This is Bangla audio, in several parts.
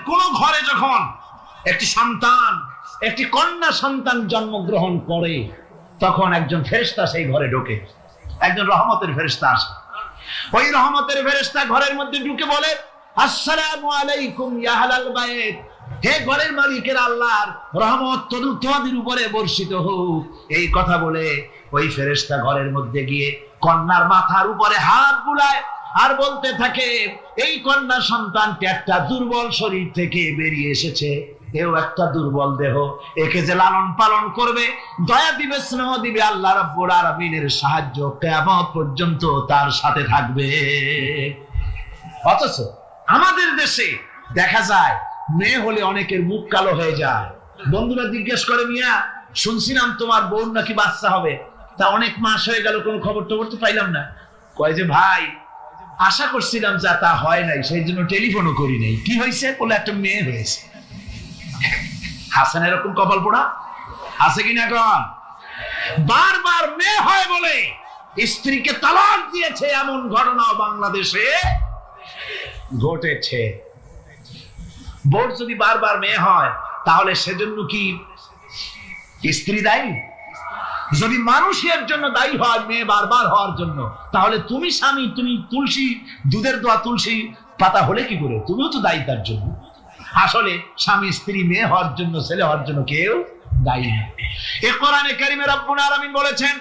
কোন ঘরে যখন একটি সন্তান, একটি কন্যা সন্তান জন্মগ্রহণ করে, তখন একজন ফেরেশতা সেই ঘরে ঢোকে, একজন রহমতের ফেরেশতা আসে। ওই রহমতের ফেরেশতা ঘরের মধ্যে ঢুকে বলে, আসসালামু আলাইকুম ইয়া আহলাল বাইত, হে ঘরের মালিকের আল্লাহর রহমত তোমাদের উপরে বর্ষিত হোক। এই কথা বলে ওই ফেরেশতা ঘরের মধ্যে গিয়ে কন্যার মাথার উপরে হাত বুলায় আর বলতে থাকে, এই কন্যা সন্তানটি একটা দুর্বল শরীর থেকে বেরিয়ে এসেছে, এও একটা দুর্বল দেহ, একে যে লালন পালন করবে, দয়া দিবে, স্নেহ দিবে, আল্লাহ রাব্বুল আলামিনের সাহায্য কিয়ামত পর্যন্ত তার সাথে থাকবে। অথচ আমাদের দেশে দেখা যায় মেয়ে হলে অনেকের মুখ কালো হয়ে যায়। বন্ধুরা জিজ্ঞেস করে, মিয়া শুনছিলাম তোমার বোন নাকি বাচ্চা হবে, তা অনেক মাস হয়ে গেল, কোনো খবর টবর তো পাইলাম না। কয় যে ভাই, আশা করছিলাম যা তা হয় নাই, সেই জন্য টেলিফোনও করি নাই। কি হয়েছে? বলে একটা মেয়ে হয়েছে। হাসান এরকম কপাল পোড়া আছে কিনা? এখন বারবার মেয়ে হয় বলে স্ত্রীকে তালাক দিয়েছে, এমন ঘটনাও বাংলাদেশে ঘটেছে। বোর যদি বারবার মেয়ে হয়, তাহলে সেজন্য কি স্ত্রী দায়ী? যদি মানুষের জন্য দায়ী হয় মেয়ে বারবার হওয়ার জন্য, তাহলে তুমি স্বামী, তুমি তুলসী দুধের দোয়া তুলসী পাতা হলে কি করে? তুমিও তো দায়ী তার জন্য। আসলে স্বামী স্ত্রী মেয়ে হওয়ার জন্য, ছেলে হওয়ার জন্য কেউ দায়ী না। এ কোরআনে কারিমে রব্বুল আলামিন বলেছেন,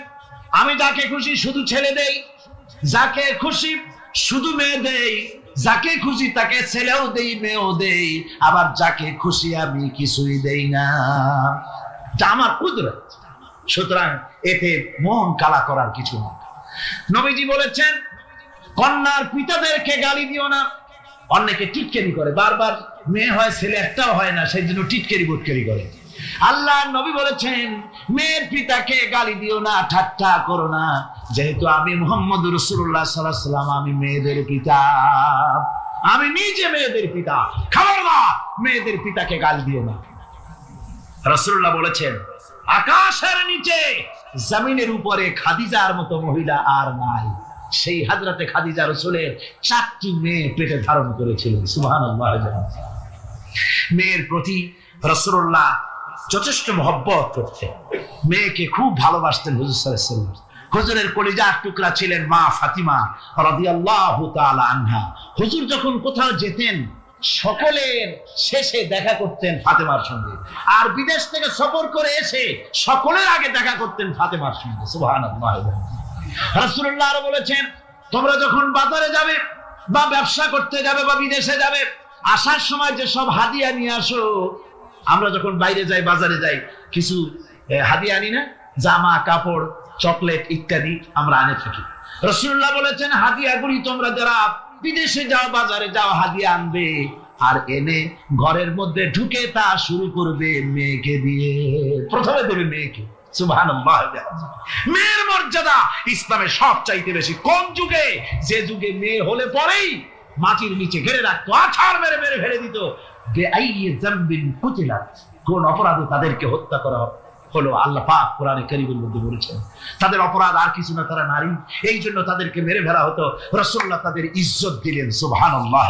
আমি যাকে খুশি শুধু ছেলে দেই, যাকে খুশি শুধু মেয়ে দেই, যাকে খুশি তাকে ছেলেও দেই, মেয়েও দেই, আবার যাকে খুশি আমি কিছুই দেই না। এটা আমার কুদরত। সুতরাং এতে মন কালা করার কিছু না। নবীজি বলেছেন, কন্যার পিতাদেরকে গালি দিও না। অনেকে টিটকারি করে, বারবার মেয়ে হয় ছেলে একটাও হয় না, সেই জন্য টিটকারি বটকারি করে। আল্লাহ নবী বলেছেন, মেয়ের পিতাকে গালি দিও না, ঠাট্টা করো না, যেহেতু আমি মুহাম্মদ রাসূলুল্লাহ সাল্লাল্লাহু আলাইহি ওয়াসাল্লাম, আমি মেয়েদের পিতা, আমি নিজে মেয়েদের পিতা। খবরদার মেয়েদের পিতাকে গালি দিও না। রাসূলুল্লাহ বলেছেন, আকাশের নিচে জমিনের উপরে খাদিজার মতো মহিলা আর নাই। সেই হযরতে খাদিজা রাসূলের 4টি মেয়ে পেটে ধারণ করেছিলেন। সুবহানাল্লাহ। মেয়ের প্রতি রাসূলুল্লাহ যথেষ্ট মহব্বত করতেন, মেয়েকে খুব ভালোবাসতেন হুজুর সাল্লাল্লাহু আলাইহি ওয়াসাল্লাম। হুজুরের কলিজার টুকরা ছিলেন মা ফাতিমা রাদিয়াল্লাহু তাআলা আনহা। হুজুর যখন কোথাও যেতেন, সকলের শেষে দেখা করতেন ফাতেমার সঙ্গে, আর বিদেশ থেকে সফর করে এসে সকলের আগে দেখা করতেন ফাতেমার সঙ্গে। সুবহানাল্লাহ। রাসূলুল্লাহ আরো বলেছেন, তোমরা যখন বাজারে যাবে বা ব্যবসা করতে যাবে বা বিদেশে যাবে, আসার সময় যে সব হাদিয়া নিয়ে আসো। আমরা যখন বাইরে যাই, বাজারে যাই, কিছু হাদিয়া আনি না? জামা কাপড়, চকলেট ইত্যাদি আমরা আনে থাকি। রাসূলুল্লাহ বলেছেন, হাদিয়াগুলি তোমরা যারা বিদেশে যাও, বাজারে যাও, হাদিয়া আনবে, আর এনে ঘরের মধ্যে ঢুকে তা শুরু করবে মেয়েকে দিয়ে। প্রথমে দেবে মেয়েকে। সুবহানাল্লাহ। মেয়ের মর্যাদা ইসলামে সব চাইতে বেশি। কোন যুগে? যে যুগে মেয়ে হলে পরেই মাটির নিচে ঘেরে রাখতো, আছাড় মেরে মেরে ফেলে দিত। কোন অপরাধে তাদেরকে হত্যা করা হলো, আল্লাহ পাক কোরআনে কারীমের মধ্যে বলেছেন, তাদের অপরাধ আর কিছু না, তারা নারী, এই জন্য তাদেরকে মেরে ফেলা হতো। রাসূলুল্লাহ তাদের ইজ্জত দিলেন। সুবহানাল্লাহ।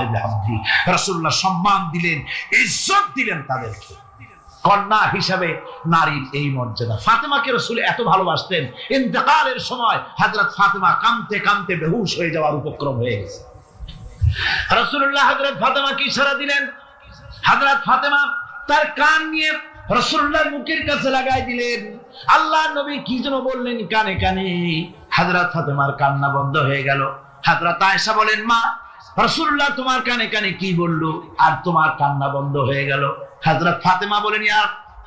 রাসূলুল্লাহ সম্মান দিলেন, ইজ্জত দিলেন তাদেরকে। কন্যা হিসাবে নারীর এই মর্যাদা। ফাতেমাকে রাসূল এত ভালোবাসতেন, ইন্তেকালের সময় হযরত ফাতেমা কাঁদতে কাঁদতে বেহুশ হয়ে যাওয়ার উপক্রম হয়ে গেছে। রাসূলুল্লাহ হযরত ফাতেমাকে ইশারা দিলেন। হযরত ফাতেমা তার কান নিয়ে রাসূলুল্লাহর মুখের কাছে লাগাই দিলেন। আল্লাহ নবী কি যেন বললেন কানে কানে, হযরত ফাতেমার কান্না বন্ধ হয়ে গেল। হযরত আয়েশা বলেন, মা রাসূলুল্লাহ তোমার কানে কানে কি বলল আর তোমার কান্না বন্ধ হয়ে গেল? হযরত ফাতেমা বলেন, ইয়া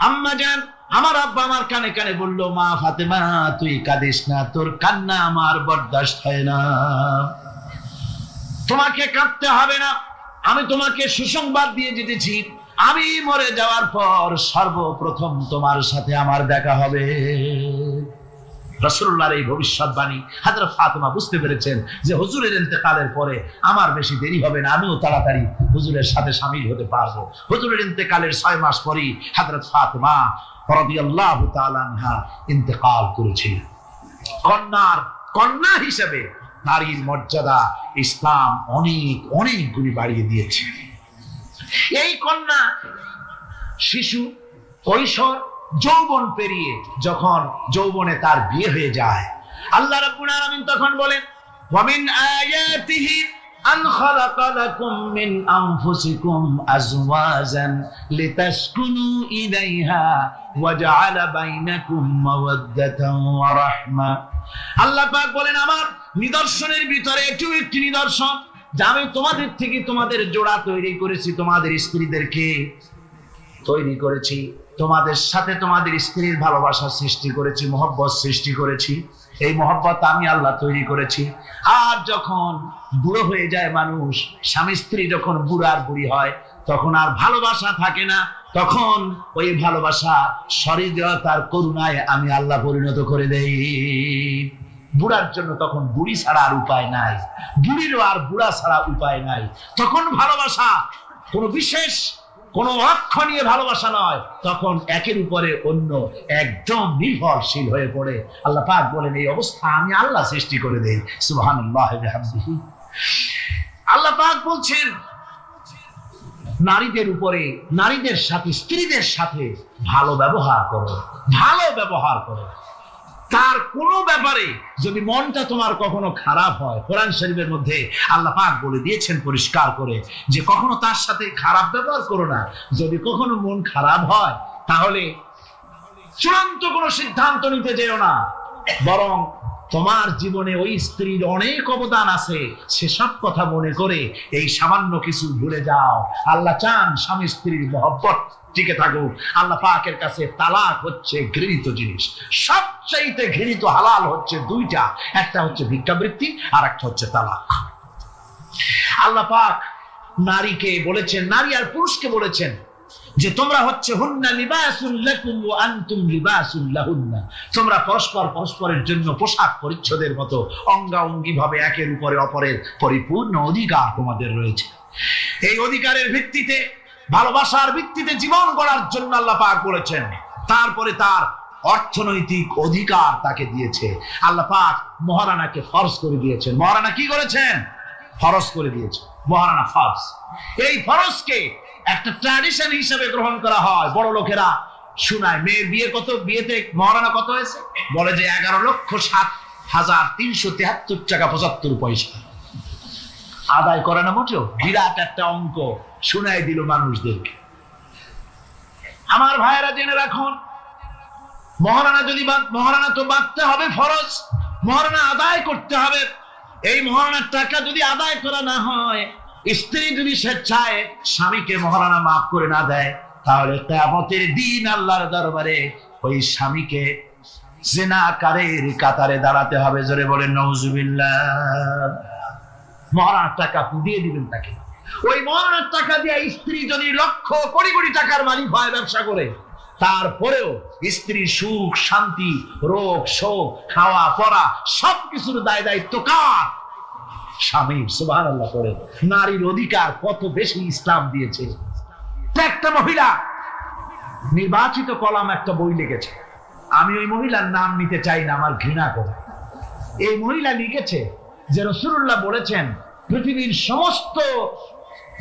আম্মা জান, আমার আব্বা আমার কানে কানে বলল, মা ফাতেমা তুই কাঁদিস না, তোর কান্না আমার বরদাস্ত হয় না, তোমাকে কাঁদতে হবে না। আমি তোমাকে সুসংবাদ দিয়ে যেতেছি, আমি মরে যাওয়ার পর সর্বপ্রথম তোমার সাথে আমার দেখা হবে। রাসূলুল্লাহর এই ভবিষ্যৎবাণী হযরত ফাতেমা বুঝতে পেরেছেন যে হুজুরের ইন্তেকালের পরে আমার বেশি দেরি হবে না, আমিও তাড়াতাড়ি হুজুরের সাথে শামিল হতে পারবো। হুজুরের ইন্তেকালের 6 মাস পরেই হযরত ফাতেমা রাদিয়াল্লাহু তাআলা আনহা ইন্তেকাল করেছিলেন। কন্যা হিসেবে নারীর মর্যাদা ইসলাম অনেক অনেক গুণ বাড়িয়ে দিয়েছে। এই কন্যা শিশু কৈশোর যৌবন পেরিয়ে যখন যৌবনে তার বিয়ে হয়ে যায়, আল্লাহ রাব্বুল আলামিন তখন বলেন, ওয়া মিন আয়াতিহি আন খালাকা লাকুম মিন আনফুসিকুম আজওয়াজান লিতাসকুনু ইলাইহা ওয়া জাআলা বাইনাকুম মাওয়াদ্দাতান ওয়া রাহমা। আল্লাহ পাক বলেন, আমার নিদর্শনের ভিতরে একটি নিদর্শন, যে আমি তোমাদের থেকে তোমাদের জোড়া তৈরি করেছি, তোমাদের স্ত্রীদেরকে তৈরি করেছি, তোমাদের সাথে তোমাদের স্ত্রীর ভালোবাসা সৃষ্টি করেছি, মহব্বত সৃষ্টি করেছি। এই মহব্বত আমি আল্লাহ তৈরি করেছি। আর যখন বুড়ো হয়ে যায় মানুষ, স্বামী স্ত্রী যখন বুড়ার বুড়ি হয়, তখন আর ভালোবাসা থাকে না, তখন ওই ভালোবাসা সহৃদয়তার করুণায় আমি আল্লাহ পরিণত করে দেই। বুড়ার জন্য তখন বুড়ি ছাড়া আর উপায় নাই, বুড়িরও আর বুড়া ছাড়া উপায় নাই। তখন ভালোবাসা কোনো বিশেষ কোন লক্ষ্য নিয়ে ভালোবাসা নয়, তখন একের উপরে অন্য একদম নির্ভরশীল হয়ে পড়ে। আল্লাহ পাক বলেন, এই অবস্থা আমি আল্লাহ সৃষ্টি করে দেই। সুবহানাল্লাহ ওয়া বিহামদিহি। আল্লাহ পাক বলছেন, নারীদের উপরে, নারীদের সাথে, স্ত্রীদের সাথে ভালো ব্যবহার করো, ভালো ব্যবহার করো। তার কোনো ব্যাপারে যদি মনটা তোমার কখনো খারাপ হয়, কোরআন শরীফের মধ্যে আল্লাহ পাক বলে দিয়েছেন পরিষ্কার করে যে কখনো তার সাথে খারাপ ব্যবহার করো না। যদি কখনো মন খারাপ হয়, তাহলে চূড়ান্ত কোনো সিদ্ধান্ত নিতে যেও না, বরং তোমার জীবনে ওই স্ত্রীর অনেক অবদান আছে, সেসব কথা মনে করে এই সামান্য কিছু ভুলে যাও। আল্লাহ চান স্বামী স্ত্রীর মহব্বত টিকে থাকুক। আল্লাহ পাকের কাছে তালাক হচ্ছে ঘৃণিত জিনিস, সবচাইতে ঘৃণিত হালাল হচ্ছে দুইটা, একটা হচ্ছে ভিক্ষাবৃত্তি আর একটা হচ্ছে তালাক। আল্লাহ পাক নারীকে বলেছেন, নারী আর পুরুষকে বলেছেন যে তোমরা হচ্ছে হুন্না লিবাসুন লাকুম ওয়া আনতুম লিবাসুন লাহুন্না, তোমরা পরস্পর পরস্পরের জন্য পোশাক পরিচ্ছদের মতো অঙ্গাঙ্গি ভাবে একের উপরে অপরের পরিপূর্ণ অধিকার তোমাদের রয়েছে। এই অধিকারের ভিত্তিতে, ভালোবাসার ভিত্তিতে জীবন গড়ার জন্য আল্লাহ পাক বলেছেন। তারপরে তার অর্থনৈতিক অধিকার তাকে দিয়েছে। আল্লাহ পাক মহারানাকে ফরজ করে দিয়েছেন। মহারানা কি করেছেন? ফরজ করে দিয়েছে। মহারানা ফরজ, এই ফরজকে একটা ট্র্যাডিশন হিসেবে গ্রহণ করা হয়। বড় লোকেরা শোনায়, মেয়ের বিয়ে কত, বিয়েতে মহারানা কত হয়েছে, বলে যে 11,07,373 টাকা 75 পয়সা। আদায় করে না মোটেও, বিরাট একটা অঙ্ক শোনায় দিল মানুষদেরকে। আমার ভাইয়েরা জেনে রাখুন, মহারানা যদি মহারানা তো বাঁধতে হবে ফরজ, মহারানা আদায় করতে হবে। এই মহারানার টাকা যদি আদায় করা না হয়, স্ত্রী যদি স্বেচ্ছায় স্বামীকে মহারানা মাফ করে না দেয়, তাহলে কিয়ামতের দিন আল্লাহর দরবারে ওই স্বামীকে জিনাকারীর কাতারে দাঁড়াতে হবে। জোরে বলেন নাউজুবিল্লাহ। মহারানার টাকা দিয়ে দিবেন তাকে। ওই মহারানার টাকা দিয়ে স্ত্রী যদি লক্ষ কোটি কোটি টাকার মালিক হয় ব্যবসা করে, তারপরেও স্ত্রীর সুখ শান্তি, রোগ শোক, খাওয়া পড়া সবকিছুর দায় দায়িত্ব কার? স্বামীর। সুবহানাল্লাহ করে নারীর অধিকার কত বেশি ইসলাম দিয়েছে। একটা মহিলা নির্বাচিত কলাম একটা বই লিখেছে, আমি ওই মহিলার নাম নিতে চাই না, আমার ঘৃণা করে। এই মহিলা লিখেছে যে রাসূলুল্লাহ বলেছেন পৃথিবীর সমস্ত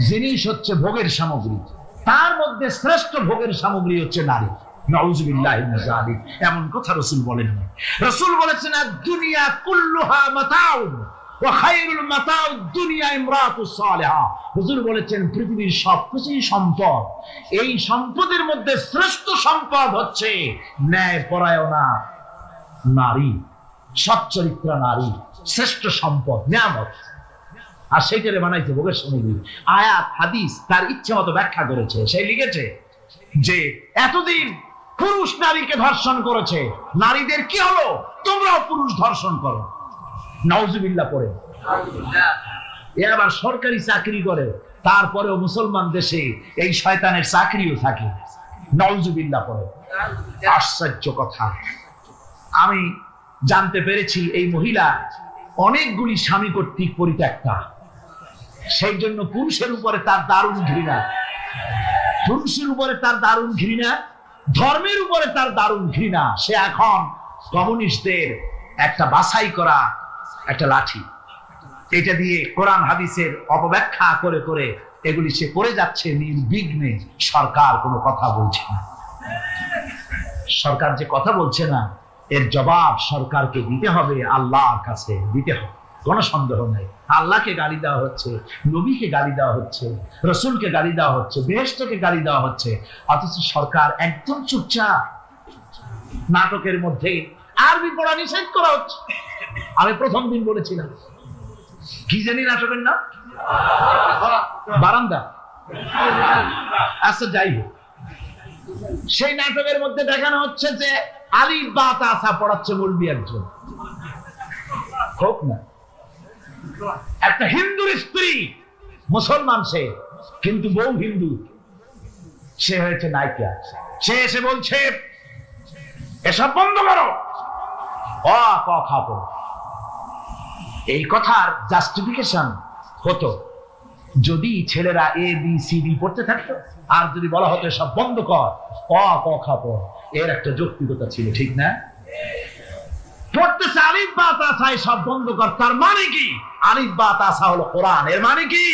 জিনিস হচ্ছে ভোগের সামগ্রী, তার মধ্যে শ্রেষ্ঠ ভোগের সামগ্রী হচ্ছে নারী। নাউযুবিল্লাহি মিন যালিক, এমন কথা রাসূল বলেন। রাসূল বলেছেন আদ-দুনিয়া কুল্লুহা মাতাউন ওয়া খায়রুল মাতাউদ দুনিয়া ইমরাতুস সালিহা। হুজুর বলেছেন পৃথিবীর সবকিছুই সম্পদ, এই সম্পদের মধ্যে শ্রেষ্ঠ সম্পদ হচ্ছে ন্যায়পরায়ণা নারী, সচ্চরিত্রা নারী, শ্রেষ্ঠ সম্পদ, নিয়ামত। আর সেইটারে বানাইছে ভোগের সামগ্রী। আয়াত হাদিস তার ইচ্ছে মতো ব্যাখ্যা করেছে। সে লিখেছে যে এতদিন পুরুষ নারীকে ধর্ষণ করেছে, নারীদের কি হলো? তোমরাও পুরুষ ধর্ষণ করো। নাউজুবিল্লাহ পড়ে। এ আবার সরকারি চাকরি করে, তারপরেও মুসলমান দেশে এই শয়তানের চাকরিও থাকে। নাউজুবিল্লাহ পড়ে। আশ্চর্য কথা, আমি জানতে পেরেছি এই মহিলা অনেকগুলি স্বামী কর্তৃক পরিত্যক্তা, সেই জন্য পুরুষের উপরে তার দারুণ ঘৃণা, পুরুষের উপরে তার দারুণ ঘৃণা, ধর্মের উপরে তার দারুণ ঘৃণা। সে এখন কমিউনিস্টদের একটা বাছাই করা একটা লাঠি, এটা দিয়ে কোরআন হাদিসের অপব্যাখ্যা করে করে এগুলি সে করে যাচ্ছে নির্বিঘ্নে, সরকার কোনো কথা বলছে না। সরকার যে কথা বলছে না, এর জবাব সরকারকে দিতে হবে, আল্লাহর কাছে দিতে হবে, কোনো সন্দেহ নাই। আল্লাহকে গালি দেওয়া হচ্ছে, নবীকে গালি দেওয়া হচ্ছে, রসুলকে গালি দেওয়া হচ্ছে, বেহেশতকে গালি দেওয়া হচ্ছে, অথচ সরকার একদম চুপচাপ। নাটকের মধ্যে আরবি পড়া নিষেধ করা হচ্ছে। আমি প্রথম দিন বলেছিলাম, কি জানি নাটকের নাম, বারান্দা। আচ্ছা যাই হোক, সেই নাটকের মধ্যে দেখানো হচ্ছে যে আলিফ বা তাসা পড়াচ্ছে মৌলবি একজন। হোক না, একটা হিন্দুর স্ত্রী, মুসলমান সে, কিন্তু বউ হিন্দু, সে হয়েছে নায়িকা। সে এসে বলছে এসব বন্ধ করো, অ ক খ পড়ো। এই কথার জাস্টিফিকেশন হতো যদি ছেলেরা এ বি সি ডি পড়তে থাকতো, আর যদি বলা হতো সব বন্ধ কর, অ ক খ পড়, এর একটা যৌক্তিকতা ছিল, ঠিক না? পড়তেছে আলিফ বা তাসা, সব বন্ধ কর, তার মানে কি? আলিফ বা তাসা হলো কোরআন, এর মানে কি?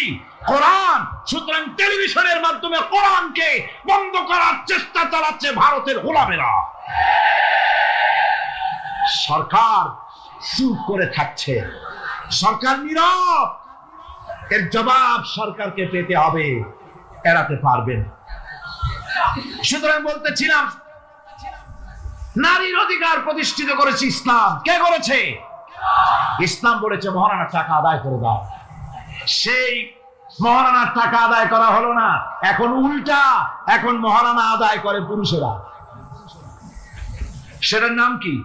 কোরআন। সুতরাং টেলিভিশনের মাধ্যমে কোরআনকে বন্ধ করার চেষ্টা চালাচ্ছে ভারতের গোলামেরা। সরকার চুপ করে থাকছে, সরকার নীরব। এর জবাব সরকারকে পেতে হবে, এড়াতে পারবেন। সুতরাং বলতেছিলাম, নারীর অধিকার প্রতিষ্ঠিত করেছে ইসলাম। কে করেছে? ইসলাম বলেছে মহারানার টাকা আদায় করে দাও। সেই মহারানার টাকা আদায় করা হলো না, এখন উল্টা, এখন মহারানা আদায় করে পুরুষেরা। সেটার নাম কি?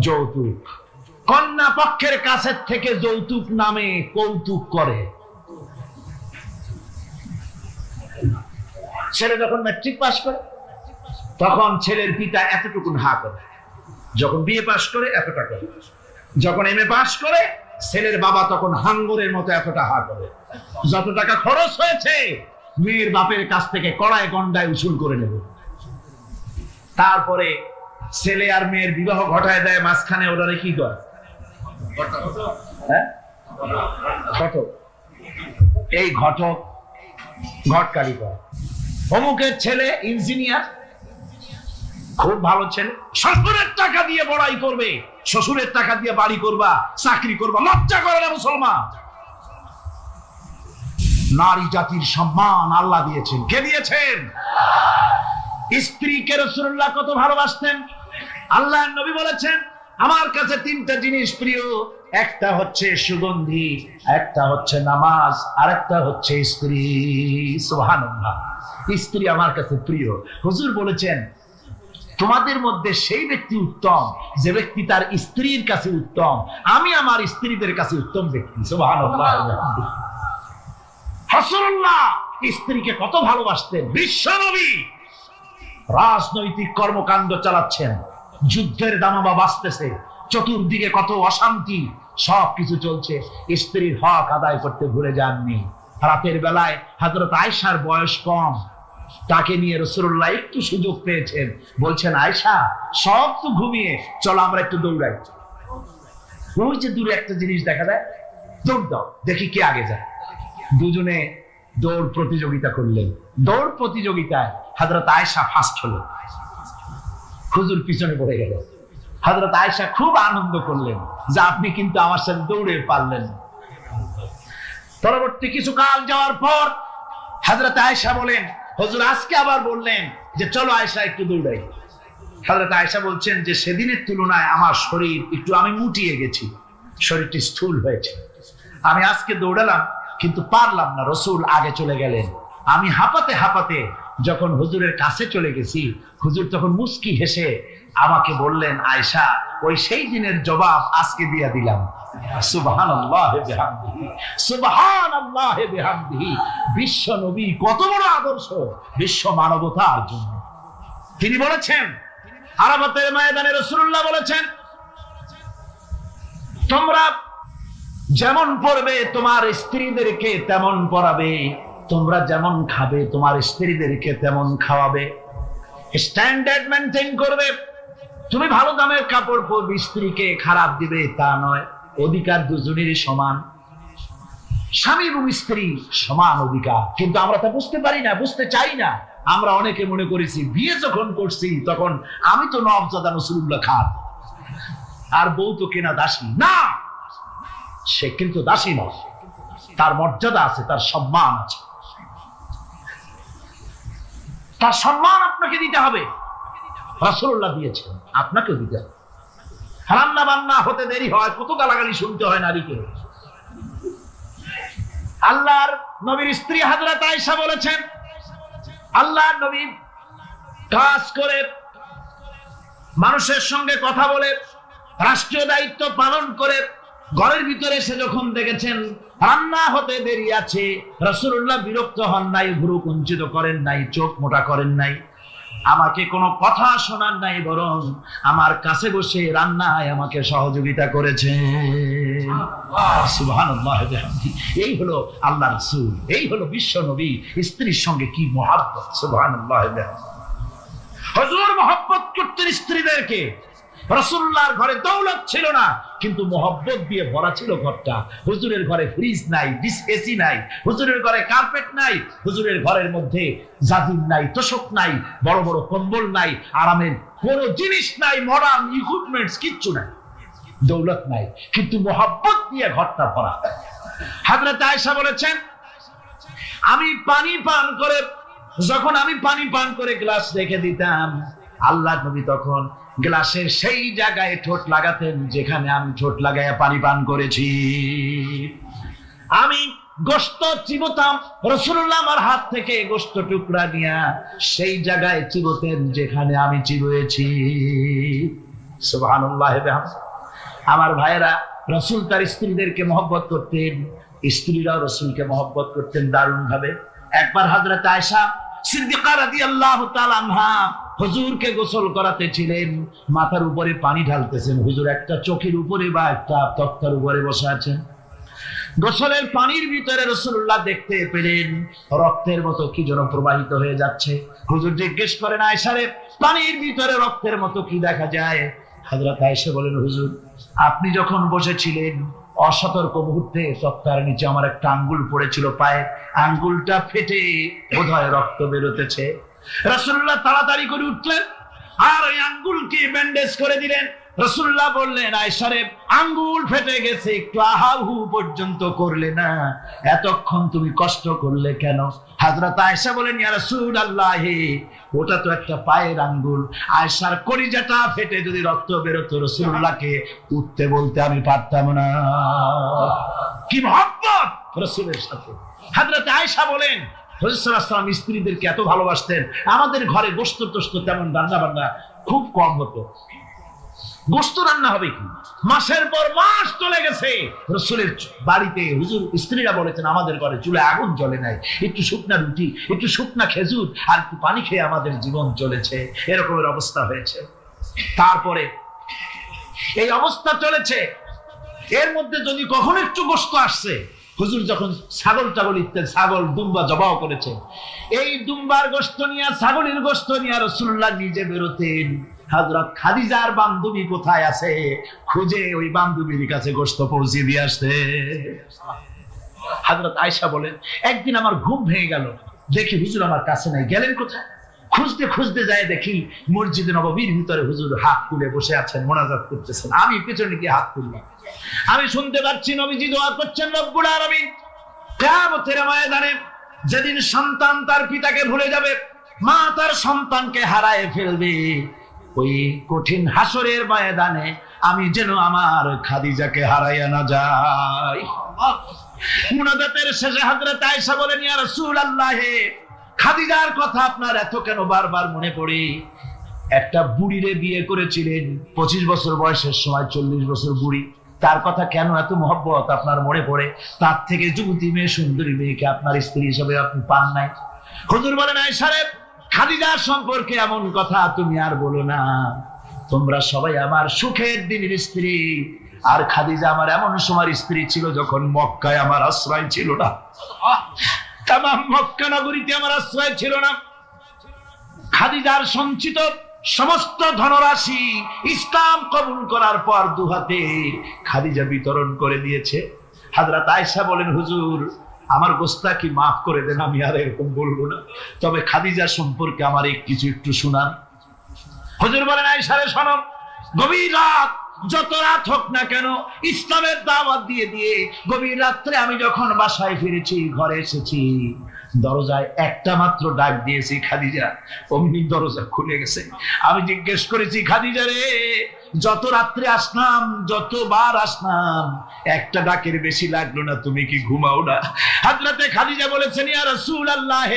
যৌতুক। কন্যা পক্ষের কাছের থেকে যৌতুক নামে কৌতুক করে। ছেলে যখন ম্যাট্রিক পাস করে তখন ছেলের পিতা এতটুকুন হা করে, যখন বিএ পাস করে এতটা করে, যখন এমএ পাস করে ছেলের বাবা তখন হাঙ্গরের মতো এতটা হা করে। যত টাকা খরচ হয়েছে মেয়ের বাপের কাছ থেকে কড়ায় গন্ডায় উসুল করে নেব। তারপরে ছেলে আর মেয়ের বিবাহ ঘটায় দেয়, মাঝখানে ওরা কি করে? ঘটক। এই ঘটক ঘটকালি করে। অমুকের ছেলে ইঞ্জিনিয়ার, খুব ভালো ছেলে, শ্বশুরের টাকা দিয়ে বড়াই করবে, শ্বশুরের টাকা দিয়ে বাড়ি করবা, চাকরি করবা, লজ্জা করে না মুসলমান? নারী জাতির সম্মান আল্লাহ দিয়েছেন। কে দিয়েছেন? স্ত্রীকে রাসূলুল্লাহ কত ভালোবাসতেন। আল্লাহর নবী বলেছেন, আমার কাছে তিনটা জিনিস প্রিয়, একটা হচ্ছে সুগন্ধি, একটা হচ্ছে নামাজ, আর একটা হচ্ছে স্ত্রী। সুবহানাল্লাহ। স্ত্রী আমার কাছে প্রিয়। হুজুর বলেছেন, তোমাদের মধ্যে সেই ব্যক্তি উত্তম যে ব্যক্তি তার স্ত্রীর কাছে উত্তম। আমি আমার স্ত্রীদের কাছে উত্তম ব্যক্তি। সুবহানাল্লাহ। রাসূলুল্লাহ স্ত্রীকে কত ভালোবাসতেন। বিশ্বনবী রাজনৈতিক কর্মকাণ্ড চালাচ্ছেন, যুদ্ধের দামামা বাজতেছে, চতুর্দিকে কত অশান্তি, সবকিছু চলছে, স্ত্রীর হক আদায় করতে ভুলে যাননি। রাতের বেলায় হযরত আয়েশার বয়স কম, তাকে নিয়ে রাসূলুল্লাহ একটু সুযোগ পেয়েছেন, বলছেন আয়েশা সব তো ঘুমিয়ে, চলো আমরা একটু দৌড়াই। ওই যে দূরে একটা জিনিস দেখা যায়, দৌড় দাও, দেখি কে আগে যায়। দুজনে দৌড় প্রতিযোগিতা করলেন। দৌড় প্রতিযোগিতায় হযরত আয়েশা ফার্স্ট হলো, হুজুর পিছনে পড়ে গেল। হযরত আয়েশা খুব আনন্দ করলেন যে আপনি কিন্তু আমার সাথে দৌড়ে পারলেন। পরবর্তী কিছু কাল যাওয়ার পর হযরত আয়েশা বলেন, হুজুর আজকে আবার বললেন যে চলো আয়েশা একটু দৌড়াই। হযরত আয়েশা বলছেন যে সেদিনের তুলনায় আমার শরীর একটু, আমি মুটিয়ে গেছি, শরীরটি স্থূল হয়েছে। আমি আজকে দৌড়ালাম কিন্তু পারলাম না, রাসূল আগে চলে গেলেন। আমি হাঁপাতে হাঁপাতে যখন হুজুরের কাছে চলে গেছি, হুজুর তখন মুস্কি হেসে আমাকে বললেন, আয়েশা ওই সেই দিনের জবাব আজকে দিয়ে দিলাম। সুবহানাল্লাহ বিহামদিহি, সুবহানাল্লাহ বিহামদিহি। বিশ্ব নবী কত বড় আদর্শ বিশ্ব মানবতার জন্য। তিনি বলেছেন, আরাফাতের ময়দানে রাসূলুল্লাহ বলেছেন, তোমরা যেমন পড়বে তোমার স্ত্রীদেরকে তেমন পড়াবে, তোমরা যেমন খাবে তোমার স্ত্রীদেরকে তেমন খাওয়াবে। স্ট্যান্ডার্ড মেনটেন করবে। তুমি ভালো দামের কাপড় পরবে, স্ত্রীকে খারাপ দিবে তা নয়। অধিকার দুজনেরই সমান। স্বামী এবং স্ত্রী সমান অধিকার, কিন্তু আমরা তা বুঝতে পারি না, বুঝতে চাই না। আমরা অনেকে মনে করেছি বিয়ে যখন করছি তখন আমি তো নওয়াবজাদা নসরুল্লাহ খান আর বউ তো কেনা দাসী। না, সে কিন্তু দাসী নয়, তার মর্যাদা আছে, তার সম্মান আছে, তার সম্মান আপনাকে দিতে হবে। রাসূলুল্লাহ দিয়েছেন, আপনাকেও দিতে হবে। রান্না বান্না হতে দেরি হয়, কত গালাগালি শুনতে হয় নারীকে। আল্লাহর নবীর স্ত্রী হযরত আয়েশা বলেছেন, আল্লাহর নবী কাজ করে, মানুষের সঙ্গে কথা বলে, রাষ্ট্রীয় দায়িত্ব পালন করে ঘরের ভিতরে এসে যখন দেখেছেন রান্না হতে দেরি আছে, রাসূলুল্লাহ বিরক্ত হন নাই, ভ্রু কুঞ্চিত করেন নাই, চোখ মোটা করেন নাই, আমাকে কোনো কথা শোনান নাই, বরং আমার কাছে বসে রান্নায় আমাকে সহযোগিতা করেছে। সুবহানাল্লাহ। এই হলো আল্লাহ রাসূল, এই হলো বিশ্ব নবী। স্ত্রীর সঙ্গে কি মহব্বত! সুবহানাল্লাহ। হুজুর মহব্বত করতেন স্ত্রীদেরকে। রাসূলুল্লাহর ঘরে দৌলত ছিল না, কিন্তু মহব্বত দিয়ে ভরা ছিল ঘরটা। হুজুরের ঘরে ফ্রিজ নাই, এসি নাই, হুজুরের ঘরে কার্পেট নাই, হুজুরের ঘরের মধ্যে জাজির নাই, তোশক নাই, বড় বড় কম্বল নাই, আরামের কোনো জিনিস নাই, মডার্ন ইকুইপমেন্টস কিচ্ছু নাই, দৌলত নাই, কিন্তু মহব্বত দিয়ে ঘরটা ভরা। হযরত আয়েশা বলেছেন, যখন আমি পানি পান করে গ্লাস রেখে দিতাম, আল্লাহর নবী তখন গ্লাসের সেই জায়গায় ঠোঁট লাগাতেন যেখানে আমি ঠোঁট লাগাইয়া পানি পান করেছি। আমি গোশত চিবোতাম, রাসূলুল্লাহ আমার হাত থেকে গোশত টুকরা নিয়ে সেই জায়গায় চিবোতেন যেখানে আমি চিবুয়েছি। সুবহানাল্লাহ। আমার ভাইয়েরা, রাসূল তার স্ত্রীদেরকে মহব্বত করতেন, স্ত্রীরাও রাসূলকে মহব্বত করতেন দারুণ ভাবে। একবার হযরত আয়েশা সিদ্দিকা রাদিয়াল্লাহু তাআলা আনহা হুজুরকে গোসল করাতেছিলেন, মাথার উপরে পানি ঢালতেছেন, হুজুর একটা চোখের উপরে বা একটা তক্তার উপরে বসে আছেন। গোসলের পানির ভিতরে রাসূলুল্লাহ দেখতে পেলেন রক্তের মতো কি যেন প্রবাহিত হয়ে যাচ্ছে। হুজুর জিজ্ঞেস করেন, আয়েশা রে, পানির ভিতরে রক্তের মতো কি দেখা যায়? হযরত আয়েশা বলেন, হুজুর আপনি যখন বসেছিলেন অসতর্ক মুহূর্তে তক্তার নিচে আমার একটা আঙ্গুল পড়েছিল, পায়ে আঙ্গুলটা ফেটে বোধহয় রক্ত বেরোতেছে। রাসূলুল্লাহ তাড়াতাড়ি করে উঠলেন আর ওই আঙ্গুলকে ব্যান্ডেজ করে দিলেন। রাসূলুল্লাহ বললেন, আয়েশা রে, আঙ্গুল ফেটে গেছে, একটু আহাহু পর্যন্ত করলে না, এতক্ষণ তুমি কষ্ট করলে কেন? হযরত আয়েশা বলেন, ইয়া রাসূলুল্লাহ, ওটা তো একটা পায়ের আঙ্গুল। আয়েশার কলিজাটা ফেটে যদি রক্ত বেরোতো, রাসূলুল্লাহকে উঠতে বলতে আমি পারতাম না। কি মহব্বত রাসূলের সাথে! হযরত আয়েশা বলেন, রাসূল সাল্লাল্লাহু আলাইহি ওয়াসাল্লাম স্ত্রীদেরকে এত ভালোবাসতেন, আমাদের ঘরে গোশত টোস্ত তেমন রান্না বান্না খুব কম হতো। গোশত রান্না হবে কি, মাসের পর মাস চলে গেছে রাসূলের বাড়িতে, হুজুর স্ত্রীরা বলেছেন আমাদের ঘরে চুলায় আগুন জ্বলে নাই, একটু শুকনা রুটি, একটু শুকনা খেজুর আর একটু পানি খেয়ে আমাদের জীবন চলেছে, এরকমের অবস্থা হয়েছে। তারপরে এই অবস্থা চলেছে, এর মধ্যে যদি কখনো একটু গোশত আসছে, হুজুর যখন ছাগল ইত্যাদি ছাগল দুম্বা জবাও করেছে, এই দুম্বার গোশত নিয়ে, ছাগলের গোশত নিয়ে রাসূলুল্লাহ নিজে বেরোতেন। হযরত খাদিজার বান্ধবী কোথায় আছে খুঁজে ওই বান্ধবীর কাছে গোশত পৌঁছে দিয়ে আসতে। হযরত আয়েশা বলেন, একদিন আমার ঘুম ভেঙে গেল, দেখি হুজুর আমার কাছে নাই, গেলেন কোথায়? খুঁজতে খুঁজতে যায় দেখি মসজিদে নববীর ভিতরে হুজুর হাত তুলে বসে আছেন, মোনাজাত করতেছেন। আমি পেছনে গিয়ে হাত তুললাম, আমি শুনতে পাচ্ছি নবীজি দোয়া করছেন, রব্বুল আলামিন কিয়ামতের ময়দানে যেদিন সন্তান তার পিতাকে ভুলে যাবে, মা তার সন্তানকে হারায় ফেলবে, ওই কঠিন হাসরের ময়দানে আমি যেন আমার খাদিজাকে হারাইয়া না যাই। মুনাজাতের শেষে হযরত আয়েশা বলেন, ইয়া রাসূলুল্লাহ, খাদিজার কথা আপনার এত কেন বারবার মনে পড়ে? একটা বুড়িরে বিয়ে করেছিলেন 25 বছর বয়সের সময়, 40 বছর বুড়ি, তার কথা কেন এত মহব্বত আপনার মনে পড়ে? তার থেকে যুবতী মেয়ে, সুন্দরী মেয়েকে আপনার স্ত্রী হিসেবে আপনি পান নাই। হুজুর বলেন, আয়েশা রে, খাদিজার সম্পর্কে এমন কথা তুমি আর বলো না, তোমরা সবাই আমার সুখের দিনের স্ত্রী, আর খাদিজা আমার এমন সময় স্ত্রী ছিল যখন মক্কায় আমার আশ্রয় ছিল না, তামাম মক্কা নগরীতে আমার আশ্রয় ছিল না। খাদিজার সঞ্চিত সমস্ত ধনরাশি ইসলাম কবুল করার পর দুহাতে খাদিজা বিতরণ করে দিয়েছে। হযরত আয়েশা বলেন, হুজুর আমার গোস্তাকি মাফ করে দেন, আমি আর এরকম বলবো না, তবে খাদিজা সম্পর্কে আমার কিছু একটু শোনান। হুজুর বলেন, আয়েশা রে শোনো, গভীর রাত, যত রাত হোক না কেন, ইসলামের দাওয়াত দিয়ে দিয়ে গভীর রাত্রে আমি যখন বাসায় ফিরেছি, ঘরে এসেছি, দরজায় একটা মাত্র ডাক দিয়েছি, খাদিজা, অমনি দরজা খুলে গেছে। আমি জিজ্ঞেস করেছি, খাদিজা রে, যত রাত্রে আসলাম, যতবার আসলাম, একটা ডাকের বেশি লাগলো না, তুমি কি ঘুমাও না? হযরতে খাদিজা বলেছেন, ইয়া রাসূলুল্লাহ,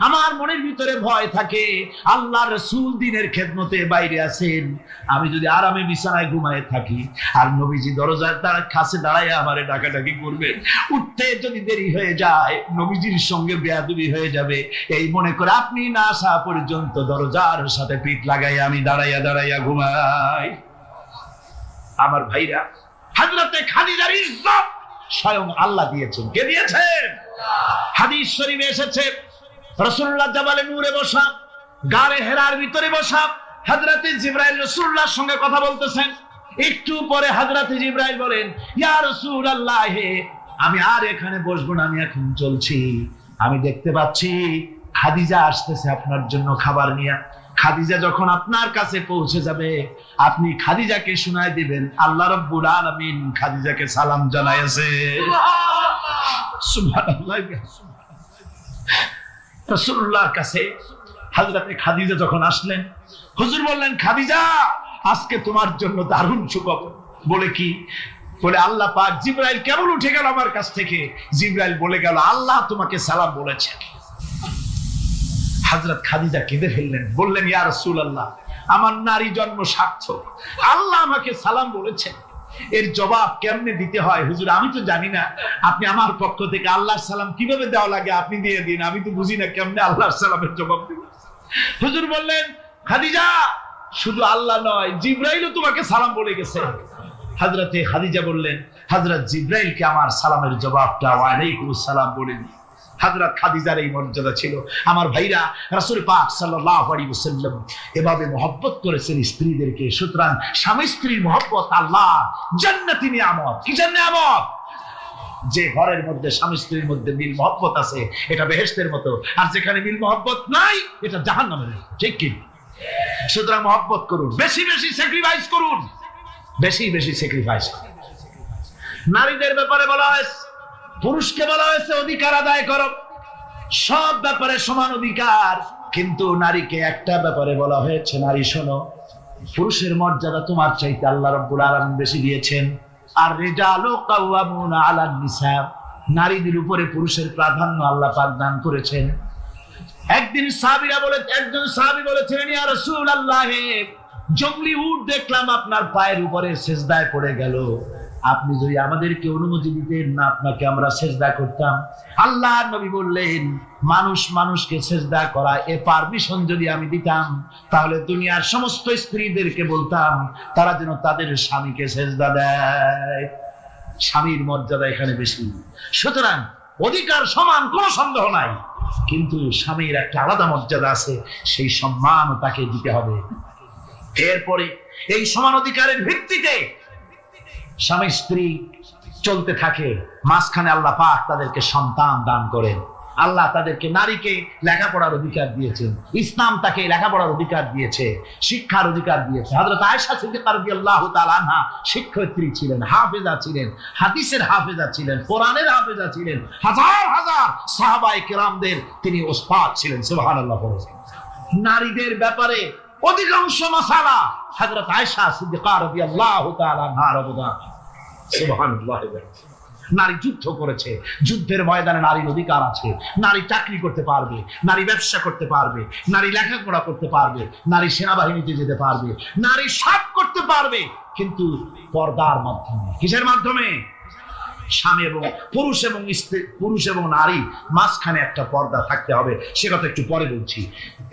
আমার মনের ভিতরে ভয় থাকে, আল্লাহর রাসূল দ্বীনের খেদমতে বাইরে আছেন, আমি যদি আরামে বিছানায় ঘুমায় থাকি আর নবীজি দরজার কাছে দাঁড়ায় আমারে ডাকাডাকি করবে, উঠতে যদি দেরি হয়ে যায় নবীজির সঙ্গে বেয়াদবি হয়ে যাবে, এই মনে করে আপনি না আসা পর্যন্ত দরজার সাথে পিঠ লাগাই আমি দাঁড়াইয়া দাঁড়াইয়া ঘুমাই। আমার ভাইরা, হযরতে খাদিজার ইজ্জত স্বয়ং আল্লাহ দিয়েছেন। কে দিয়েছেন? হাদিস শরীফে এসেছে, রাসূলুল্লাহ জাবালে নূরে বসা, গারে হেরার ভিতরে বসা, হযরতে জিবরাইল রাসূলুল্লাহর সঙ্গে কথা বলতেছেন। একটু পরে হযরতে জিবরাইল বলেন, ইয়া রাসূলুল্লাহ, আমি আর এখানে বসবো না, আমি এখন চলছি, আমি দেখতে পাচ্ছি খাদিজা আসতেছে আপনার জন্য খাবার নিয়ে। খাদিজা যখন আপনার কাছে পৌঁছে যাবে, আপনি খাদিজাকে শুনায় দিবেন আল্লাহ রাব্বুল আলামিন খাদিজাকে সালাম জানাইছে। সুবহানাল্লাহ। রাসূলুল্লাহর কাছে হযরতে খাদিজা যখন আসলেন, হুজুর বললেন, খাদিজা, আজকে তোমার জন্য দারুণ সুখবর। বলে কি? বলে, আল্লাহ পাক জিবরাইল কেমন উঠে গেল আমার কাছ থেকে, জিবরাইল বলে গেল আল্লাহ তোমাকে সালাম বলেছে। হযরত খাদিজা কেঁদে ফেললেন, বললেন, ইয়া রাসূলুল্লাহ, আমার নারী জন্ম সার্থক, আল্লাহ আমাকে সালাম বলেছে, এর জবাব কেমনে দিতে হয় হুজুর আমি তো জানি না, আপনি আমার পক্ষ থেকে আল্লাহর সালাম কিভাবে দেওয়া লাগে আপনি দিয়ে দিন, আমি তো বুঝি না কেমনে আল্লাহর সালামের জবাব দেব। হুজুর বললেন, খাদিজা, শুধু আল্লাহ নয়, জিবরাইলও তোমাকে সালাম বলে গেছে। হযরতে খাদিজা বললেন, হযরত জিবরাইলকে আমার সালামের জবাবটা ওয়া আলাইকুমুস সালাম বলে দিন। হযরত খাদিজার এই মর্যাদা ছিল। আমার ভাইরা, রাসূল পাক সাল্লাল্লাহু আলাইহি ওয়াসাল্লাম এভাবে মহব্বত করেছেন স্ত্রীদেরকে। সুতরাং স্বামী স্ত্রীর মহব্বত আল্লাহ জান্নাতি নিয়ামত। কি নিয়ামত? যে ঘরের মধ্যে স্বামী স্ত্রীর মধ্যে মিল মহব্বত আছে, এটা বেহেশতের মতো, আর যেখানে মিল মহব্বত নাই, এটা জাহান্নামের মতো। ঠিক কি? সুতরাং মহব্বত করুন, বেশি বেশি স্যাক্রিফাইস করুন, বেশি বেশি স্যাক্রিফাইস করুন। নারীদের ব্যাপারে বলা হয়েছে, পুরুষকে বলা হয়েছে অধিকার আদায় করো, সব ব্যাপারে সমান অধিকার, কিন্তু নারীকে একটা ব্যাপারে বলা হয়েছে, নারী শোনো, পুরুষের মর্যাদা তোমার চাইতে আল্লাহ রাব্বুল আলামিন বেশি দিয়েছেন। আর রিজালু কাওয়ামুনা আলান নিসা, নারীদের উপরে পুরুষের প্রাধান্য আল্লাহ পাক দান করেছেন। একদিন একজন সাহাবী বলেছিলেন, ইয়া রাসূলুল্লাহ, জঙ্গলি উট দেখলাম আপনার পায়ের উপরে সিজদায় পড়ে গেল, আপনি যদি আমাদেরকে অনুমতি দিতেন না, আপনাকে আমরা সিজদা করতাম। আল্লাহর নবী বললেন, মানুষ মানুষকে সিজদা করা এ পারমিশন যদি আমি দিতাম, তাহলে দুনিয়ার সমস্ত স্ত্রীদেরকে বলতাম তারা যেন তাদের স্বামীকে সিজদা দেয়। স্বামীর মর্যাদা এখানে বেশি। সুতরাং অধিকার সমান, কোনো সন্দেহ নাই, কিন্তু স্বামীর একটা আলাদা মর্যাদা আছে, সেই সম্মান তাকে দিতে হবে। এরপরে এই সমান অধিকারের ভিত্তিতে স্বামী স্ত্রী চলতে থাকে, মাঝখানে আল্লাহ পাক তাদেরকে সন্তান দান করেন। আল্লাহ তাদেরকে, নারীকে লেখাপড়ার অধিকার দিয়েছেন, ইসলাম তাকে লেখাপড়ার অধিকার দিয়েছে, শিক্ষার অধিকার দিয়েছে। হযরত আয়েশা সিদ্দিকা রাদিয়াল্লাহু তাআলা আনহা শিক্ষয়িত্রী ছিলেন, হাফেজা ছিলেন, হাদিসের হাফেজা ছিলেন, কোরআনের হাফেজা ছিলেন, হাজার হাজার সাহাবায়ে কেরামদের তিনি ওস্তাদ ছিলেন। সুবহানাল্লাহ। নারীদের ব্যাপারে অধিকাংশ মাসালা হযরত আয়েশা সিদ্দিকা রাদিয়াল্লাহু তাআলা আনহার অবদান। সুবহানাল্লাহ। নারী যুদ্ধ করেছে, যুদ্ধের ময়দানে নারীর অধিকার আছে, নারী চাকরি করতে পারবে, নারী ব্যবসা করতে পারবে, নারী লেখাপড়া করতে পারবে, নারী সেনাবাহিনীতে যেতে পারবে, নারী সব করতে পারবে, কিন্তু পর্দার মাধ্যমে। কিসের মাধ্যমে? স্বামী এবং পুরুষ এবং স্ত্রী, পুরুষ এবং নারী মাঝখানে একটা পর্দা থাকতে হবে। সে কথা একটু পরে বলছি।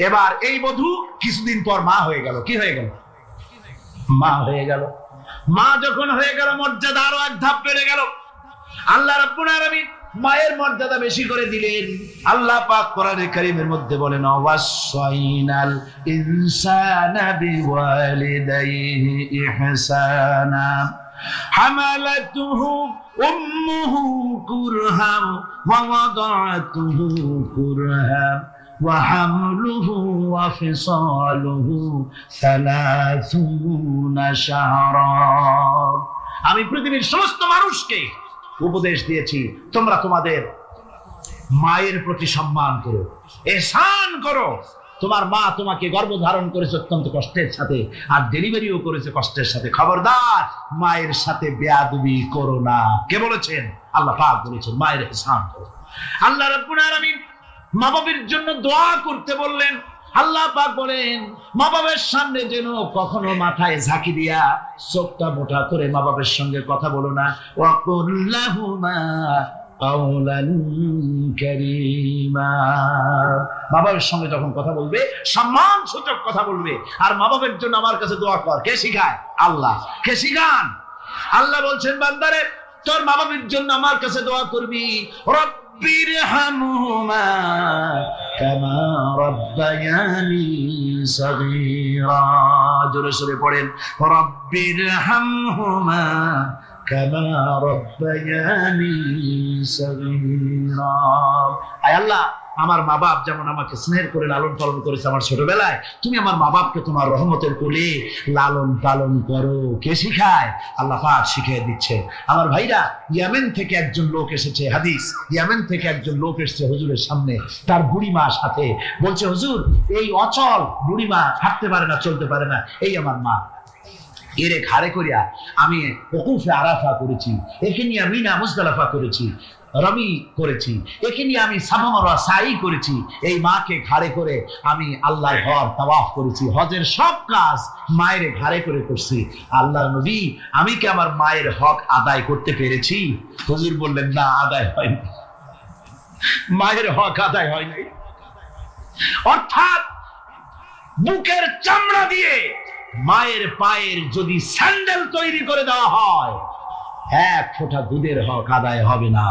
এবার এই বধূ কিছুদিন পর মা হয়ে গেল। কি হয়ে গেল? মা হয়ে গেল। মা যখন হয়ে গেল, মর্যাদা আরো এক ধাপ বেড়ে গেল। আল্লাহ রাব্বুল আলামিন মায়ের মর্যাদা বেশি করে দিলেন। আল্লাহ পাক কোরআনে কারীমের মধ্যে বলেন, ওয়াসাইনাল ইনসানা বিওয়ালিদাইহি ইহসানা হামালাতুহু উম্মুহু কুরহাম ওয়া ওয়াদাতুহু কুরহাম ওয়া হামলুহু ওয়া ফিসালুহু 30 শাহরা। আমি পৃথিবীর সমস্ত মানুষকে উপদেশ দিয়েছি, তোমরা তোমাদের মায়ের প্রতি সম্মান করো, ihsan করো। তোমার মা তোমাকে গর্ভধারণ করেছে অত্যন্ত কষ্টের সাথে, আর ডেলিভারিও করেছে কষ্টের সাথে। খবরদার মায়ের সাথে বেয়াদবি করো না। কে বলেছেন? আল্লাহ পাক বলেছেন মায়ের ihsan করো। আল্লাহ রাব্বুল আলামিন মা বাবার জন্য দোয়া করতে বললেন। আল্লাহ পাক বলেন মা বাবার সামনে যেন কখনো মাথায় ঝাঁকি দিয়া চোখটা মোটা করে মা বাবার সঙ্গে কথা বলো না। ওয়াকুল লাহুমা কাওলান কারীমা। মা বাবার সঙ্গে যখন কথা বলবে সম্মান সূচক কথা বলবে। আর মা বাবার জন্য আমার কাছে দোয়া কর। কে শিখায়? আল্লাহ। কে শিখান? আল্লাহ বলছেন বান্দারে তোর মা বাবার জন্য আমার কাছে দোয়া করবি। রব্বিরহামহুমা কামা রাব্বায়ানি সাগীরা। জোরে জোরে পড়েন রব্বিরহামহুমা কামা রাব্বায়ানি সাগীরা। আয় আল্লাহ, আমার মা বাপ যেমন আমাকে স্নেহ করে লালন পালন করেছে আমার ছোটবেলায়, তুমি আমার মা বাপকে তোমার রহমতের কোলে লালন পালন করো। কে শিখায়? আল্লাহ পাক শিখিয়ে দিচ্ছে। আমার ভাইরা, ইয়েমেন থেকে একজন লোক এসেছে। হাদিস, ইয়েমেন থেকে একজন লোক এসেছে হুজুরের সামনে, তার বুড়িমা সাথে। বলছে হুজুর, এই অচল বুড়িমা, হাঁটতে পারে না, চলতে পারে না, এই আমার মা। এরে ঘাড়ে করিয়া আমি ওকুফে আরাফা করেছি, একে নিয়ে মিনা মুজদালিফা করেছি, রমি করেছি, একে নিয়ে আমি সাফা মারওয়া সাই করেছি। এই মাকে ঘাড়ে করে আমি আল্লাহর ঘর তাওয়াফ করেছি। হজের সব কাজ মায়ের ঘাড়ে করে করছি। আল্লাহর নবী, আমি কি আমার মায়ের হক আদায় করতে পেরেছি? হুজুর বললেন না, আদায় হয়নি। মায়ের হক আদায় হয়নি। অর্থাৎ বুকের চামড়া দিয়ে মায়ের পায়ের যদি স্যান্ডেল তৈরি করে দেওয়া হয়, এক ফোঁটা দুধের হক আদায় হবে না।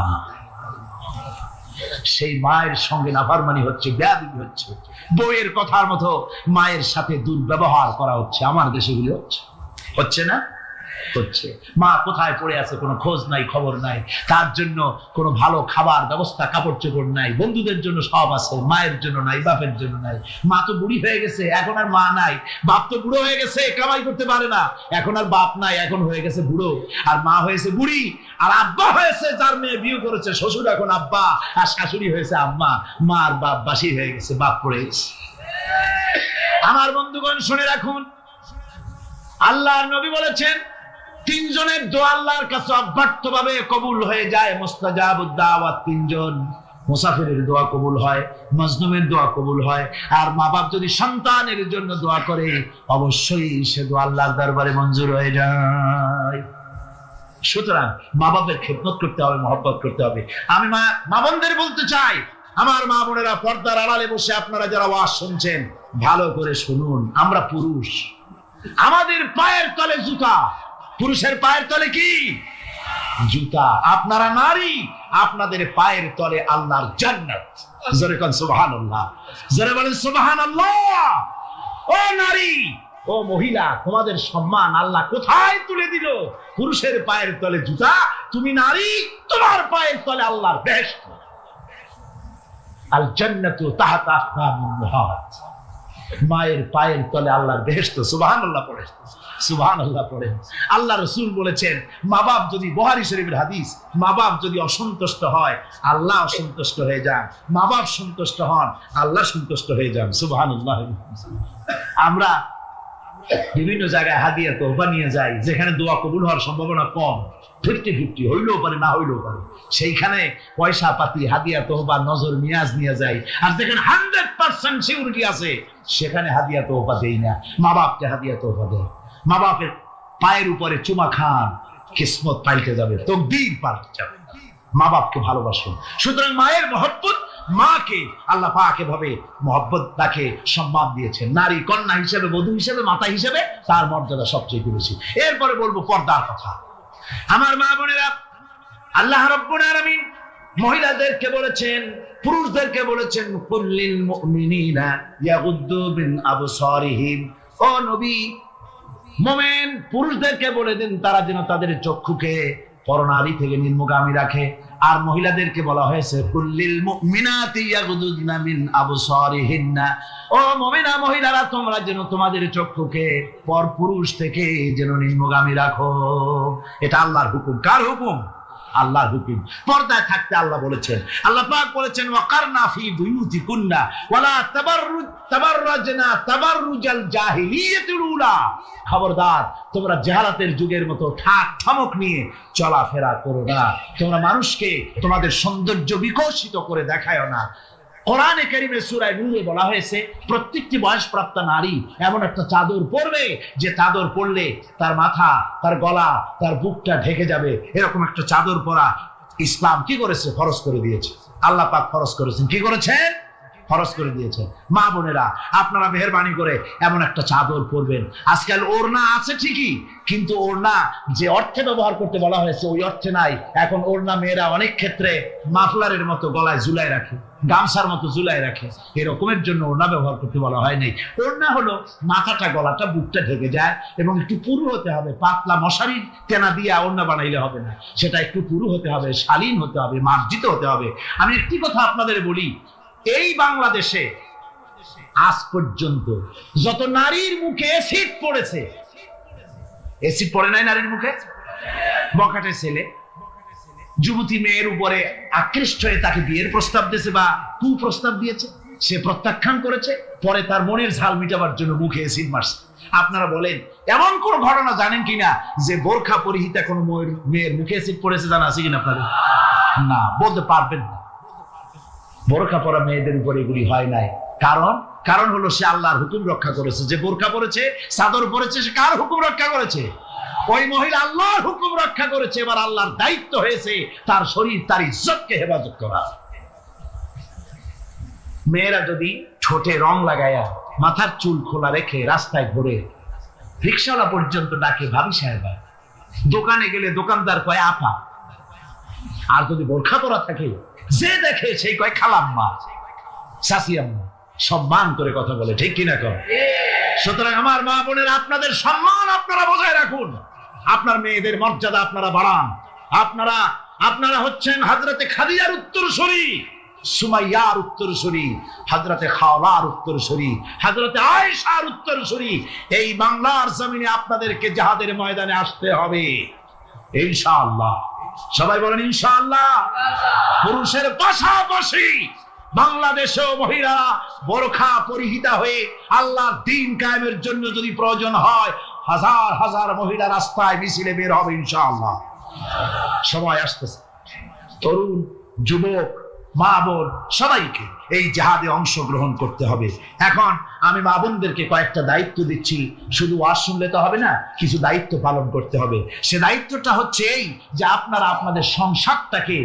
সেই মায়ের সঙ্গে নাফরমানি হচ্ছে, বেয়াদবি হচ্ছে, বউয়ের কথার মতো মায়ের সাথে দুর্ব্যবহার করা হচ্ছে। আমার দেশেগুলি হচ্ছে না? হচ্ছে। মা কোথায় পড়ে আছে কোনো খোঁজ নাই, খবর নাই। তার জন্য কোনো ভালো খাবার ব্যবস্থা, কাপড় চোপড় নাই। বন্ধুদের জন্য সব আছে, মায়ের জন্য নাই, বাপের জন্য নাই। মা তো বুড়ি হয়ে গেছে, এখন আর মা নাই। বাপ তো বুড়ো হয়ে গেছে, কামাই করতে পারে না, এখন আর বাপ নাই, এখন হয়ে গেছে বুড়ো। আর মা হয়েছে বুড়ি। আর আব্বা হয়েছে, যার মেয়ে বিয়ে করেছে শ্বশুর এখন আব্বা, আর শাশুড়ি হয়েছে আম্মা। মা আর বাপ বাসি হয়ে গেছে, বাপ পড়ে গেছে। আমার বন্ধুগণ শুনে রাখুন, আল্লাহর নবী বলেছেন তিনজনের দোয়া আল্লাহর কাছে অব্যর্থভাবে কবুল হয়ে যায়। মুস্তাজাবুদ দাওয়াত তিনজন। মুসাফিরের দোয়া কবুল হয়, মজলুমের দোয়া কবুল হয়, আর মা বাপ যদি সন্তানের জন্য দোয়া করে অবশ্যই সে দোয়া আল্লাহর দরবারে মঞ্জুর হয়ে যায়। সুতরাং মা বাপের খেদমত করতে হবে, মহব্বত করতে হবে। আমি মা বোনদের বলতে চাই, আমার মা বোনেরা পর্দার আড়ালে বসে আপনারা যারা ওয়াজ শুনছেন, ভালো করে শুনুন। আমরা পুরুষ, আমাদের পায়ের তলে জুতা। পুরুষের পায়ের তলে কি? জুতা। আপনারা নারী, আপনাদের পায়ের তলে আল্লাহর জান্নাত। জোরে কোন সুবহানাল্লাহ, জোরে বলেন সুবহানাল্লাহ। ও নারী, ও মহিলা, তোমাদের সম্মান আল্লাহ কোথায় তুলে দিল? পুরুষের পায়ের তলে জুতা, তুমি নারী, তোমার পায়ের তলে আল্লাহর বেহেশত। আল জান্নাতু তাহতা আকদামিন উম্মাহাত। মায়ের পায়ের তলে আল্লাহর বেহেশত। সুবহানাল্লাহ পড়ে, সুবহানাল্লাহ পড়ে। আল্লাহ রাসূল বলেছেন, মা বাপ যদি, বুখারী শরীফের হাদিস, মা বাপ যদি অসন্তুষ্ট হয় আল্লাহ অসন্তুষ্ট হয়ে যান, মা বাপ সন্তুষ্ট হন আল্লাহ সন্তুষ্ট হয়ে যান। সুবহানাল্লাহ। আমরা বিভিন্ন জায়গায় হাদিয়া তোহফা নিয়ে যাই, যেখানে দোয়া কবুল হওয়ার সম্ভাবনা কম, 50-50 হইলেও পারে, না হইলেও পারে, সেইখানে পয়সা পাতি, হাদিয়া তোহফা, নজর নিয়াজ নিয়ে যাই। আর যেখানে 100% সিউরিটি আছে সেখানে হাদিয়া তোহফা দেই না, মা বাপকে হাদিয়া তোহফা দেয়। মা বাপের পায়ের উপরে চুমা খান, কিসমত পাল্টে যাবে, তকদীর পাল্টে যাবে। মা বাপকে ভালোবাসুন। সুতরাং মায়ের মহব্বত, মাকে আল্লাহ পাক এভাবে মহব্বত তাকে সম্মান দিয়েছেন। নারী কন্যা হিসেবে, বধূ হিসেবে, মাতা হিসেবে তার মর্যাদা সবচেয়ে বেশি। এরপরে বলবো পর্দার কথা। আমার মা বোনেরা, আল্লাহ রাব্বুল আলামিন মহিলাদেরকে বলেছেন, পুরুষদেরকে বলেছেন, কুল্লিল মুমিনিনা ইয়াগুদ্দু মিন আবসারিহিম। ও নবী, মুমিন পুরুষদেরকে বলে দিন তারা যেন তাদের চক্ষুকে পরনারী থেকে নিম্নগামী রাখে। আর মহিলাদেরকে বলা হয়েছে কুল্লিল মুমিনাতি ইয়াগুদুদনা মিন আবসারিহিন্না, ও মুমিনা মহিলারা তোমরা যেন তোমাদের চক্ষুকে পরপুরুষ থেকে যেন নিম্নগামী রাখো। এটা আল্লাহর হুকুম। কার হুকুম? আল্লাহর হুকুম। পর্দায় থাকতে আল্লাহ বলেছেন, আল্লাহ পাক বলেছেন ওয়াকারনা ফি বুয়ুতিকুন্না ওয়ালা তাবাররাজনা তাবাররুজাল জাহিলিয়াতিল উলা, খবরদার তোমরা জাহালাতের যুগের মতো ঠাক ঠমক নিয়ে চলাফেরা করো না, তোমরা মানুষকে তোমাদের সৌন্দর্য বিকশিত করে দেখায় না। কোরআনে কারীমে সূরা নূরে বলা হয়েছে প্রত্যেকটি বয়সপ্রাপ্ত নারী এমন একটা চাদর পরবে যে চাদর পরলে তার মাথা, তার গলা, তার বুকটা ঢেকে যাবে। এরকম একটা চাদর পরা ইসলাম কি করেছে? ফরজ করে দিয়েছে। আল্লাহ পাক ফরজ করেছেন। কি করেছেন? ফরজ করে দিয়েছে। মা বোনেরা আপনারা মেহেরবানি করে এমন একটা চাদর পরবেন। আজকাল ওড়না আছে ঠিকই, কিন্তু ওড়না যে অর্থে ব্যবহার করতে বলা হয়েছে ওই অর্থে নাই। এখন ওড়না মেয়েরা অনেক ক্ষেত্রে মাফলারের মতো গলায় ঝুলাই রাখে, গামছার মতো ঝুলাই রাখে। এরকমের জন্য ওড়না ব্যবহার করতে বলা হয় নাই। ওড়না হলো মাথাটা, গলাটা, বুকটা ঢেকে যায় এবং একটু পুরু হতে হবে। পাতলা মশারি তেনা দিয়ে ওড়না বানাইলে হবে না, সেটা একটু পুরু হতে হবে, শালীন হতে হবে, মার্জিত হতে হবে। আমি একটি কথা আপনাদের বলি, এই বাংলাদেশে আজ পর্যন্ত যত নারীর মুখে অ্যাসিড পড়েছে, অ্যাসিড পড়ে নাই নারীর মুখে? বখাটে ছেলে যুবতী মেয়ের উপরে আকৃষ্ট হয়ে তাকে বিয়ের প্রস্তাব দিয়েছে বা কুপ্রস্তাব দিয়েছে, সে প্রত্যাখ্যান করেছে, পরে তার মনের ঝাল মিটাবার জন্য মুখে অ্যাসিড মারছে। আপনারা বলেন এমন কোন ঘটনা জানেন কিনা যে বোরখা পরিহিতা কোন মেয়ের মুখে অ্যাসিড পড়েছে? জানা আছে কিনা আপনাদের? না, বলতে পারবেন না। বোরখা পরা মেয়েদের উপর এগুলি হয় নাই। কারণ হলো সে আল্লাহর হুকুম রক্ষা করেছে। যে বোরখা পরেছে, চাদর পরেছে, সে কার হুকুম রক্ষা করেছে? ওই মহিলা আল্লাহর হুকুম রক্ষা করেছে। এবার আল্লাহর দায়িত্ব হয়েছে তার শরীর, তার ইজ্জতকে হেফাজত করা। মেয়েরা যদি ঠোঁটে রং লাগায়া মাথার চুল খোলা রেখে রাস্তায় ঘুরে, রিকশাওয়ালা পর্যন্ত ডাকে ভাবি সাহেবা, দোকানে গেলে দোকানদার কয় আপা, আর যদি বোরখা পরা থাকে যে দেখে সেই কয় খালাম্মা, চাচি আম্মা, সম্মান করে কথা বলে। ঠিক কিনা কর? সুতরাং আমার মা বোনের আপনাদের সম্মান আপনারা বজায় রাখুন, আপনার মেয়েদের মর্যাদা আপনারা বাড়ান। আপনারা হচ্ছেন হযরতে খাদিজার উত্তরসূরি, সুমাইয়ার উত্তরসূরি, হযরতে খাওলার উত্তরসূরি, হযরতে আয়েশার উত্তরসূরি। এই বাংলার জমিনে আপনাদেরকে জিহাদের ময়দানে আসতে হবে ইনশাআল্লাহ। সবাই বলেন ইনশাআল্লাহ। পুরুষের পাশাপাশি বাংলাদেশেও মহিলারা বোরখা পরিহিতা হয়ে আল্লাহর দ্বীন কায়েমের জন্য যদি প্রয়োজন হয়, হাজার হাজার মহিলা রাস্তায় মিছিলে বের হবে ইনশাআল্লাহ। সময় আসতেছে, তরুণ, যুবক, মা বোন সবাইকে এই জিহাদে অংশগ্রহণ করতে হবে। এখন আমি মা বোনদেরকে কয়েকটা দায়িত্ব দিচ্ছি। শুধু ওয়াজ শুনলে তো হবে না, কিছু দায়িত্ব পালন করতে হবে। সে দায়িত্বটা হচ্ছে এই যে আপনারা আপনাদের সংসারটাকে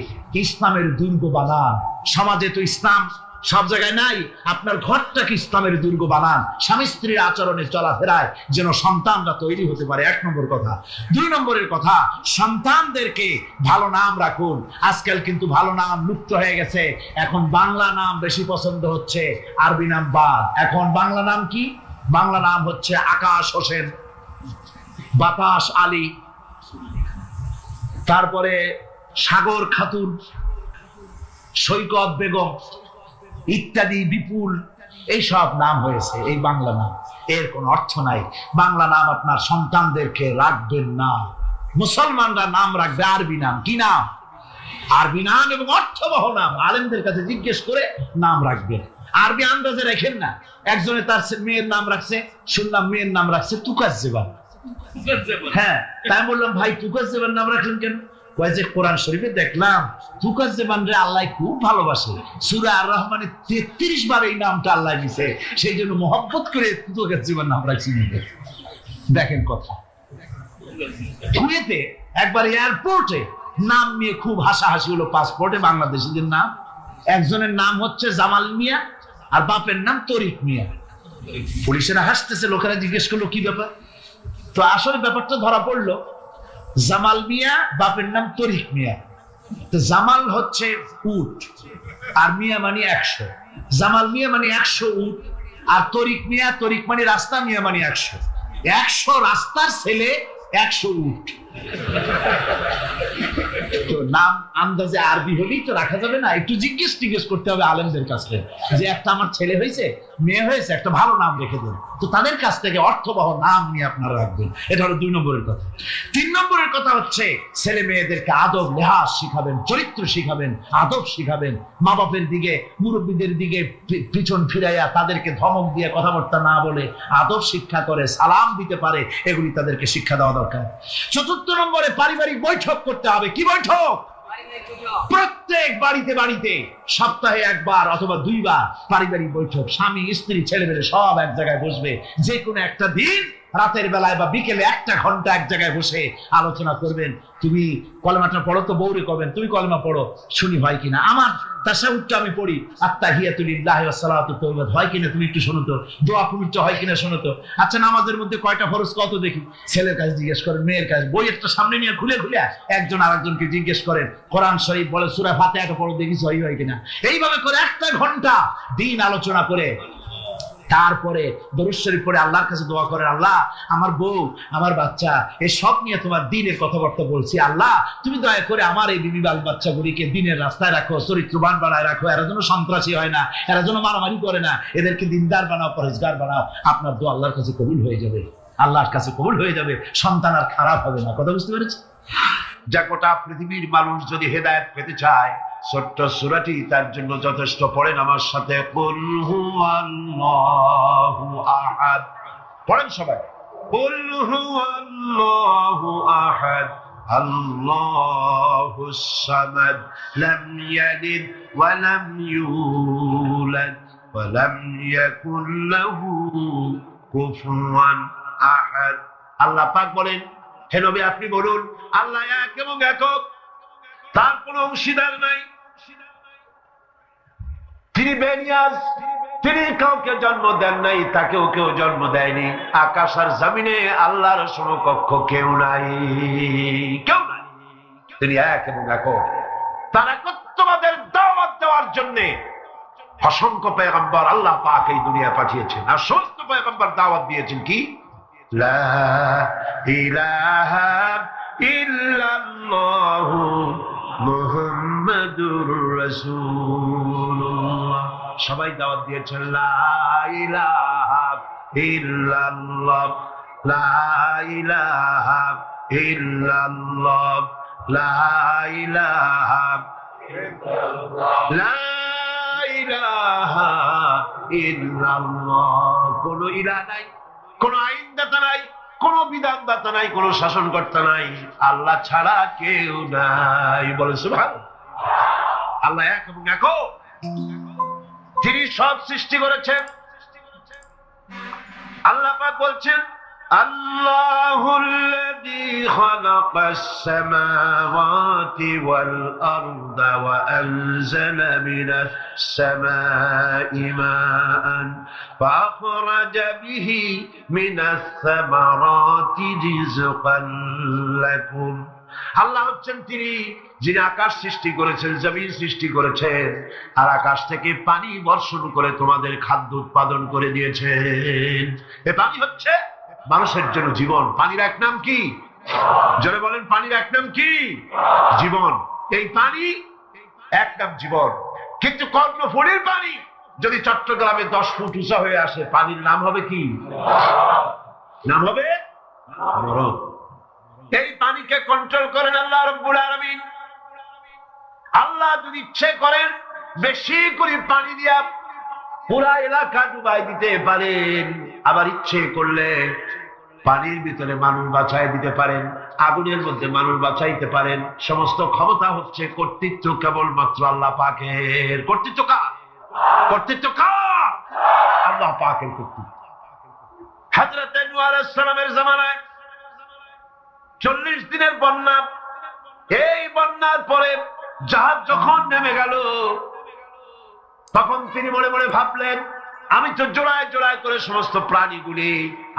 ইসলামের দুর্গ বানান। সমাজে তো ইসলাম সব জায়গায় নাই, আপনার ঘরটাকে ইসলামের দুর্গ বানান। স্বামী স্ত্রীর আচরণে চলাফেরায় যেন সন্তানরা তৈরি হতে পারে, 1 নম্বর কথা। 2 নম্বরের কথা, সন্তানদেরকে ভালো নাম রাখুন। আজকাল কিন্তু ভালো নাম লুপ্ত হয়ে গেছে। এখন বাংলা নাম বেশি পছন্দ হচ্ছে, আরবি নাম বাদ। এখন বাংলা নাম কি? বাংলা নাম হচ্ছে আকাশ হোসেন, বাতাস আলী, তারপরে সাগর খাতুন, সৈকত বেগম ইত্যাদি, বিপুল, এই সব নাম হয়েছে এই বাংলা নাম। এর কোন অর্থ নাই। বাংলা নাম আপনার সন্তানদেরকে রাখবেন না। মুসলমানরা নাম রাখবে আরবি নাম। কি নাম? আরবি নাম এবং অর্থবহ নাম। আলেমদের কাছে জিজ্ঞেস করে নাম রাখবেন। আরবি আন্দাজে রাখেন না। একজনে তার মেয়ের নাম রাখছে, শুনলাম মেয়ের নাম রাখছে তুকাজ্জেবান। হ্যাঁ, তাই বললাম ভাই তুকাজ্জেবান নাম রাখলেন কেন? কয় যে কোরআন শরীফে দেখলাম তুকাজ্জেবান রে আল্লাহ খুব ভালোবাসে, সূরা আর রহমানে 33 বার এই নামটা আল্লাহ দিয়েছে, সেই জন্য মহব্বত করে তুকাজ্জেবান নাম রাখছি। দেখেন কথা। কুয়েতে একবার এয়ারপোর্টে নাম নিয়ে খুব হাসাহাসি হলো। পাসপোর্টে বাংলাদেশিদের নাম, একজনের নাম হচ্ছে জামাল মিয়া আর বাপের নাম তরিক মিয়া। পুলিশেরা হাসতেছে, লোকেরা জিজ্ঞেস করলো কি ব্যাপার। তো আসলে ব্যাপারটা ধরা পড়লো, জামাল মিয়া বাপের নাম তরিক মিয়া। তো জামাল হচ্ছে উট আর মিয়া মানে 100। জামাল মিয়া মানে 100 উট, আর তরিক মিয়া, তরিক মানে রাস্তা, মিয়া মানে 100 রাস্তার ছেলে, 100 উট। তো নাম আন্দাজে আরবি হলেই তো রাখা যাবে না, একটু জিজ্ঞেস করতে হবে আলেমদের কাছে যে একটা আমার ছেলে হয়েছে, মেয়ে হয়েছে, একটা ভালো নাম রেখে দেন। তো তাদের কাছ থেকে অর্থবহ নাম নিয়ে আপনারা রাখবেন। এটা হলো 2 নম্বরের কথা। 3 নম্বরের কথা হচ্ছে ছেলে মেয়েদেরকে আদব লেহাজ শিখাবেন, চরিত্র শিখাবেন, আদব শিখাবেন। মা বাপের দিকে, মুরব্বীদের দিকে পিছন ফিরাইয়া তাদেরকে ধমক দিয়ে কথাবার্তা না বলে আদব শিক্ষা করে সালাম দিতে পারে, এগুলি তাদেরকে শিক্ষা দেওয়া দরকার। 4 নম্বরে পারিবারিক বৈঠক করতে হবে। কি বৈঠক? প্রত্যেক বাড়িতে সপ্তাহে 1 বার অথবা 2 বার পারিবারিক বৈঠক। স্বামী, স্ত্রী, ছেলে মেয়ে সব এক জায়গায় বসবে। যে কোনো একটা দিন রাতের বেলায় বা বিকেলে 1 ঘন্টা এক জায়গায় বসে আলোচনা করবেন। তুমি কলেমাটা পড়ো, তো বউরে করবেন তুমি কলেমা পড়ো, শুনি হয় কিনা। আমার তাশাহুদটা আমি পড়ি, আত্তাহিয়াতু লিল্লাহি ওয়াস সালাতু তাওয়াবাত হয় কিনা তুমি একটু শোনো তো, দোয়া কুনুতটা হয় কিনা শোনো তো। আচ্ছা, নামাজের মধ্যে কয়টা ফরজ কত দেখি। ছেলের কাছে জিজ্ঞেস করেন, মেয়ের কাছে বইয়েরটা সামনে নিয়ে খুলে একজন আরেকজনকে জিজ্ঞেস করেন। কোরআন শরীফ বলে সূরা ফাতিহাটা পড়ো দেখি সহি হয় কিনা। এইভাবে করে 1 ঘন্টা দিন আলোচনা করে তারপরে দরুদ শরীফ পড়ে আল্লাহর কাছে দোয়া করেন, আল্লাহ আমার বউ, আমার বাচ্চা, এই সব নিয়ে তোমার দ্বীনের কথাবার্তা বলছি, আল্লাহ তুমি দয়া করে আমার এই বিবি বাল বাচ্চাগুলিকে দ্বীনের রাস্তায় রাখো, চরিত্রবান বানায় রাখো, এরা যেন সন্ত্রাসী হয় না, এরা যেন মারামারি করে না, এদেরকে দিনদার বানাও, পরেজগার বানাও। আপনার দোয়া আল্লাহর কাছে কবুল হয়ে যাবে, আল্লাহর কাছে কবুল হয়ে যাবে, সন্তান আর খারাপ হবে না। কথা বুঝতে পেরেছি? যা গোটা পৃথিবীর মানুষ যদি হেদায়েত পেতে চায়, ছোট্ট সূরাটি তার জন্য যথেষ্ট। পড়েন আমার সাথে, কুল হুয়াল্লাহু আহাদ। পড়েন সবাই, কুল হুয়াল্লাহু আহাদ আল্লাহুস সামাদ লাম ইয়ালিদ ওয়া লাম ইউলাদ ওয়া লাম ইয়াকুল লাহু কুফুয়ান আহাদ। আল্লাহ পাক বলেন, হে নবী আপনি বলুন, আল্লাহ এক এবং একক, তার কোনো অংশীদার নাই, তিনি বেনিয়াজ, তিনি কাউকে জন্ম দেন নাই, তাকেও কেউ জন্ম দেয়নি। আকাশ আর জমিনে আল্লাহর সমকক্ষ কেউ নাই, কেউ নাই। তিনি এক এবং একক। তার একত্ববাদের দাওয়াত দেওয়ার জন্য অসংখ্য পয়গম্বর আল্লাহ পাক এই দুনিয়া পাঠিয়েছেন। আর সমস্ত পয়গম্বর দাওয়াত দিয়েছেন কি? লা ইলাহা ইল্লাল্লাহু মুহাম্মাদুর রাসূলুল্লাহ। সবাই দাওয়াত দিয়েছেন লা ইলাহা ইল্লাল্লাহ, লা ইলাহা ইল্লাল্লাহ, লা ইলাহা ইল্লাল্লাহ, লা ইলাহা ইল্লাল্লাহ। কোন ইলাহ নাই, কোন আইনদাতা নাই, কোন বিধানদাতা নাই, কোন শাসনকর্তা নাই, আল্লাহ ছাড়া কেউ নাই। বলে সুবহানাল্লাহ। আল্লাহ এক এবং একক, তিনি সব সৃষ্টি করেছেন। আল্লাহ পাক বলছেন, আল্লাহুল্লাযী খালাকাস সামাওয়াতি ওয়াল আরদা ওয়া আনজালা মিনাস সামাই মাআন ফাআখরাজা বিহি মিনাস সামারাতি রিজকান লাকুম। আল্লাহ হচ্ছেন তিনি যিনি আকাশ সৃষ্টি করেছেন, জমিন সৃষ্টি করেছেন, আর আকাশ থেকে পানি বর্ষণ করে তোমাদের খাদ্য উৎপাদন করে দিয়েছেন। এ পানি হচ্ছে মানুষের জন্য জীবন। পানির এক নাম কি? জোরে বলেন, পানির এক নাম কি? জীবন। এই পানি এক নাম জীবন। কিন্তু কর্ণফুলীর পানি যদি চট্টগ্রামে 10 ফুট উঁচা হয়ে আসে, পানির নাম হবে কি? নাম হবে মরণ। এই পানিকে কন্ট্রোল করেন আল্লাহ রাব্বুল আলামিন। আল্লাহ যদি ইচ্ছে করেন বেশি করে পানি দিয়া পুরা এলাকা ডুবাই দিতে পারেন, আবার ইচ্ছে করলে পানির ভিতরে মানুষ বাঁচাই দিতে পারেন, আগুনের মধ্যে মানুষ বাঁচাইতে পারেন। সমস্ত ক্ষমতা হচ্ছে, কর্তৃত্ব কেবলমাত্র আল্লাহ পাকের। কর্তৃত্ব কার? কর্তৃত্ব কার? আল্লাহ পাকের কর্তৃত্ব। হযরত নূহ আলাইহিস সালামের জামানায় 40 দিনের বন্যা। এই বন্যার পরে জাহাজ যখন নেমে গেল, তখন তিনি মনে মনে ভাবলেন, আমি তো জোড়ায় জোড়ায় করে সমস্ত প্রাণীগুলি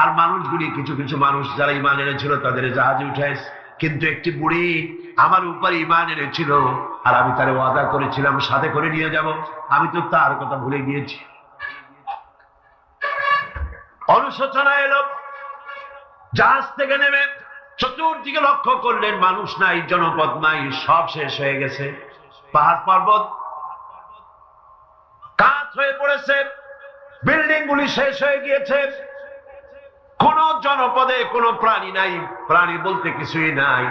আর মানুষগুলি, কিছু কিছু মানুষ যারা ঈমান এনেছিল তাদের জাহাজে উঠাইছে, কিন্তু একটি বুড়ি আমার উপর ঈমান এনেছিল, আর আমি তারে ওয়াদা করেছিলাম সাথে করে নিয়ে যাব, আমি তো তার কথা ভুলে গিয়েছি। অনুশোচনা এলো। জাহাজ থেকে নেমে চতুর্দিকে লক্ষ্য করলেন মানুষ নাই, জনপদ নাই, সব শেষ হয়ে গেছে। পাহাড় পর্বত কাঠ হয়ে পড়েছে, বিল্ডিং গুলি শেষ হয়ে গিয়েছে, কোন জনপদে কোনো প্রাণী নাই, প্রাণী বলতে কিছুই নাই।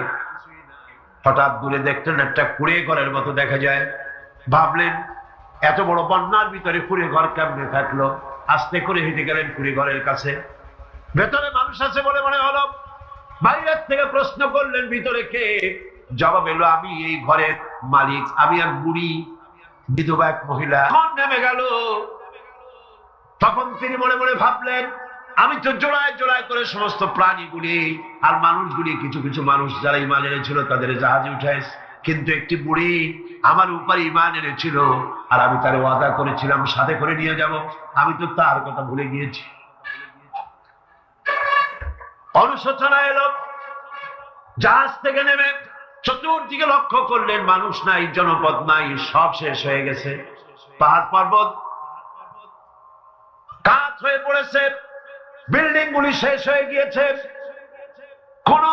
হঠাৎ দূরে দেখলেন একটা কুড়ে ঘরের মতো দেখা যায়। ভাবলেন এত বড় বন্যার ভিতরে কুড়ে ঘর কেমনে থাকলো। আস্তে করে হেঁটে গেলেন কুড়ে ঘরের কাছে। ভেতরে মানুষ আছে বলে মনে হলো। বাইরের থেকে প্রশ্ন করলেন ভিতরে কে? জবাব এলো আমি এই ঘরের মালিক, আমি এক বুড়ি বিধবা এক মহিলা। নেমে গেল। তখন তিনি মনে মনে ভাবলেন আমি তো জোড়ায় জোড়ায় করে সমস্ত প্রাণীগুলি আর মানুষগুলি, কিছু কিছু মানুষ যারা ইমান এনেছিল তাদের জাহাজে উঠায়, কিন্তু একটি বুড়ি আমার উপর ইমান এনেছিল আর আমি তার ওয়াদা করেছিলাম সাথে করে নিয়ে যাব, আমি তো তার কথা ভুলে গিয়েছি। অনুশোচনা এলো। জাহাজ থেকে নেমে চতুর্দিকে লক্ষ্য করলেন মানুষ নাই, জনপদ নাই, সব শেষ হয়ে গেছে। পাহাড় পর্বত কাঠ হয়ে পড়েছে, বিল্ডিং গুলি শেষ হয়ে গিয়েছে, কোন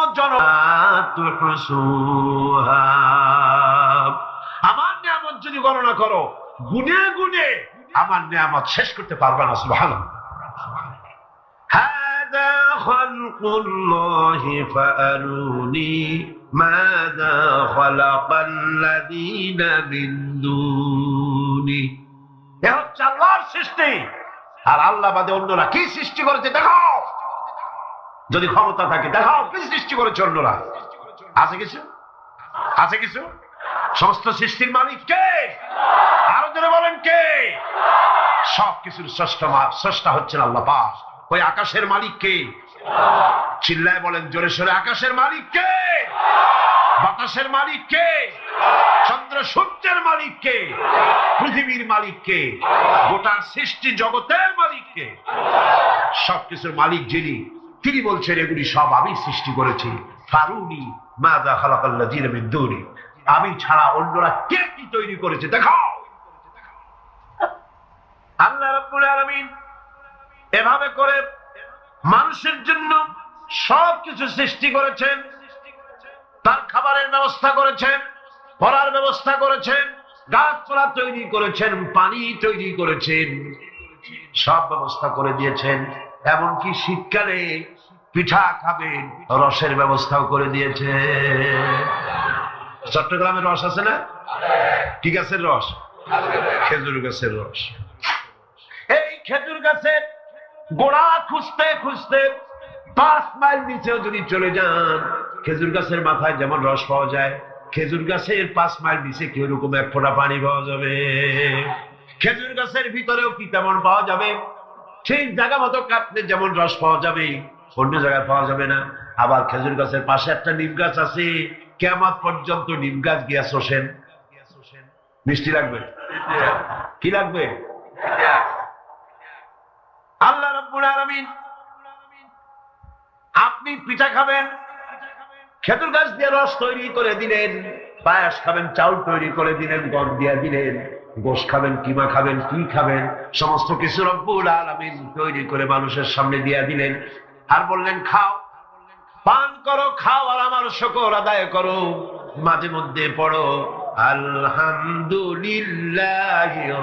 আমার নিয়ামত যদি গণনা করো গুনে গুনে আমার নিয়ামত শেষ করতে পারবে না। সুবহানাল্লাহ। হাদা খালকুল্লাহি ফাআরুনি মাযা খালাকাল্লাযীনা মিন দুনি। এ হচ্ছে আল্লাহর সৃষ্টি, আর আল্লাহ বাদে অন্যরা কি সৃষ্টি করেছে দেখাও। যদি ক্ষমতা থাকে দেখাও কি সৃষ্টি করেছে অন্যরা। আছে কিছু? আছে কিছু? সমস্ত সৃষ্টির মালিক কে? আরো জোরে বলেন কে? সবকিছুর স্রষ্টা হচ্ছেন আল্লাহ পাক। ওই আকাশের মালিক কে? চিল্লায় বলেন জোরে সোরে, আকাশের মালিক কে? বাতাসের মালিক কে? চন্দ্র সূর্যের মালিক কে? পৃথিবীর মালিক কে? গোটা সৃষ্টি জগতের মালিক কে? সবকিছুর মালিক যিনি, তিনি বলছেন এগুলি সব আমি সৃষ্টি করেছি। ফারুনি মাযা খালাকাল্লাযীনা মিন দুনি, আমি ছাড়া অন্যরা কে কি তৈরি করেছে দেখাও। আল্লাহ রাব্বুল আলামিন এভাবে করে মানুষের জন্য সবকিছু সৃষ্টি করেছেন। তার খাবারের ব্যবস্থা করেছেন, পড়ার ব্যবস্থা করেছেন, গাছপালা তৈরি করেছেন, পানি তৈরি করেছেন, সব ব্যবস্থা করে দিয়েছেন। এমনকি শীতকালে পিঠা খাবেন রসের ব্যবস্থাও করে দিয়েছে। চট্টগ্রামের রস আছে না? কি গাছের রস? খেজুর গাছের রস। এই খেজুর গাছের গোড়া খুঁজতে খুঁজতে 5 মাইল নিচেও যদি চলে যান, খেজুর গাছের মাথায় যেমন রস পাওয়া যায়, খেজুর গাছের 5 মাইল নিচে কি ওরকম এক ফোঁটা পানি পাওয়া যাবে? খেজুর গাছের ভিতরেও কি তেমন পাওয়া যাবে? সেই জায়গা মতো কাটলে যেমন রস পাওয়া যাবে, অন্য জায়গায় পাওয়া যাবে না। আবার খেজুর গাছের পাশে একটা নিম গাছ আছে, কিয়ামত পর্যন্ত নিম গাছ গিয়া শোষেন। মিষ্টি লাগবে? কি লাগবে? আল্লাহ রাব্বুল আলামিন, আপনি পিঠা খাবেন, খেজুর গাছ দিয়ে রস তৈরি করে দিলেন। পায়েস খাবেন, চাউল তৈরি করে দিলেন, গম দিয়ে দিলেন। গোশ খাবেন, কিমা খাবেন, কি খাবেন, সমস্ত কিছু রব্বুল আলামিন তৈরি করে মানুষের সামনে দিয়ে দিলেন। আর বললেন খাও, পান করো, খাও আর আমার শুকর আদায় করো। মাঝে মধ্যে পড়ো আলহামদুলিল্লাহি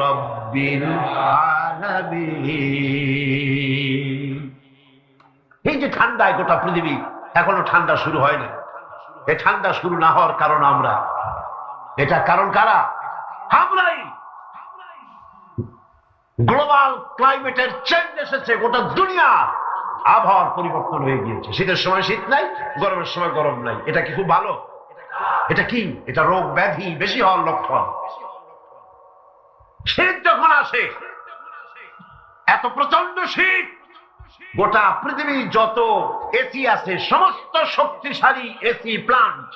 রাব্বিল আলামিন। এই যে ঠান্ডায় গোটা পৃথিবী এখনো ঠান্ডা শুরু হয় না। এই ঠান্ডা শুরু না হওয়ার কারণ আমরা। এটা কারণ কারা? আমরাই। গ্লোবাল ক্লাইমেটের চেঞ্জ এসেছে, গোটা দুনিয়া আবহাওয়ার পরিবর্তন হয়ে গিয়েছে। শীতের সময় শীত নাই, গরমের সময় গরম নাই। এটা কি খুব ভালো? এটা কি? এটা রোগ ব্যাধি বেশি হওয়ার লক্ষণ। শীত যখন আসে, এত প্রচন্ড শীত, গোটা পৃথিবী যত এসি আছে, সমস্ত শক্তিশালী এসি প্লান্ট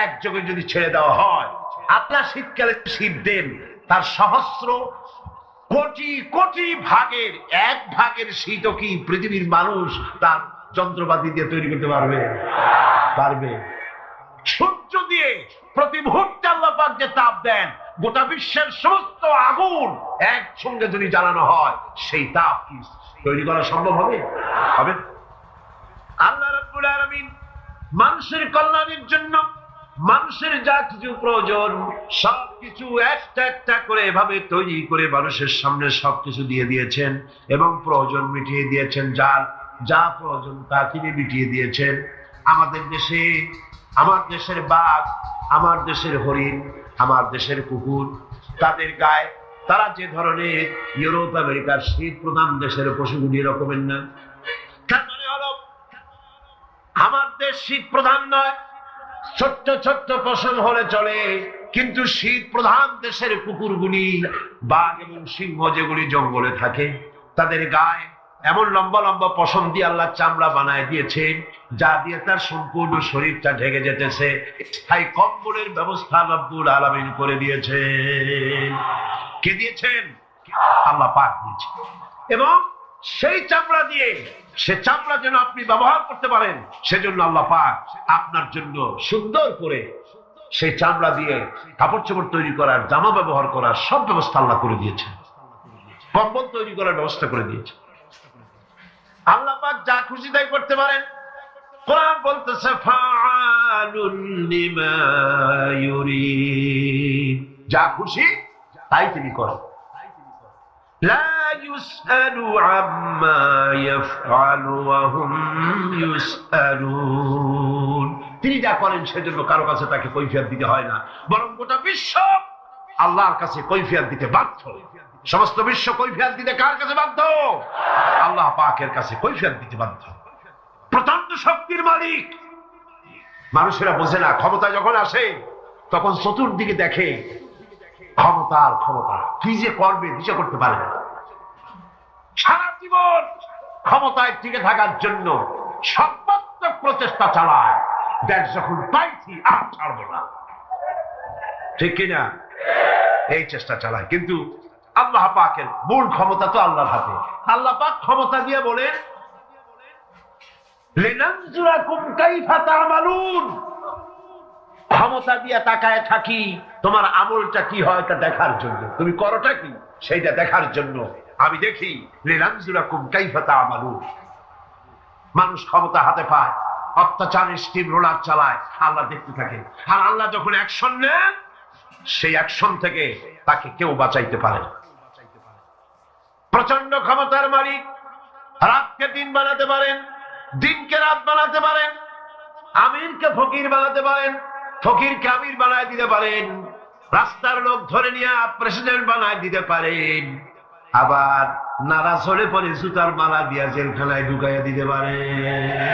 একযোগে যদি ছেড়ে দেওয়া হয়, আপনার শীতকালে শীত দেন, তার সহস্র কোটি কোটি ভাগের 1 ভাগের শীতও কি পৃথিবীর মানুষ তার যন্ত্রপাতি দিয়ে তৈরি করতে পারবে? পারবে। সূর্য দিয়ে প্রতি মুহূর্তে আল্লাহ পাক যে তাপ দেন, গোটা বিশ্বের সমস্ত আগুন একসঙ্গে যদি জ্বালানো হয়, সেই তাপ কি তৈরি করা সম্ভব হবে? হবে? আল্লাহ রাব্বুল আলামিন মানুষের কল্যাণের জন্য মানুষের যা কিছু প্রয়োজন সবকিছু একটা একটা করে এভাবে তৈরি করে মানুষের সামনে সবকিছু দিয়ে দিয়েছেন এবং প্রয়োজন মিটিয়ে দিয়েছেন। যার যা প্রয়োজন তা তিনি মিটিয়ে দিয়েছেন। আমাদের দেশে আমার দেশের বাঘ, আমার দেশের হরিণ, আমার দেশের কুকুর, তাদের গায়ে তারা যে ধরনের ইউরোপ আমেরিকার শীত প্রধান দেশের পশুগুলি রকমের না। তার মানে হলো আমার দেশ শীত প্রধান নয়, ছোট্ট ছোট্ট পশম হলে চলে, কিন্তু শীত প্রধান দেশের কুকুরগুলি, বাঘ এবং সিংহ যেগুলি জঙ্গলে থাকে, তাদের গায়ে এমন লম্বা লম্বা পশম দিয়ে আল্লাহ চামড়া বানায় দিয়েছেন, যা দিয়ে তার সম্পূর্ণ শরীরটা ঢেকে যেতেছে। স্থায়ী কম্বলের ব্যবস্থা রব্বুল আলামিন করে দিয়েছেন। কে দিয়েছেন? আল্লাহ পাক দিয়েছেন। এবং সেই চামড়া দিয়ে, সে চামড়া যেন আপনি ব্যবহার করতে পারেন, সেজন্য আল্লাহ পাক আপনার জন্য সুন্দর করে সেই চামড়া দিয়ে কাপড় চোপড় তৈরি করার, জামা ব্যবহার করার সব ব্যবস্থা আল্লাহ করে দিয়েছেন। কম্বল তৈরি করার ব্যবস্থা করে দিয়েছেন। আল্লাহ পাক যা খুশি তাই করতে পারেন। কোরআন বলতেছে ফাআলুন লিমা ইউরিদ, যা খুশি তাই তিনি করেন। লা ইউসআলু আম্মা ইয়াফআলু ওয়া হুম ইউসআলুন, তিনি যা করেন সেজন্য কারো কাছে তাকে কৈফিয়ত দিতে হয় না, বরং গোটা বিশ্ব আল্লাহর কাছে কৈফিয়ত দিতে বাধ্য। সমস্ত বিশ্ব কৈফিয়ত দিতে কার কাছে বাধ্য? আল্লাহ পাকের কাছে কৈফিয়ত দিতে বাধ্য। প্রচন্ড শক্তির মালিক। মানুষেরা বোঝে না, ক্ষমতা যখন আসে তখন চতুর্দিকে দেখে ক্ষমতা আর ক্ষমতা, কি যে করবে দিশা করতে পারে না। সারা জীবন ক্ষমতায় টিকে থাকার জন্য সর্বাত্মক প্রচেষ্টা চালায়, দেশ যখন পাইছি আর ছাড়বো না, ঠিক কিনা? এই চেষ্টা চালায়। কিন্তু আল্লাহ পাকের মূল ক্ষমতা তো আল্লাহর হাতে। আল্লাহ পাক ক্ষমতা দিয়ে বলেন লিনানজুরাকুম কাইফা তা'মালুন, ক্ষমতা দিয়ে তাকায় থাকি তোমার আমলটা কি হয় তা দেখার জন্য, তুমি করোটা কি সেইটা দেখার জন্য আমি দেখি। লিনানজুরাকুম কাইফা তা'মালুন। মানুষ ক্ষমতা হাতে পায়, অত্যাচারের স্টিম রোলার চালায়, আল্লাহ দেখতে থাকে। আর আল্লাহ যখন অ্যাকশন নেন, সেই অ্যাকশন থেকে তাকে কেউ বাঁচাইতে পারে না। প্রচন্ড ক্ষমতার মালিক। রাতকে দিন বানাতে পারেন, দিনকে রাত বানাতে পারেন, আমিরকে ফকির বানাতে পারেন, ফকিরকে আমির বানায় দিতে পারেন, রাস্তার লোক ধরে নিয়ে প্রেসিডেন্ট বানায় দিতে পারেন, আবার নারাজ হলে পরে জুতার মালা দিয়া জেলখানায় ঢুকাইয়া দিতে পারেন।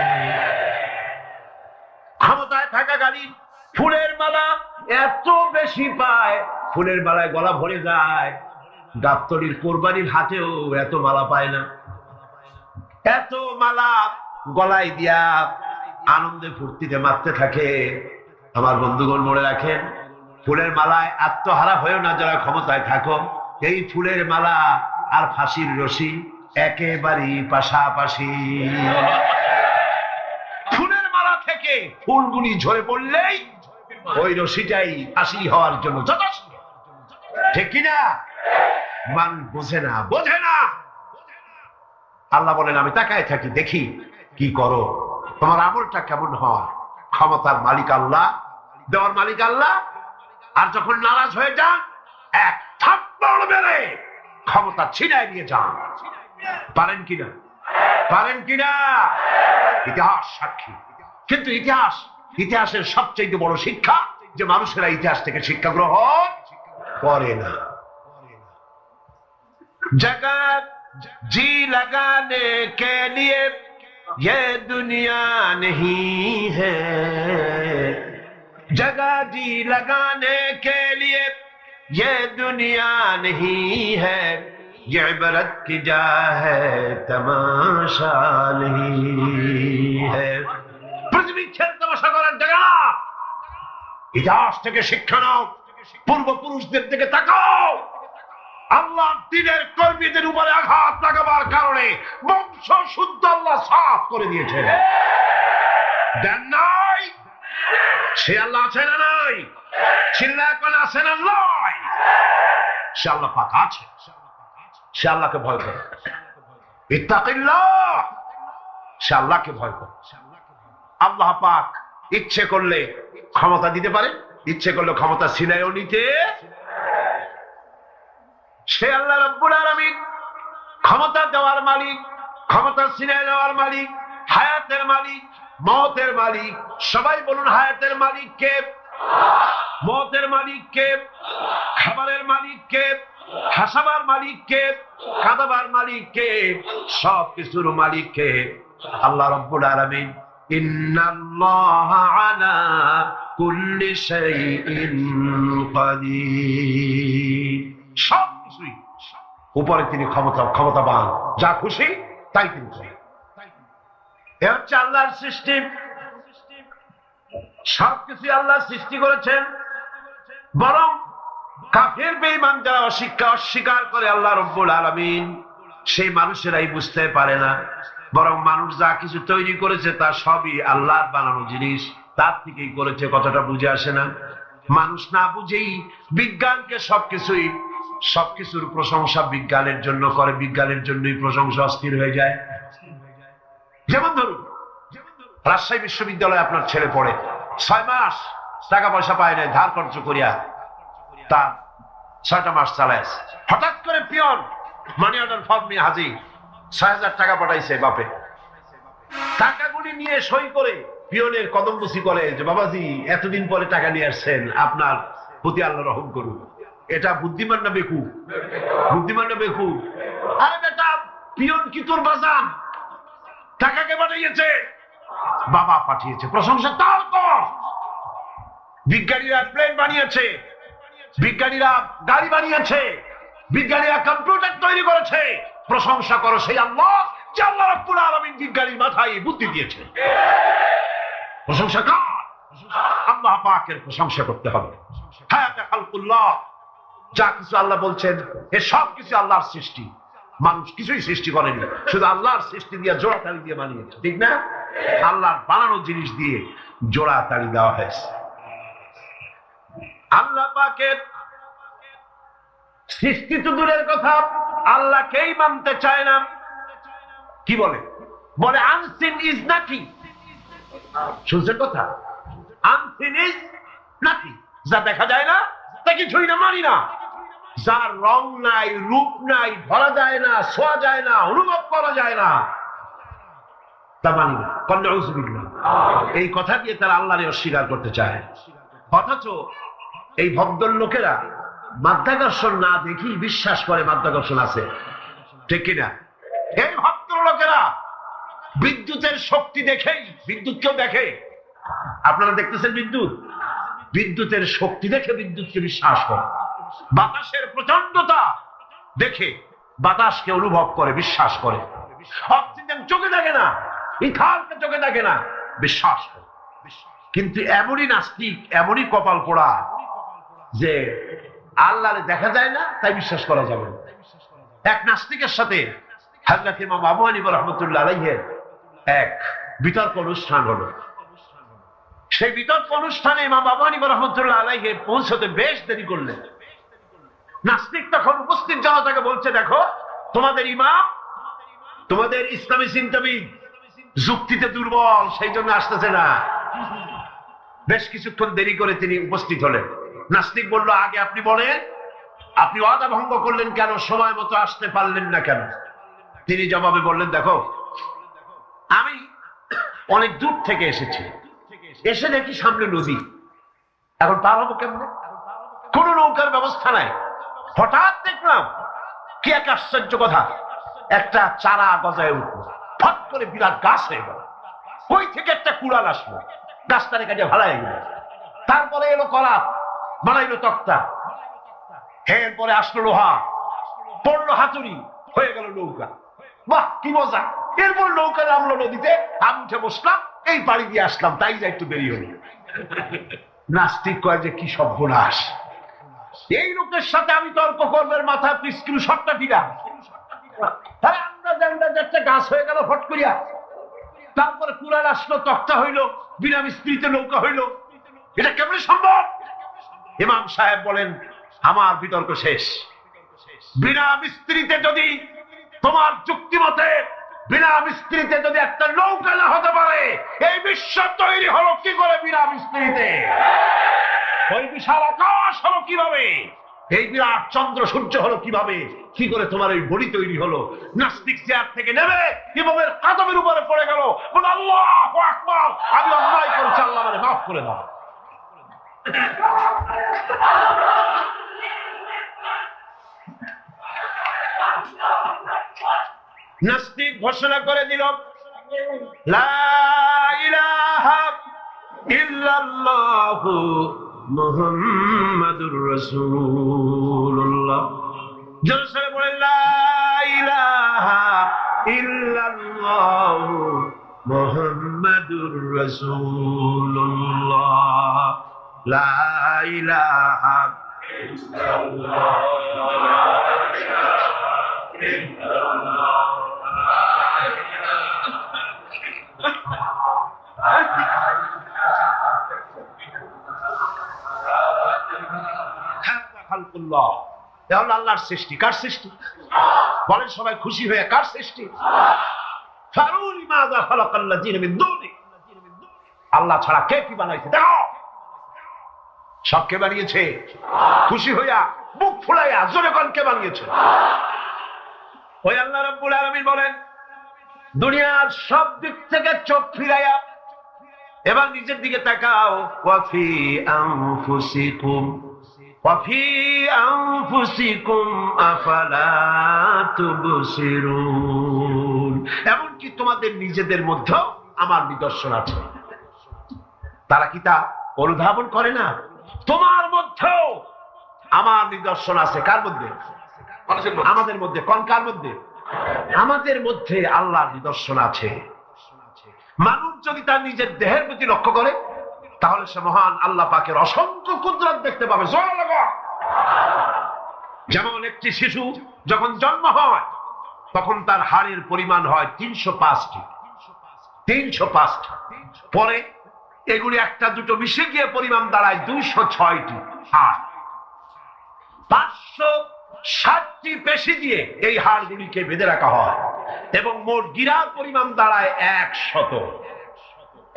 ক্ষমতায় থাকাকালীন ফুলের মালা এত বেশি পায়, ফুলের মালায় গলা ভরে যায়। গাবতলীর কোরবানির হাটেও এত মালা পায় না। এত মালা গলায় দিয়া আনন্দে ফুর্তিতে মারতে থাকে। আমার বন্ধুগণ মনে রাখেন, ফুলের মালায় আত্মহারা হয়েও না যারা ক্ষমতায় থাকো। এই ফুলের মালা আর ফাঁসির রশি একেবারেই পাশাপাশি। ফুলের মালা থেকে ফুলগুলি ঝরে পড়লেই ওই রশিটাই ফাঁসি হওয়ার জন্য যথেষ্ট, ঠিক কিনা? মান বোঝে না, বোঝে না। আল্লাহ বলেন আমি তাকায় থাকি, দেখি কি করো, তোমার আমলটা কেমন হয়। ক্ষমতার মালিক আল্লাহ, দেওয়ার মালিক আল্লাহ। আর যখন নারাজ হয়ে যান, এক থাপ্পড় মেরে ক্ষমতা ছিনায় নিয়ে যান। পারেন কিনা? পারেন কিনা? ইতিহাস সাক্ষী। কিন্তু ইতিহাসের সবচেয়ে বড় শিক্ষা যে মানুষেরা ইতিহাস থেকে শিক্ষা গ্রহণ করে না। जगत जी लगाने के लिए ये दुनिया नहीं है, जगह जी लगाने के लिए ये दुनिया नहीं है, ये इबरत की जा है तमाशा नहीं है। पृथ्वी खेल तमाशा করার জায়গা না। ইতিহাস থেকে শিক্ষা নাও, পূর্বপুরুষদের দিকে তাকাও। আল্লাহ দ্বীনের কর্মীদের উপরে আঘাত লাগাবার কারণে বংশ শুদ্ধ আল্লাহ সাফ করে দিয়েছেন। দেন নাই? সে আল্লাহ আছে না নাই? চিল্লায় কোন আছে না নাই? সে আল্লাহ পাক আছে। সে আল্লাহকে ভয় করে। ইত্তাকিল্লাহ, সে আল্লাহকে ভয় করে। আল্লাহ পাক ইচ্ছে করলে ক্ষমতা দিতে পারে, ইচ্ছে করলে ক্ষমতা ছিনাইও নিতে। সে আল্লাহ রাব্বুল আলামিন ক্ষমতা দেওয়ার মালিক, ক্ষমতা ছিনাই নেওয়ার মালিক, হায়াতের মালিক, মওতের মালিক। সবাই বলুন হায়াতের মালিক কে, মওতের মালিক কে, খাবারের মালিক কে, হাসাবার মালিক কে, কাঁদাবার মালিক কে, সব কিছুর মালিক কে? আল্লাহ রাব্বুল আলামিন। ইন্নাল্লাহা আলা কুল্লি শাইইন কাদির। সব কিছুই উপরে তিনি ক্ষমতাবান, যা খুশি তাই তিনি করেন। এ হচ্ছে আল্লাহর সৃষ্টি। সবকিছু আল্লাহ সৃষ্টি করেছেন, বরং কাফের বেঈমান যারা অস্বীকার করে আল্লাহ রাব্বুল আলামিন, সেই মানুষেরাই বুঝতে পারে না। বরং মানুষ যা কিছু তৈরি করেছে তা সবই আল্লাহর বানানো জিনিস, তার থেকেই করেছে। কথাটা বুঝে আসে না? মানুষ না বুঝেই বিজ্ঞানকে সবকিছুর প্রশংসা বিজ্ঞানের জন্য করে, বিজ্ঞানের জন্যই প্রশংসা অস্থির হয়ে যায়। যেমন ধরুন, রাজশাহী বিশ্ববিদ্যালয়ে আপনার ছেলে পড়ে, 6 মাস টাকা পয়সা পায় না, ধার খরচ করিয়া তার 6টা মাস চালায়। হঠাৎ করে পিয়ন মানি অর্ডার ফর্ম নিয়ে হাজির, 6,000 টাকা পাঠাইছে বাপে। টাকাগুলি নিয়ে সই করে পিয়নের কদমবুসি করে যে বাবাজি এতদিন পরে টাকা নিয়ে আসছেন, আপনার প্রতি আল্লাহ রহম করুন। এটা বুদ্ধিমান না বেকুব? বুদ্ধিমান না বেকুব? আরে বেটা, পিয়ন কি তোর বাজান? টাকাকে পাঠিয়েছে, বাবা পাঠিয়েছে, প্রশংসা তার কর। বিজ্ঞানীরা প্লেন বানিয়েছে, বিজ্ঞানীরা গাড়ি বানিয়েছে, বিজ্ঞানীরা কম্পিউটার তৈরি করেছে, প্রশংসা করো সেই আল্লাহ যে আল্লাহ রাব্বুল আলামিন বিজ্ঞানীর মাথায় বুদ্ধি দিয়েছে। প্রশংসা কর, আল্লাহ পাকের প্রশংসা করতে হবে। হায়াতে খালকুল্লাহ, যা কিছু আল্লাহ বলছেন এ সব কিছু আল্লাহর সৃষ্টি। মানুষ কিছুই সৃষ্টি করেনি, শুধু আল্লাহর সৃষ্টি দিয়ে জোড়াতালি দিয়ে বানিয়েছে, ঠিক না? আল্লাহর বানানো জিনিস দিয়ে জোড়াতালি দেওয়া হয়েছে। আল্লাহ পাকের সৃষ্টি তো দূরের কথা, আল্লাহকেই মানতে চায় না। কি বলে? বলে আনসিন ইজ নাথিং। শুনছেন কথা? আনসিন ইজ নাথিং, যা দেখা যায় না তা কিছুই না, মানি না। যার রং নাই, রূপ নাই, ধরা যায় না, ছোঁয়া যায় না, অনুভব করা যায় না, তা মানি না। এই কথা দিয়ে তারা আল্লাহরে অস্বীকার করতে চায়। অথচ এই ভদ্রলোকেরা মাধ্যাকর্ষণ না দেখি বিশ্বাস করে মাধ্যাকর্ষণ আছে, ঠিক কিনা? এই ভদ্রলোকেরা বিদ্যুতের শক্তি দেখেই, বিদ্যুৎকেও দেখে। আপনারা দেখতেছেন বিদ্যুতের শক্তি দেখে বিদ্যুৎকে বিশ্বাস করে। বাতাসের প্রচন্ডতা দেখে বাতাসকে অনুভব করে, বিশ্বাস করে। অক্সিজেন চোখে দেখে না, ইথারকে চোখে দেখে না, বিশ্বাস করে। কিন্তু এমনই নাস্তিক, এমনই কপাল পোড়া যে আল্লাহরে দেখা যায় না তাই বিশ্বাস করা যাবে না। এক নাস্তিকের সাথে হযরত ইমাম আবু হানিফা রাহমাতুল্লাহ আলাইহির এক বিতর্ক অনুষ্ঠান হলো। সেই বিতর্ক অনুষ্ঠানে ইমাম আবু হানিফা রাহমাতুল্লাহ আলাইহি পৌঁছতে বেশ দেরি করলেন। নাস্তিক তখন উপস্থিত জনতাকে বলছে, দেখো তোমাদের ইমাম, তোমাদের ইসলামী চিন্তাবিদ যুক্তিতে দুর্বল, সেই জন্য আসতেছে না। বেশ কিছুক্ষণ দেরি করে তিনি উপস্থিত হলেন। নাস্তিক বলল, আগে আপনি বলেন, আপনি ওয়াদা ভঙ্গ করলেন কেন? সময় মতো আসতে পারলেন না কেন? তিনি জবাবে বললেন, দেখো আমি অনেক দূর থেকে এসেছি, এসে দেখি সামনে নদী, এখন পার হবো কেমনে? কোন নৌকার ব্যবস্থা নাই। হঠাৎ দেখলাম কি এক আশ্চর্য কথা, একটা চারা গজায় উঠলো, ফট করে বিরাট গাছ হয়ে গেল। ওই থেকে একটা কুড়াল আসলো, গাছটারে কাজে ভালাই গেল। তারপরে এলো করাত, বানাইলো তক্তা, এরপরে আসলো লোহা, পড়লো হাতুড়ি, হয়ে গেল নৌকা। বাহ কি মজা! এরপর নৌকা নামলো নদীতে, আমি উঠে বসলাম, এই পাড়ি দিয়ে আসলাম, তাই যা একটু দেরি হলো। নাস্তিক কয় যে কি সর্বনাশ, এই লোকের সাথে আমি তর্ক করবার মাথা স্ক্রু শটটা দিলাম। আমরা একটা গাছ হয়ে গেল ফট করিয়া, তারপরে কুড়াল আসলো, তক্তা হইলো, বিনা মিস্ত্রিতে নৌকা হইলো, এটা কেমন সম্ভব? ইমাম সাহেব বলেন, আমার বিতর্ক শেষ। বিনা মিস্ত্রিতে যদি তোমার যুক্তি মতে বিনা মিস্ত্রিতে যদি একটা নৌকা না হতে পারে, এই বিশ্ব তৈরি হলো কি করে বিনা মিস্ত্রিতে? ওই বিশাল আকাশ হলো কিভাবে? এই বিরাট চন্দ্র সূর্য হলো কিভাবে? কি করে তোমার এই বডি তৈরি হলো? নাস্তিক চেয়ার থেকে নেমে ইমামের কাদমের উপরে পড়ে গেল, বলে আল্লাহু আকবার, আমি অন্যায় করেছি, আল্লাহ আমারে মাফ করে দাও। নাস্তিক ঘোষণা করে দিল, লা ইলাহা ইল্লাল্লাহু মুহাম্মাদুর রাসূলুল্লাহ। জোরে বলেন, লা ইলাহা ইল্লাল্লাহু মুহাম্মাদুর রাসূলুল্লাহ। লা ইলাহা ইল্লাল্লাহ। আল্লাহর সৃষ্টি। কার সৃষ্টি? বলেন সবাই খুশি হয়ে, কার সৃষ্টি? আল্লাহ ছাড়া কে কি বানাইছে? দেখো সব কে বানিয়েছে? খুশি হইয়া মুখ ফুলাইয়া জোরে কোন কে বানিয়েছে? ওই আল্লাহ রাব্বুল আলামিন বলেন, দুনিয়ার সব দিক থেকে চোখ ফিরাইয়া এবার নিজের দিকে তাকাও। ওয়াফি আনফুসিকুম ওয়াফি আনফুসিকুম আফালা তুবসিরুন। এমনকি তোমাদের নিজেদের মধ্যেও আমার নিদর্শন আছে। তারা কি তা অনুধাবন করে না? তোমার মধ্যেও আমার নিদর্শন আছে। কার মধ্যে? আমাদের মধ্যে। কোন কার মধ্যে? আমাদের মধ্যে আল্লাহর নিদর্শন আছে। মানুষ যদি তার নিজের দেহের প্রতি লক্ষ্য করে, তাহলে সে মহান আল্লাহ পাকের অসংখ্য কুদরত দেখতে পাবে। যেমন একটি শিশু যখন জন্ম হয়, তখন তার হাড়ের পরিমাণ হয় 305টি। 305টি। পরে এগুলি একটা দুটো মিশে গিয়ে পরিমাণ দাঁড়ায় 206টি হাড়। 560টি পেশি দিয়ে এই হাড়গুলিকে বেঁধে রাখা হয় এবং মোট গিরার পরিমাণ দাঁড়ায়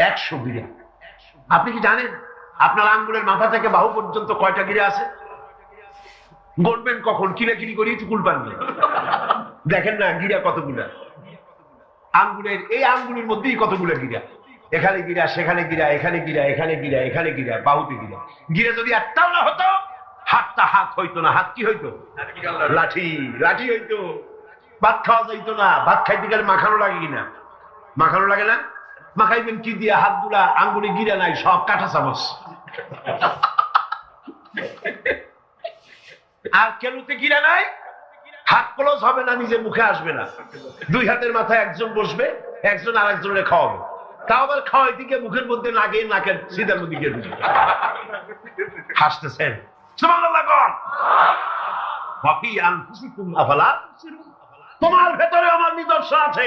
100 গিরা। আপনি কি জানেন আপনার আঙ্গুলের মাথা থেকে বাহু পর্যন্ত কয়টা গিরা আছে? গণবেন কখন? কিলাকিলি করি কুল পানবে। দেখেন না গিরা কতগুলা। আঙ্গুলের এই আঙ্গুলের মধ্যেই কতগুলা গিরা। এখানে গিরা, সেখানে গিরা, এখানে গিরা, এখানে গিরা, এখানে গিরা, বাহুতে গিরা। গিরা যদি একটাও না হতো, হাতটা হাত হইতো না। হাত কি হইতো? লাঠি। লাঠি হইতো। ভাত খাওয়া যাইতো না। ভাত খাইতে গেলে মাখানো লাগে কিনা? মাখানো লাগে না? মাখাইবেন কি দিয়ে? হাত গুলা আঙ্গুলে গিরা নাই, সব কাঁটা চামচ। আর কেলুতে গিরা নাই, হাত ক্লোজ হবে না, নিজের মুখে আসবে না। দুই হাতের মাথায় একজন বসবে, একজন আর একজনের খাওয়াবে। তাও আবার খাওয়াই দিকে মুখের মধ্যে না গিয়ে নাকের সিধার মধ্যে গিয়ে ঢুকবে। হাসতেছেন? সুবহানাল্লাহ। তোমার ভেতরে আমার নিদর্শন আছে,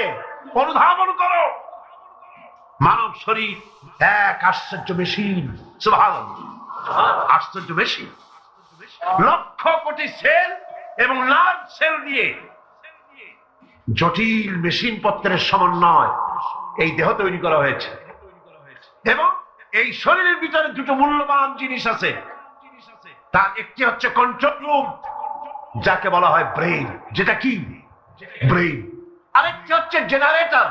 অনুধাবন করো। মানব শরীর এক আশ্চর্য মেশিন। সুবহানাল্লাহ। আশ্চর্য মেশিন। লক্ষ কোটি সেল এবং লার্জ সেল দিয়ে জটিল মেশিন পত্রের সমন্বয় এই দেহ তৈরি করা হয়েছে। এবং এই শরীরের ভিতরে দুটো মূল্যবান জিনিস আছে। তার একটি হচ্ছে কন্ট্রোল রুম, যাকে বলা হয় ব্রেইন। যেটা কি? ব্রেইন। আরেকটি হচ্ছে জেনারেটর।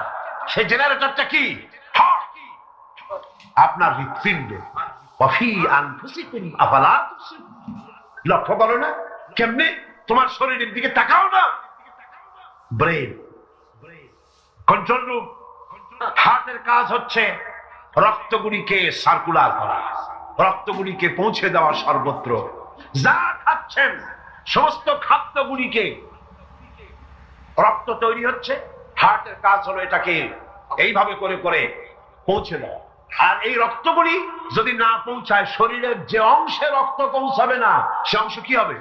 সেই জেনারেটরটা কি? হার্ট। আপনার হৃৎপিণ্ড। ওয়াফি আনফুসিকুম আফালা তুবসিরুন। লক্ষ্য করো না কেমনে? তোমার শরীরের দিকে তাকাও না। Brain, control room. হার্টের কাজ হচ্ছে রক্তগুলিকে সার্কুলার করা, রক্তগুলিকে পৌঁছে দেওয়া সর্বত্র। যা খাচ্ছেন সমস্ত খাদ্যগুলিকে রক্ত তৈরি হচ্ছে, হার্টের কাজ হলো এটাকে এইভাবে করে করে পৌঁছে দেওয়া। আর এই রক্তগুলি যদি না পৌঁছায়, শরীরের যে অংশে রক্ত পৌঁছাবে না, সে অংশ কি হবে?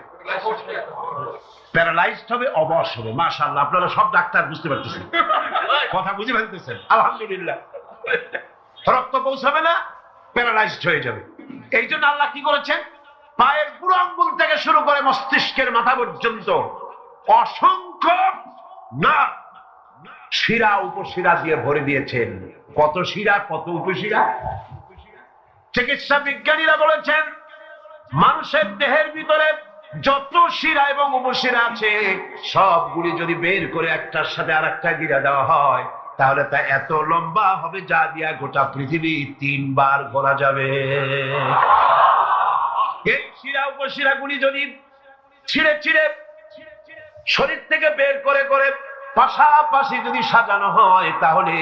প্যারালাইজড হবে, অবশ হবে। মাশাআল্লাহ, আপনারা সব ডাক্তার বুঝতে পারতেছেন, কথা বুঝে ফেলতেছেন। আলহামদুলিল্লাহ। রক্ত পৌঁছাবে না, প্যারালাইজড হয়ে যাবে। এই জন্য আল্লাহ কি করেছেন? পায়ের বুড়ো আঙ্গুল থেকে শুরু করে মস্তিষ্কের মাথা পর্যন্ত অসংখ্য নার্ভ শিরা উপশিরা দিয়ে ভরে দিয়েছেন। কত শিরা, কত উপশিরা। চিকিৎসা বিজ্ঞানীরা বলেছেন মানুষের দেহের ভিতরে যত শিরা এবং উপশিরা আছে সবগুলি যদি বের করে একটার সাথে আর একটা গিরা দেওয়া হয় তাহলে তা এত লম্বা হবে যা দিয়া গোটা পৃথিবী 3 বার ঘোরা যাবে। এই শিরা উপশিরা গুলি যদি ছিঁড়ে ছিঁড়ে শরীর থেকে বের করে করে পাশাপাশি যদি সাজানো হয় তাহলে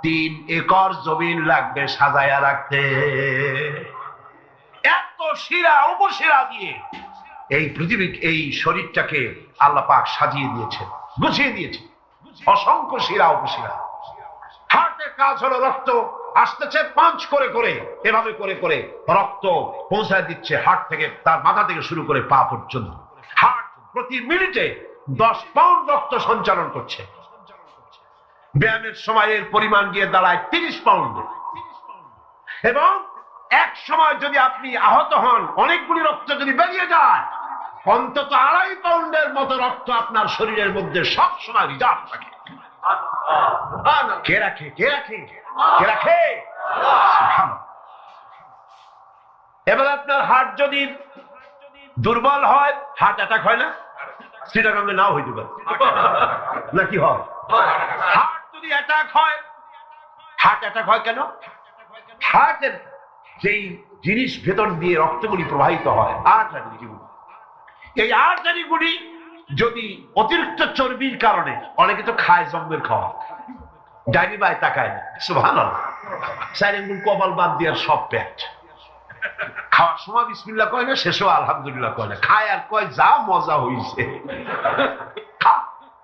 3 একর জমিন লাগবে সাজায়া রাখতে। এত শিরা উপশিরা দিয়ে এই পৃথিবী, এই শরীরটাকে আল্লাহ পাক সাজিয়ে দিয়েছে, গুছিয়ে দিয়েছে। অসংখ্য শিরা উপশিরা। হার্টের কাজ হলো রক্ত আসতেছে পাঞ্চ করে করে, এভাবে করে করে রক্ত পৌঁছায় দিচ্ছে হার্ট থেকে, তার মাথা থেকে শুরু করে পা পর্যন্ত। হার্ট প্রতি মিনিটে 10 পাউন্ড রক্ত সঞ্চালন করছে। ব্যায়ামের সময়ের পরিমাণ গিয়ে দাঁড়ায় 30 পাউন্ড। এবং এক সময় যদি আপনি আহত হন, অনেকগুলি রক্ত যদি বেরিয়ে যায়, অন্তত 2.5 পাউন্ডের মতো রক্ত আপনার শরীরের মধ্যে সব সময় রিজার্ভ থাকে। কে রাখে? কে রাখে? কে রাখে? এবার আপনার হার্ট যদি দুর্বল হয়, হার্ট অ্যাটাক হয় না? শ্রীরামে নাও হইতে পারে নাকি হয়? হার্ট যদি অ্যাটাক হয়, হার্ট অ্যাটাক হয় কেন? হার্টের যেই জিনিস ভেতর দিয়ে রক্তগুলি প্রবাহিত হয়, আর্টারিগুলি, এই আর্টারিগুলি যদি অতিরিক্ত চর্বির কারণে, অনেকে তো খায় জম্মের খাওয়া, ডাইনি বাই তাকায় না, সুবহানাল্লাহ, সাইরেন কপাল বাদ দিয়ে সব পেট, খাওয়ার সময় বিসমিল্লাহ কয় না, শেষও আলহামদুলিল্লাহ কয় না, খায় আর কয় যা মজা হইছে, খা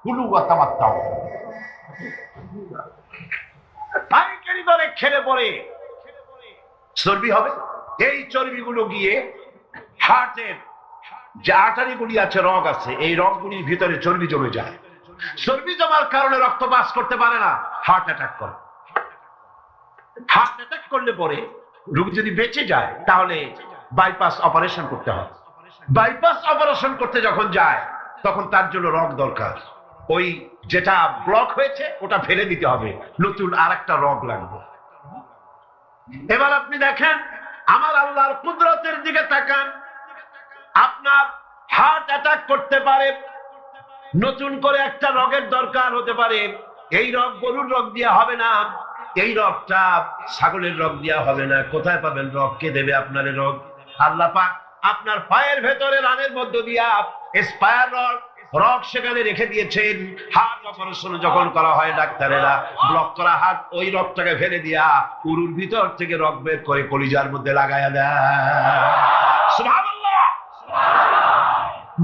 কুলু ওয়াতামাত্তাও। পাইকারি দরে খেলে পরে চর্বি হবে। এই চর্বিগুলো গিয়ে হার্টের যে আর্টারিগুলি আছে, রগ আছে, এই রগগুলির ভিতরে চর্বি জমে যায়। চর্বি জমার কারণে রক্ত পাস করতে পারে না, হার্ট অ্যাটাক করে। হার্ট অ্যাটাক করলে পরে রোগী যদি বেঁচে যায় তাহলে বাইপাস অপারেশন করতে হয়। বাইপাস অপারেশন করতে যখন যায় তখন তার জন্য রগ দরকার। ওই যেটা ব্লক হয়েছে ওটা ফেলে দিতে হবে, নতুন আরেকটা রগ লাগবে। এবার আপনি দেখেন আমার আল্লাহর কুদরতের দিকে তাকান। আপনার হার্ট অ্যাটাক করতে পারে, নতুন করে একটা রগের দরকার হতে পারে। এই রগ গরুর রগ দিয়া হবে না, এই রগটা ছাগলের রগ দিয়া হবে না। কোথায় পাবেন রগ? কে দেবে আপনার রগ? আল্লাহ পাক আপনার পায়ের ভেতরে রানের মধ্য দিয়া স্পায়ার রগ সেখানে রেখে দিয়েছেন। হার্ট অপারেশন যখন করা হয় ডাক্তারেরা ব্লক করা হার্ট, ওই রগটাকে ফেলে দিয়া উরুর ভিতর থেকে রগ বের করে কলিজার মধ্যে লাগায়া দেয়। সুবহানাল্লাহ।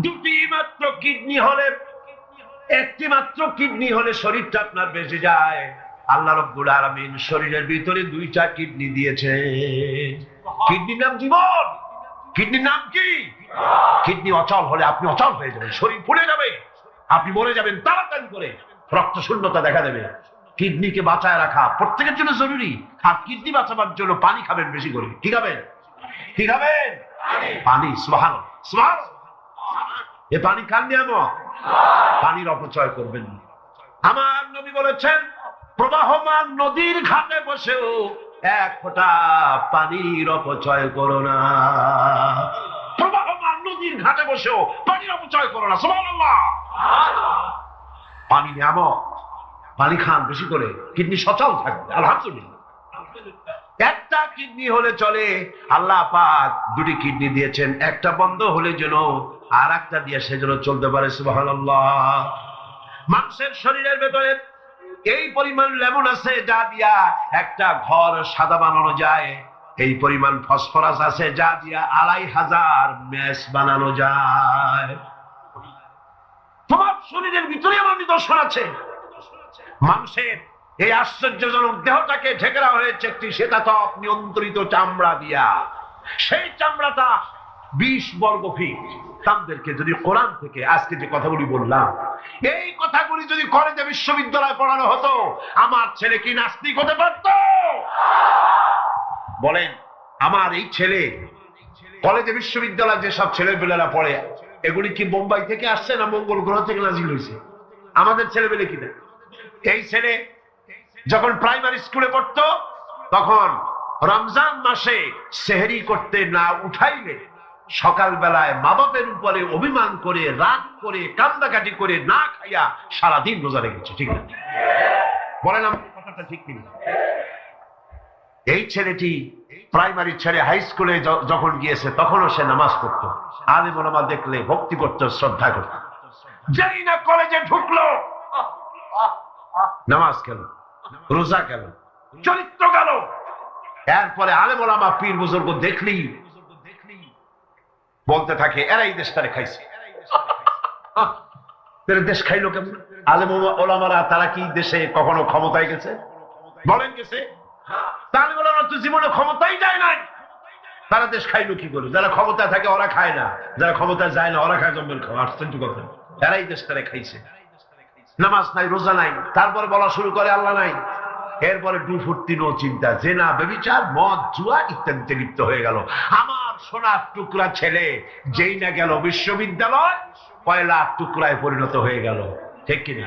দুটি মাত্র কিডনি হলে, একটি মাত্র কিডনি হলে শরীরটা আপনার বেঁচে যায়। আল্লাহ রাব্বুল আলামিন শরীরের ভিতরে 2টা কিডনি দিয়েছে। কিডনির নাম জীবন। কিডনির নাম কি? কিডনি অচল হলে আপনি অচল হয়ে যাবেন, শরীর ফুলে যাবে, আপনি মরে যাবেন তাড়াতাড়ি করে, রক্ত শূন্যতা দেখা দেবে। কিডনিকে বাঁচায় রাখা প্রত্যেকের জন্য জরুরি। আর কিডনি বাঁচাবার জন্য পানি খাবেন বেশি করে। কি খাবেন? কি খাবেন? পানি। সুবহানাল্লাহ, সুবহানাল্লাহ। এ পানি খান নিয়ামত, পানির অপচয় করবেন না। আমার নবী বলেছেন প্রবাহমান নদীর ঘাটে বসেও 1 ফোঁটা পানির অপচয় করো না। প্রবাহমান নদীর ঘাটে বসেও পানির অপচয় করো না। সুবহানাল্লাহ। পানি নিয়ামত, পানি খান বেশি করে, কিডনি সচল থাকবে। আলহামদুলিল্লাহ। একটা কিডনি হলে চলে, আল্লাহ পাক 2টি কিডনি দিয়েছেন, একটা বন্ধ হলে যেন আর একটা দিয়ে সেজন্য চলতে পারে। সুবহানাল্লাহ। মানুষের শরীরের ভেতরে এই পরিমাণ লেমন আছে যা দিয়া একটা ঘর সাদা বানানো যায়। এই পরিমাণ ফসফরাস আছে যা দিয়া 2500 ম্যাচ বানানো যায়। তোমার শরীরের ভিতরে আমার নিদর্শন আছে। মানুষের এই আশ্চর্যজনক দেহটাকে ঢেকে রাখা হয়েছে একটি শ্বেতাতপ নিয়ন্ত্রিত চামড়া দিয়া। সেই চামড়াটা 20 বর্গ ফিট। তাদেরকে যদি কোরআন থেকে আজকে যে কথাগুলি বললাম, এই কথাগুলি যদি কলেজে বিশ্ববিদ্যালয়ে পড়ানো হতো, আমার ছেলে কি নাস্তিক হতে পারত? বলেন, আমার এই ছেলে কলেজে বিশ্ববিদ্যালয়ে যেসব ছেলেপেলেরা পড়ে, এগুলি কি বোম্বাই থেকে আসছে না মঙ্গল গ্রহ থেকে নাজিল হয়েছে? আমাদের ছেলেপেলে কি না? এই ছেলে যখন প্রাইমারি স্কুলে পড়তো তখন রমজান মাসে সেহরি করতে না উঠাইলে সকালবেলায় মা বাপের উপরে অভিমান করে রাগ করে কান্দাকাটি করে না খাইয়া সারাদিন রোজা রেখেছে। ঠিক না? বলেন আমার কথাটা ঠিক কিনা? এই ছেলেটি প্রাইমারি ছেড়ে হাই স্কুলে যখন গিয়েছে তখনও সে নামাজ পড়তো, আলেম ওলামা দেখলে ভক্তি করত, শ্রদ্ধা করত। যাই না কলেজে ঢুকলো, নামাজ গেল, রোজা গেল, চরিত্র গেল। এরপরে আলেম ওলামা পীর বুজুর্গ দেখলি বলতে থাকে এরাই দেশটারে খাইছে। দেশ খাইলো কেমন? আলেম ওলামারা তারা কি দেশে কখনো ক্ষমতায় গেছে? বলেন গেছে? আলেম ওলামা তো জীবনে ক্ষমতাই যায় নাই, তারা দেশ খাইলো কি করে? যারা ক্ষমতায় থাকে ওরা খায় না, যারা ক্ষমতায় যায় না ওরা খায় জম্মের খাওয়া। আশ্চর্য কথা, এরাই দেশটারে খাইছে। নামাজ নাই, রোজা নাই, তারপরে বলা শুরু করে আল্লাহ নাই। এরপরে ডুফুর্তি নো চিন্তা, জেনা, ব্যভিচার, মদ, জুয়া ইত্যাদিতে লিপ্ত হয়ে গেল। আমার সোনার টুকরা ছেলে যেই না গেল বিশ্ববিদ্যালয়, কয়লার টুকরায় পরিণত হয়ে গেল। ঠিক কিনা?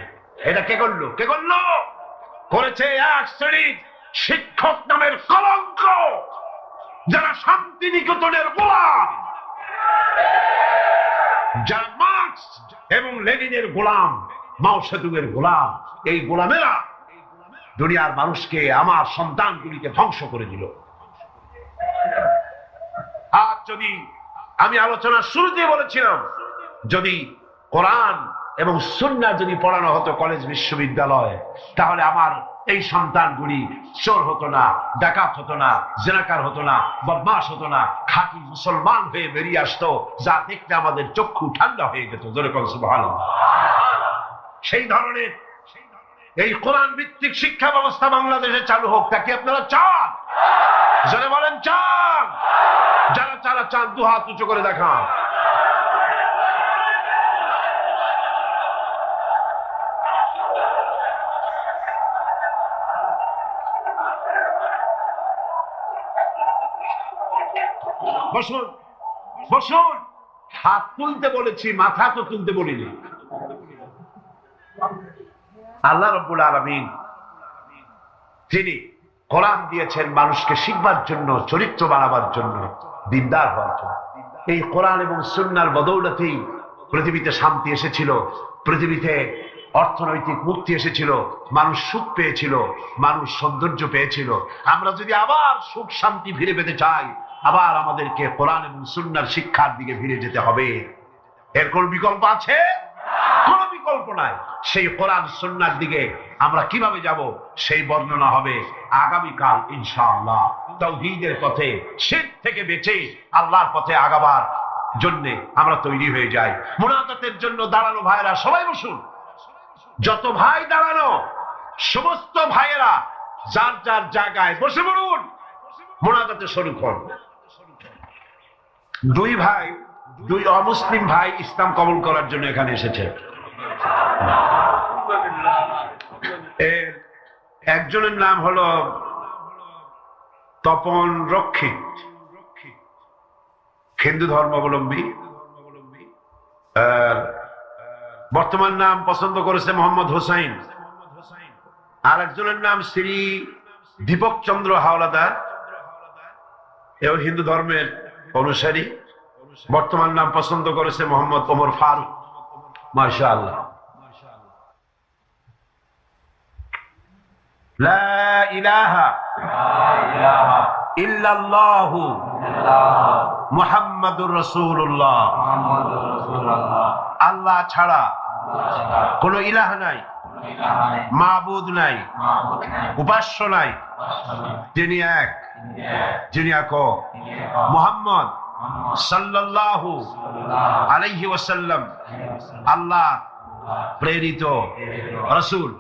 এটা কে করলো? কে করলো? করেছে এক শ্রেণীর শিক্ষক নামের কলঙ্ক, যারা শান্তিনিকেতনের গোলাম, যারা মার্কস এবং লেনিনের গোলাম, মাও সেতুংয়ের গোলাম। এই গোলামেরা দুনিয়ার মানুষকে, আমার সন্তানগুলিকে ধ্বংস করে দিল। আজ যদি আমি আলোচনার শুরুতে বলেছিলাম, যদি কোরআন এবং সুন্নাহ যদি পড়ানো হতো কলেজ বিশ্ববিদ্যালয়ে, তাহলে আমার এই সন্তানগুলি চোর হতো না, ডাকাত হতো না, জেনাকার হতো না, বদমাশ হতো না, খাঁটি মুসলমান হয়ে বেরিয়ে আসতো, যা দেখতে আমাদের চক্ষু ঠান্ডা হয়ে যেত। জোরে বলেন সুবহানাল্লাহ। সেই ধরনের এই কোরআন ভিত্তিক শিক্ষা ব্যবস্থা বাংলাদেশে চালু হোক, তা কি আপনারা চান? যারা বলেন চান, যারা যারা চান দু হাত উঁচু করে দেখান। বসুন, বসুন। হাত তুলতে বলেছি, মাথা তো তুলতে বলিনি। আল্লাহ রাব্বুল আলামিন তিনি কোরআন দিয়েছেন মানুষকে শিখবার জন্য, চরিত্র বানাবার জন্য, দিনদার হওয়ার জন্য। এই কোরআন এবং সুন্নাহর বদৌলতেই পৃথিবীতে শান্তি এসেছিল, পৃথিবীতে অর্থনৈতিক মুক্তি এসেছিল, মানুষ সুখ পেয়েছিল, মানুষ সৌন্দর্য পেয়েছিল। আমরা যদি আবার সুখ শান্তি ফিরে পেতে চাই, আবার আমাদেরকে কোরআন এবং সুন্নাহর শিক্ষার দিকে ফিরে যেতে হবে। এর কোন বিকল্প আছে? কোন বিকল্প নাই। সেই কোরআন সুন্নাহর দিকে আমরা কিভাবে যাব, সেই বর্ণনা হবে আগামীকাল ইনশাআল্লাহ। তাওহীদের পথে, শিরক থেকে বেঁচে আল্লাহর পথে আগাবার জন্য আমরা তৈরি হয়ে যাই। মুনাজাতের জন্য দাঁড়ানো ভাইরা সবাই বসুন। যত ভাই দাঁড়ানো, সমস্ত ভাইয়েরা যার যার জায়গায় বসে পড়ুন, মুনাজাতে শুরু করুন। দুই ভাই, দুই অমুসলিম ভাই ইসলাম কবুল করার জন্য এখানে এসেছে। একজনের নাম হলো তপন রক্ষিত, হিন্দু ধর্মাবলম্বী। বর্তমান নাম পছন্দ করেছে মোহাম্মদ হোসাইন। আর একজনের নাম শ্রী দীপক চন্দ্র হাওলাদার, এও হিন্দু ধর্মের অনুসারী। বর্তমান নাম পছন্দ করেছে মোহাম্মদ ওমর ফারুক। মাশাআল্লাহ। লা ইলাহা ইল্লাল্লাহু মুহাম্মাদুর রাসূলুল্লাহ। আল্লাহ ছাড়া কোন ইলাহ নাই, মাবুদ নাই, উপাস্য নাই, যিনি এক, যিনি একক। মুহাম্মদ সাল্লাল্লাহু আলাইহি ওয়াসাল্লাম আল্লাহ প্রেরিত রাসূল।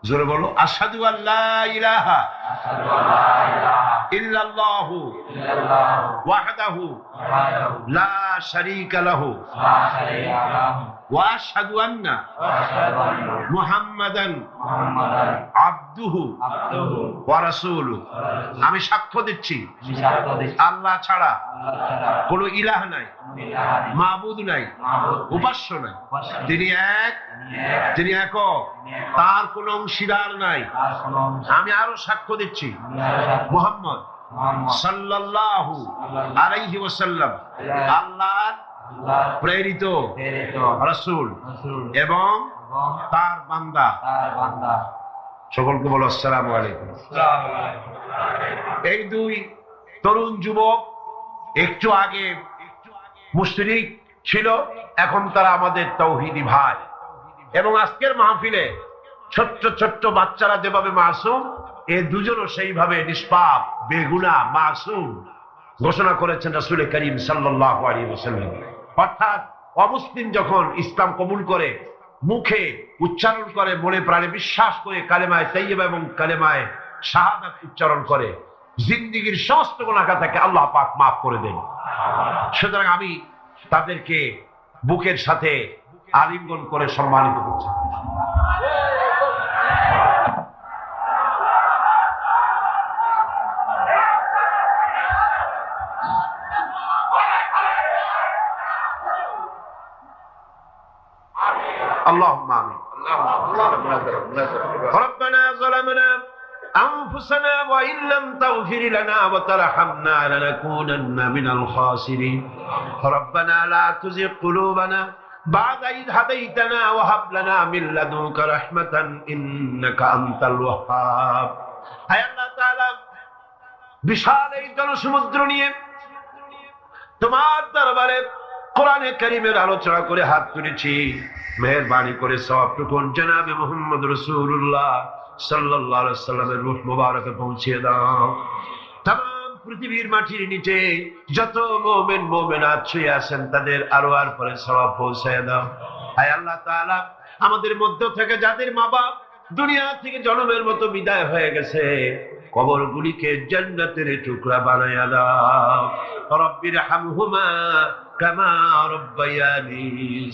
জোরে বলো, আশহাদু আল্লা ইলাহা ইল্লাল্লাহু ওয়াহদাহু লা শারীকা লাহু ওয়া আশহাদু আন্না মুহাম্মাদান আবদুহু ওয়া রাসূলুহু, আমি সাক্ষ্য দিচ্ছি আল্লাহ ছাড়া কোনো ইলাহ নাই, মাবুদ নাই, উপাস্য নাই, তিনি এক, তিনি একক, তার কোনো অংশীদার নাই। আমি আরো সাক্ষ্য দিচ্ছি মুহাম্মদ সাল্লাল্লাহু আলাইহি ওয়াসাল্লাম আল্লাহর প্রেরিত রাসূল এবং তার বান্দা। সকলকে বলো আসসালামু আলাইকুম। এই দুই তরুণ যুবক একটু আগে মুশরিক ছিল, এখন তারা আমাদের তাওহীদি ভাই। এবং আজকের মাহফিলে ছোট্ট ছোট্ট বাচ্চারা যেভাবে মাসুম, এই দুজনও সেইভাবে নিষ্পাপ, বেগুনাহ, মাসুম ঘোষণা করেছেন রাসূল করিম সাল্লাল্লাহু আলাইহি ওয়াসাল্লাম। অর্থাৎ অমুসলিম যখন ইসলাম কবুল করে, মুখে উচ্চারণ করে, মনে প্রাণে বিশ্বাস করে কালেমায়ে তাইয়্যিবা এবং কালেমায়ে শাহাদাত উচ্চারণ করে, জিন্দেগীর সমস্ত গুনাহ থেকে আল্লাহ পাক মাফ করে দেন। সুতরাং আমি তাদেরকে বুকের সাথে আলিঙ্গন করে সম্মানিত করছি। اللهم آمين. ربنا ظلمنا أنفسنا وإن لم تغفر لنا وترحمنا لنكونن من الخاسرين. ربنا لا تزغ قلوبنا بعد إذ هديتنا وهب لنا من لدنك رحمة إنك أنت الوهاب. হে আল্লাহ তাআলা, বিশাল এই জনসমুদ্র নিয়ে তোমার দরবারে কোরআনে কারীমের আলোচনা করে হাত তুলেছি। মেহেরবানি করে সওয়াবটুকু জনাবে মুহাম্মদ রাসূলুল্লাহ সাল্লাল্লাহু আলাইহি ওয়াসাল্লামের রূহ মুবারকে পৌঁছিয়ে দাও। तमाम পৃথিবীর মাটির নিচে যত মুমিন মুমিনাত শুয়ে আছেন তাদের আরওয়ার পরে সওয়াব পৌঁছায় দাও। হে আল্লাহ তাআলা, আমাদের মধ্য থেকে যাদের মা বাপ দুনিয়া থেকে জন্মের মতো বিদায় হয়ে গেছে, কবরগুলিকে জান্নাতের টুকরা বানায়া দাও। রব্বির হামহুমা কামা রব্বায়ানি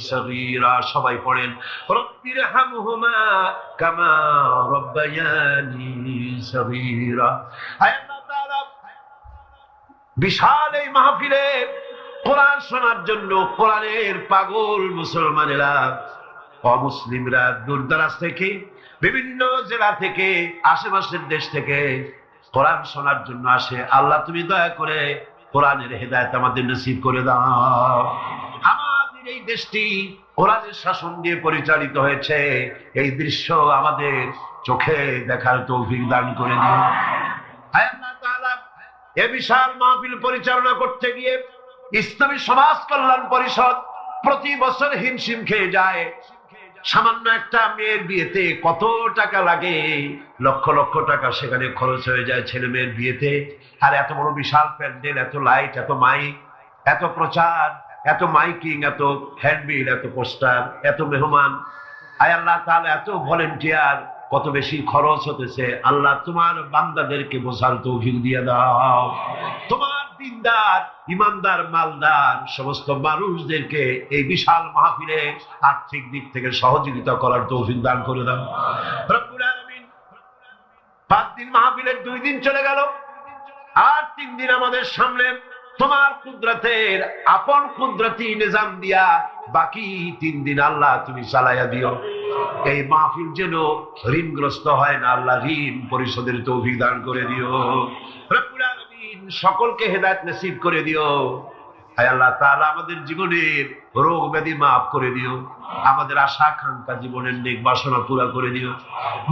সগীরা। সবাই পড়েন রব্বির হামহুমা কামা রব্বায়ানি সগীরা। হে আল্লাহ তাআলা, বিশাল এই মাহফিলে কোরআন শোনার জন্য কোরআনের পাগল মুসলমানেরা, অমুসলিমরা দূরদরাজ থেকে, বিভিন্ন জেলা থেকে, আশেপাশের দেশ থেকে কোরআন শোনার জন্য আসে। আল্লাহ তুমি দয়া করে কোরআনের হেদায়েত আমাদের নসিব করে দাও। আমাদের এই দেশটি কোরআনের শাসন দিয়ে পরিচালিত হয়েছে, এই দৃশ্য আমাদের চোখে দেখার তৌফিক দান করে দিও। হে আল্লাহ তাআলা, এই বিশাল মাহফিল পরিচালনা করতে গিয়ে ইসলামী সমাজ কল্যাণ পরিষদ প্রতি বছর হিমশিম খেয়ে যায়। সামান্য একটা মেয়ের বিয়েতে কত টাকা লাগে, লক্ষ লক্ষ টাকা সেখানে খরচ হয়ে যায় ছেলে মেয়ের বিয়েতে। আর এত বড় বিশাল প্যান্ডেল, এত লাইট, এত মাইক, এত প্রচার, এত মাইকিং, এত হ্যান্ডবিল, এত পোস্টার, এত মেহমান। আয় আল্লাহ তাআলা, এত ভলেন্টিয়ার, কত বেশি খরচ হতেছে। আল্লাহ তোমার বান্দাদেরকে বোঝার তৌফিক দিয়ে দাও। তোমার দিনদার, ইমানদার, মালদার সমস্ত মানুষদেরকে এই বিশাল মাহফিলে আর্থিক দিক থেকে সহযোগিতা করার তৌফিক দান করে দাও রব্বুল আলামিন। 5 দিন মাহফিলের 2 দিন চলে গেল, আর 3 দিন আমাদের সামনে তোমার কুদরতের আপন কুদরতি নিজাম দিয়া বাকি 3 দিন আল্লাহ তুমি চালাইয়া দিও। এই মাহফিল যেন ঋণগ্রস্ত হয় না, আল্লাহ ঋণ পরিশোধের তৌফিক দান করে দিও রব্বুল আলামিন। সকলকে হেদায়েত নসিব করে দিও। হে আল্লাহ তাআলা, আমাদের জীবনের রোগ ব্যাধি মাফ করে দিও, আমাদের আশা আকাঙ্ক্ষা জীবনের নেক বাসনা পুরা করে দিও।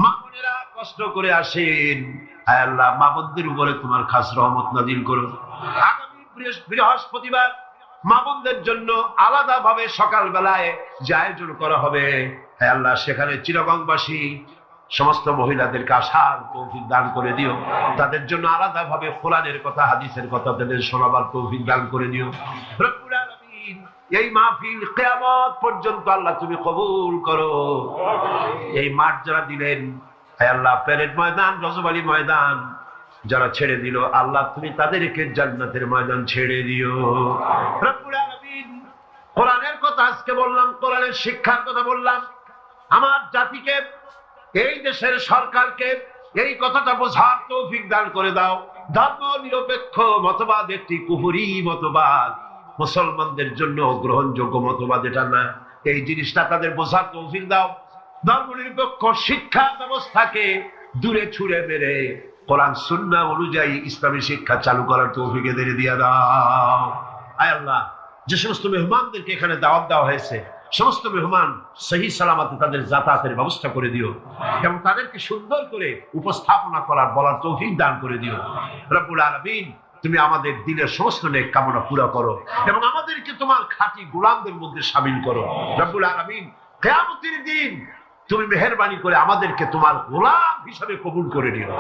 মা বোনেরা কষ্ট করে আসেন, হে আল্লাহ মা বোনদের উপরে তোমার খাস রহমত নাযিল করো। আগামী বৃহস্পতিবার মা বোনদের জন্য আলাদা ভাবে সকাল বেলায় যে আয়োজন করা হবে, হে আল্লাহ সেখানে চিরগংবাসী সমস্ত মহিলাদেরকে আসার তৌফিক দান করে দিও। তাদের জন্য আলাদা ভাবে কোরআনের কথা, হাদিসের কথা তাদের শোনাবার তৌফিক দান করে দিও রব্বুল আলামিন। এই মাহফিল কিয়ামত পর্যন্ত আল্লাহ তুমি কবুল করো। এই মাঠ যারা দিলেন, হে আল্লাহ প্যারেড ময়দান, রজবালি ময়দান যারা ছেড়ে দিল, আল্লাহ তুমি তাদেরকে জান্নাতের ময়দান ছেড়ে দিও রব্বুল আলামিন। কোরআনের কথা আজকে বললাম, কোরআনের শিক্ষার কথা বললাম। আমার জাতিকে এই দেশের সরকারকে এই কথাটা বোঝার তৌফিক দান করে দাও, ধর্ম নিরপেক্ষ মতবাদ একটি কুফরি মতবাদ, মুসলমানদের জন্য গ্রহণযোগ্য মতবাদ এটা না। এই জিনিসটা তাদের বোঝার তৌফিক দাও। ধর্ম নিরপেক্ষ শিক্ষা ব্যবস্থাকে দূরে ছুঁড়ে মেরে কোরআন সুন্নাহ অনুযায়ী ইসলামী শিক্ষা চালু করার তৌফিক এদের দিয়ে দাও। আয় আল্লাহ, যে সমস্ত মেহমানদেরকে এখানে দাওয়াত দেওয়া হয়েছে, সমস্ত মেহমান সহি সালামতে তাদের যাতায়াতের ব্যবস্থা করে দিও এবং তাদেরকে সুন্দর করে উপস্থাপনা করার বলার তৌফিক দান করে দিও। রব্বুল আলামিন, তুমি আমাদের দিলের সমস্ত নেক কামনা পুরা করো এবং আমাদেরকে তোমার খাঁটি গোলামদের মধ্যে শামিল করো। রব্বুল আলামিন, কিয়ামতের দিন তুমি মেহেরবানি করে আমাদেরকে তোমার গোলাম হিসেবে কবুল করে নিও।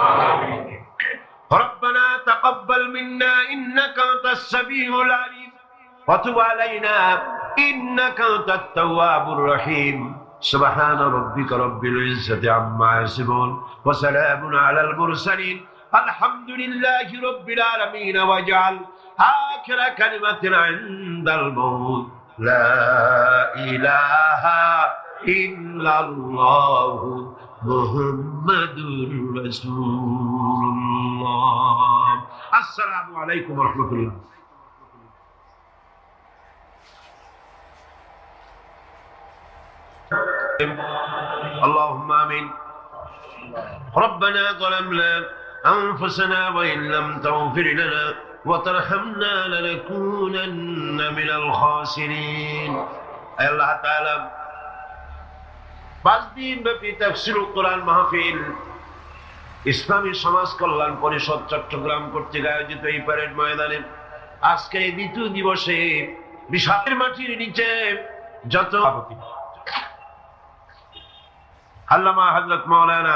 রব্বানা তাকাব্বাল মিন্না ইন্নাকা আনতাস সামিউল আলিম ওয়া তুব আলাইনা ইন্নাকা আনতাত তাওয়াবুর রহিম। সুবহান রাব্বিকা রাব্বিল ইজ্জাতি আম্মা ইয়াসিফুন ওয়া সালামুন আলাল মুরসালিন আলহামদুলিল্লাহি রাব্বিল আলামিন। ওয়াজআল আখিরা কালিমাতিনা ইনদাল মাউত লা ইলাহা ইল্লাল্লাহু মুহাম্মাদুর রাসূলুল্লাহ। আসসালামু আলাইকুম ওয়া রাহমাতুল্লাহ। اللهم آمين. ربنا ظلمنا أنفسنا وإن لم تغفر لنا وترحمنا لنكونن من الخاسرين. الله تعالى 5 দিন ব্যাপী তাফসীরুল কোরআন মাহফিল ইসলামী সমাজ কল্যাণ পরিষদ চট্টগ্রাম কর্তৃক আয়োজিত এই প্যারেড ময়দানে আজকে এই দ্বিতীয় দিবসে বিশাল মাটির নিচে যত আল্লামা হযরত মাওলানা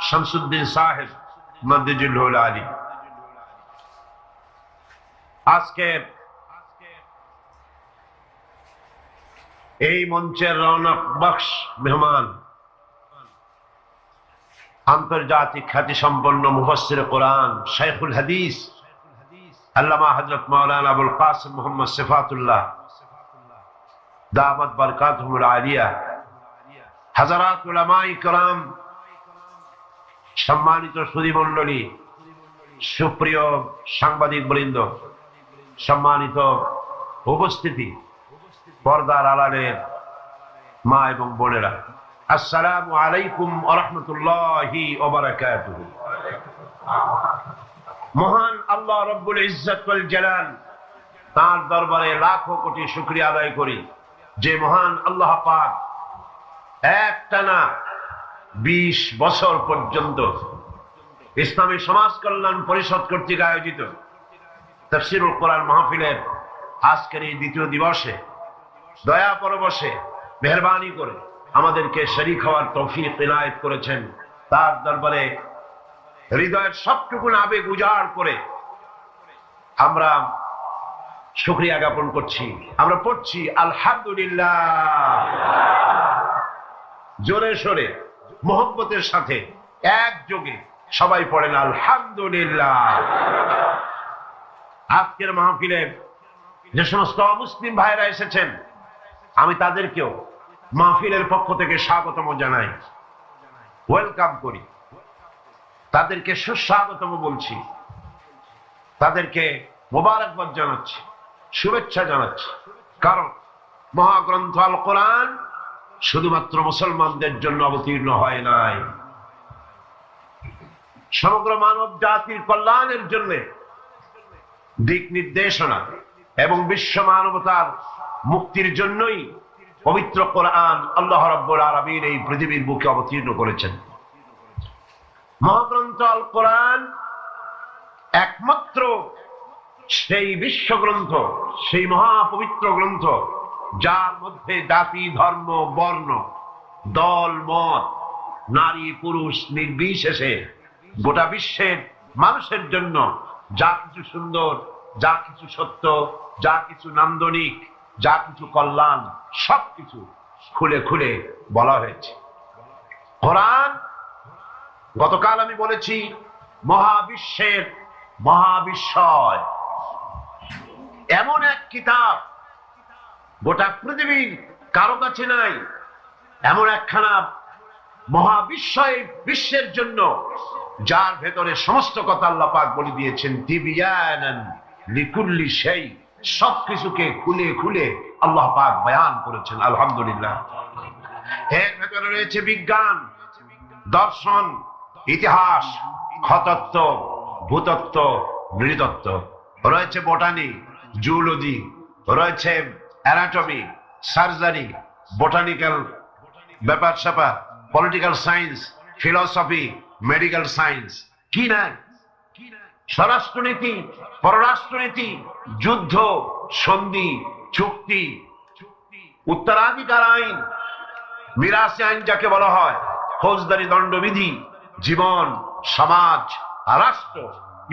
শামসুদ্দিন সাহেব মাদ্দাজিল্লাহুল আলী আজকে এই মঞ্চের রৌনক বখশ মেহমান, আন্তর্জাতিক খ্যাতি সম্পন্ন মুফাসসির কোরআন শাইখুল হাদিস আল্লামা হযরত মাওলানা আবুল কাসিম মুহাম্মদ সিফাতুল্লাহ দামাত বারকাতুহুল আলিয়া, হাজারাত উলামায়ে কেরাম, সম্মানিত সুধী মণ্ডলী, সুপ্রিয় সাংবাদিক বৃন্দ, সম্মানিত উপস্থিতি, পর্দার আড়ালের মা এবং বোনেরা, আসসালামু আলাইকুম ওয়া রাহমাতুল্লাহি ওয়া বারাকাতুহু। মহান আল্লাহ রব্বুল ইজ্জত ওয়াল জালাল, তার দরবারে লাখো কোটি শুকরিয়া আদায় করি যে মহান আল্লাহ পাক একটানা 20 বছর পর্যন্ত ইসলামী সমাজ কল্যাণ পরিষদ কর্তৃক আয়োজিত তাফসীরুল কোরআন মাহফিলের আজকের এই দ্বিতীয় দিবসে দয়া পরবশে মেহেরবানি করে আমাদেরকে শরীক হওয়ার তৌফিক ইনায়েত করেছেন। তার দরবারে হৃদয়ের সবটুকু আবেগ উজাড় করে আমরা শুকরিয়া জ্ঞাপন করছি। আমরা পড়ছি আলহামদুলিল্লাহ, জোরে সোরে মোহব্বতের সাথে একযোগে সবাই পড়েন আলহামদুলিল্লাহ। আজকের মাহফিলে যে সমস্ত অমুসলিম ভাইরা এসেছেন, আমি তাদেরকেও মাহফিলের পক্ষ থেকে স্বাগতম জানাই, ওয়েলকাম করি, তাদেরকে সুস্বাগতম বলছি, তাদেরকে মোবারকবাদ জানাচ্ছি, শুভেচ্ছা জানাচ্ছি। কারণ মহাগ্রন্থ আল কোরআন শুধুমাত্র মুসলমানদের জন্য অবতীর্ণ হয় নাই, সমগ্র মানব জাতির কল্যাণের জন্য দিক নির্দেশনা এবং বিশ্ব মানবতার মুক্তির জন্যই পবিত্র কোরআন আল্লাহ রাব্বুল আলামিন এই পৃথিবীর বুকে অবতীর্ণ করেছেন। মহাগ্রন্থ আল কোরআন একমাত্র সেই বিশ্বগ্রন্থ, সেই মহাপবিত্র গ্রন্থ যার মধ্যে জাতি, ধর্ম, বর্ণ, দল, মত, নারী, পুরুষ নির্বিশেষে গোটা বিশ্বের মানুষের জন্য যা কিছু সুন্দর, যা কিছু সত্য, যা কিছু নান্দনিক, যা কিছু কল্যাণ, সবকিছু খুলে খুলে বলা হয়েছে। কোরআন, গতকাল আমি বলেছি, মহাবিশ্বের মহাবিস্ময়, এমন এক কিতাব গোটা পৃথিবীর কারো কাছে নাই, এমন একখানা বিশ্বের জন্য, যার ভেতরে সমস্ত কথা আল্লাহ পাক বলে দিয়েছেন, তিবিয়ানান লিকুল্লি শাই, সবকিছুকে খুলে খুলে আল্লাহ পাক বয়ান করেছেন। আলহামদুলিল্লাহ। এর ভেতরে রয়েছে বিজ্ঞান, দর্শন, ইতিহাস, খতত্ব, ভূতত্ত্ব, নৃতত্ত্ব, রয়েছে বোটানি, জুলজি, রয়েছে অ্যানাটমি, সার্জারি, বোটানিক্যাল ব্যাপার স্যাপার, political science, philosophy, medical science, কি নাই? স্বরাষ্ট্রনীতি, পররাষ্ট্রনীতি, যুদ্ধ, সন্ধি, চুক্তি, উত্তরাধিকার আইন, মিরাসি আইন যাকে বলা হয়, ফৌজদারি দণ্ডবিধি, জীবন, সমাজ, রাষ্ট্র,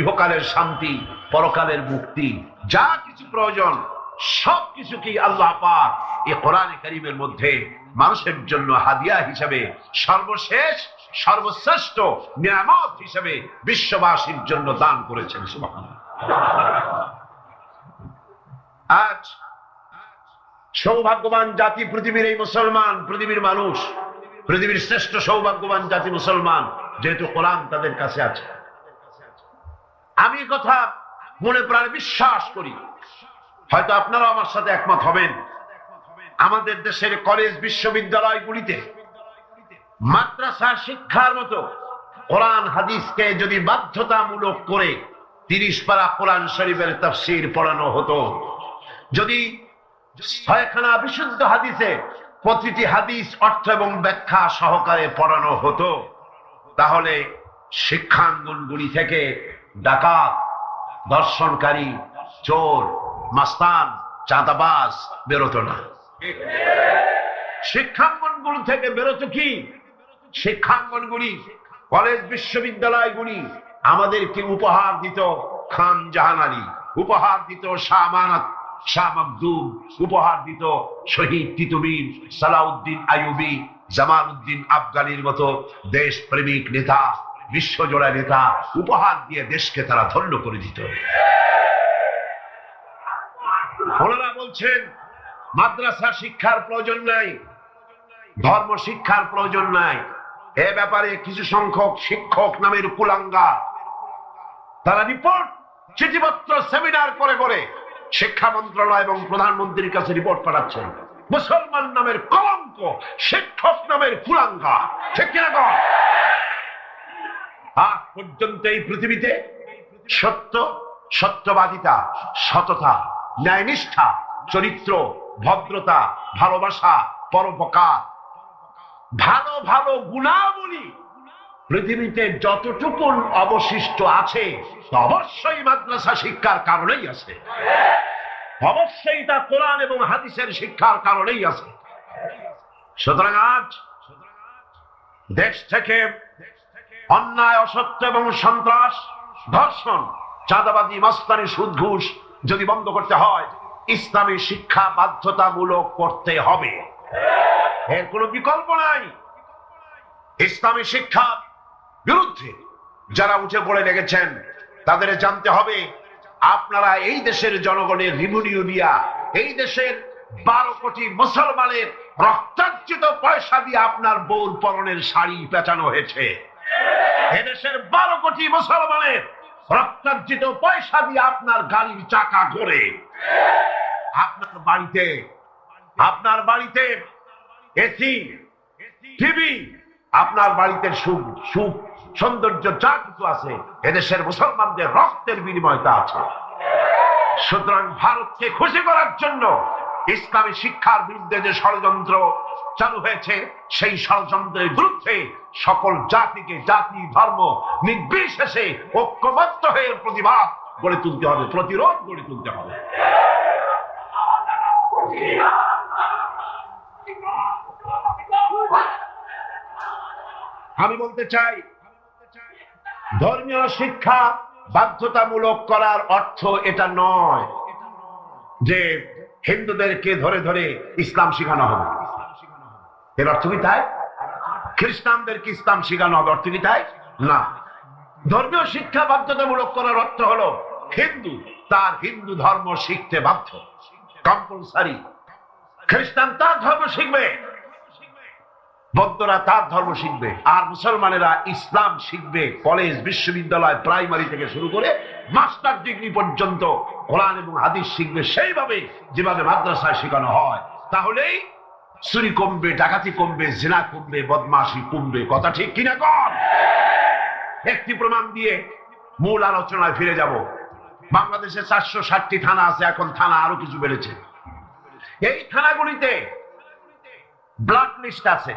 ইহকালের শান্তি, পরকালের মুক্তি, যা কিছু প্রয়োজন সবকিছুকেই আল্লাহ পাক এই কোরআনে কারীমের মধ্যে মানুষের জন্য হাদিয়া হিসেবে, সর্বশেষ সর্বশ্রেষ্ঠ নিয়ামত হিসেবে বিশ্ববাসীর জন্য দান করেছেন। সুবহানাল্লাহ। আজ সৌভাগ্যবান জাতি পৃথিবীর এই মুসলমান, পৃথিবীর মানুষ, পৃথিবীর শ্রেষ্ঠ সৌভাগ্যবান জাতি মুসলমান, যেহেতু কোরআন তাদের কাছে আছে। আমি কথা মনে প্রাণে বিশ্বাস করি, হয়তো আপনারা আমার সাথে একমত হবেন, আমাদের দেশের কলেজ বিশ্ববিদ্যালয়গুলিতে মাদ্রাসা শিক্ষার মতো কোরআন হাদিসকে যদি বাধ্যতামূলক করে 30 পারা কোরআন শরীফের তাফসীর পড়ানো হতো, যদি 6খানা বিশুদ্ধ হাদিসে প্রতিটি হাদিস অর্থ এবং ব্যাখ্যা সহকারে পড়ানো হতো, তাহলে শিক্ষাঙ্গনগুলি থেকে ডাকাত, দর্শনকারী, চোর, মাস্তান, চাঁদাবাজ বেরোতো না। শিক্ষাঙ্গনগুলি থেকে বেরোতো কি? শিক্ষাঙ্গনগুলি, কলেজ বিশ্ববিদ্যালয়গুলি আমাদেরকে উপহার দিত খান জাহান আলী, উপহার দিত শাহ আমানত, শাহ মখদুম, উপহার দিত শহীদ তিতুমির, সালাউদ্দিন আইয়ুবী, জামালউদ্দিন আফগানির মতো দেশপ্রেমিক নেতা, বিশ্বজোড়া নেতা, উপহার দিয়ে দেশকে তারা ধন্য করে দিত। ওনারা বলছেন মাদ্রাসা শিক্ষার প্রয়োজন নাই, ধর্ম শিক্ষার প্রয়োজন নাই। এ ব্যাপারে কিছু সংখ্যক শিক্ষক নামের কুলাঙ্গা, তারা রিপোর্ট, চিঠিপত্র, সেমিনার করে করে শিক্ষা মন্ত্রণালয় এবং প্রধানমন্ত্রীর কাছে রিপোর্ট পাঠাচ্ছেন। মুসলমান নামের কলঙ্ক, শিক্ষক নামের কুলাঙ্গা, ঠিক কিনা? আজ পর্যন্ত এই পৃথিবীতে সত্য, সত্যবাদিতা, সততা, ন্যায়নিষ্ঠা, চরিত্র, ভদ্রতা, ভালোবাসা, পরোপকার, ভালো ভালো গুণাবলী পৃথিবীতে যতটুকু অবশিষ্ট আছে অবশ্যই মাদ্রাসা শিক্ষার কারণেই আছে, অবশ্যই তা কোরআন এবং হাদিসের শিক্ষার কারণেই আছে। সুতরাং আজ দেশ থেকে অন্যায়, অসত্য এবং সন্ত্রাস, ধর্ষণ, চাঁদাবাজি, মাস্তানি, সুদ, ঘুষ যদি বন্ধ করতে হয়, ইসলামী শিক্ষা বাধ্যতামূলক করতে হবে, এর কোনো বিকল্প নাই। ইসলামী শিক্ষা বিরুদ্ধে যারা উঠে পড়ে লেগেছেন তাদের জানতে হবে, আপনারা এই দেশের জনগণের রিভিনিউ দিয়া, এই দেশের 12 কোটি মুসলমানের রক্তার্জিত পয়সা দিয়ে আপনার বউর পরনের শাড়ি পেঁচানো হয়েছে। এদেশের 12 কোটি মুসলমানের রক্তার্জিত পয়সা দিয়ে আপনার গাড়ির চাকা ঘোরে। আপনার বাড়িতে এসি, টিভি, আপনার বাড়িতে সুখ সৌন্দর্য যা কিছু আছে, এদেশের মুসলমানদের রক্তের বিনিময়টা আছে। সুতরাং ভারতকে খুশি করার জন্য ইসলামী শিক্ষার বিরুদ্ধে যে ষড়যন্ত্র চালু হয়েছে, সেই ষড়যন্ত্রের বিরুদ্ধে সকল জাতিকে, জাতি, ধর্ম নির্বিশেষে ঐক্যবদ্ধ হয়ে প্রতিবাদ গড়ে তুলতে হবে, প্রতিরোধ গড়ে তুলতে হবে। আমি বলতে চাই, ধর্মীয় শিক্ষা বাধ্যতামূলক করার অর্থ এটা নয় যে হিন্দুদেরকে ধরে ধরে ইসলাম শেখানো হবে। এর অর্থ কি তাই? খ্রিস্টানদেরকে ইসলাম শেখানো হবে, অর্থ কি তাই? না। ধর্মীয় শিক্ষা বাধ্যতামূলক করার অর্থ হলো হিন্দু তার হিন্দু ধর্ম শিখতে বাধ্য, কম্পালসারি। খ্রিস্টান তার ধর্ম শিখবে, বৌদ্ধরা তার ধর্ম শিখবে আর মুসলমানেরা ইসলাম শিখবে। কলেজ, বিশ্ববিদ্যালয়, প্রাইমারি থেকে শুরু করে মাস্টার ডিগ্রি পর্যন্ত কোরআন এবং হাদিস শিখবে সেইভাবে যেভাবে মাদ্রাসায় শেখানো হয়। তাহলেই চুরি কমবে, ডাকাতি কমবে, জিনা কমবে, বদমাশি কমবে। কথা ঠিক কিনা কর? একটি প্রমাণ দিয়ে মূল আলোচনায় ফিরে যাব। বাংলাদেশে 460টি থানা আছে, এখন থানা আরো কিছু বেড়েছে। এই থানাগুলিতে ব্ল্যাক লিস্ট আছে,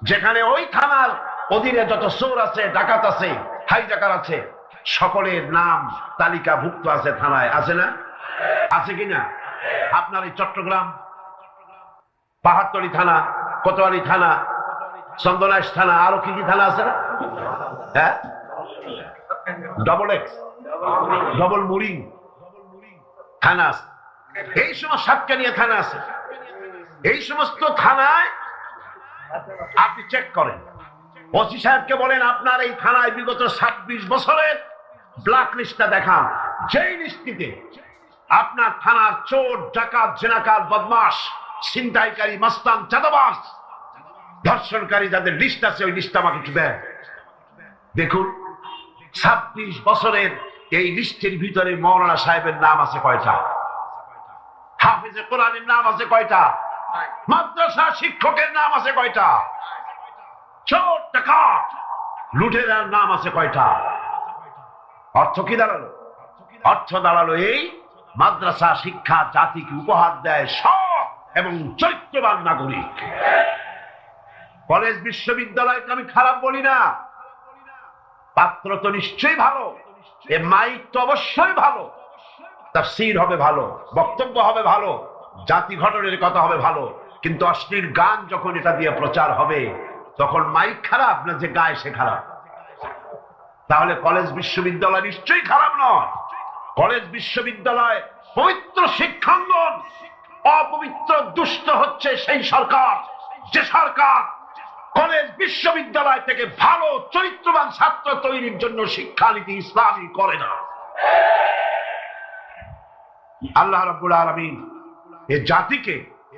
যেখানে ওই থানার অধীনে যত চোর আছে, ডাকাত আছে, হাইজাকার আছে, সকলের নাম তালিকাভুক্ত আছে থানায়। আছে না? আছে কিনা? আপনার এই চট্টগ্রাম পাহাড়তলী থানা, কোতোয়ালি থানা, চন্দনাইশ থানা, আরো কি কি থানা আছে না? হ্যাঁ, ডবল এক্স, ডবল মুরিং থানা আছে। এই সমস্ত সাতকানিয়া থানা আছে। এই সমস্ত থানায় আপনি চেক করেন, ওসি সাহেবকে বলেন আপনার এই থানায় বিগত 26 বছরের ব্ল্যাক লিস্টটা দেখান। যেই লিস্টিতে আপনার থানার চোর, ডাকাত, জেনাকার, বদমাশ, ছিনতাইকারী, মাস্তান, চাঁদাবাজ, ধর্ষণকারী যাদের লিস্ট আছে, ওই লিস্ট আমাকে একটু দেন। দেখুন 26 বছরের এই লিস্টের ভিতরে মৌলানা সাহেবের নাম আছে কয়টা? হাফিজে কোরআনের নাম আছে কয়টা? মাদ্রাসা শিক্ষকের নাম আছে কয়টা? চোর, ডাকাত, লুটেরার নাম আছে কয়টা? অর্থ কি দাঁড়ালো? অর্থ দাঁড়ালো এই মাদ্রাসা শিক্ষা জাতিকে উপহার দেয় সৎ এবং চরিত্রবান নাগরিক। কলেজ, বিশ্ববিদ্যালয়কে আমি খারাপ বলি না, পাত্র তো নিশ্চয়ই ভালো, এ মাইক তো অবশ্যই ভালো, তাফসীর হবে ভালো, বক্তব্য হবে ভালো, জাতি গঠনের কথা হবে ভালো, কিন্তু অশ্লীল গান যখন এটা দিয়ে প্রচার হবে তখন মাইক খারাপ না যে গায় সে খারাপ? তাহলে কলেজ, বিশ্ববিদ্যালয় নিশ্চয়ই খারাপ নয়। কলেজ, বিশ্ববিদ্যালয় পবিত্র শিক্ষাঙ্গন। অপবিত্র, দুষ্ট হচ্ছে সেই সরকার যে সরকার কলেজ, বিশ্ববিদ্যালয় থেকে ভালো চরিত্রবান ছাত্র তৈরির জন্য শিক্ষানীতি ইসলামী করে না। আল্লাহ রাব্বুল আলামিন এ জাতিকে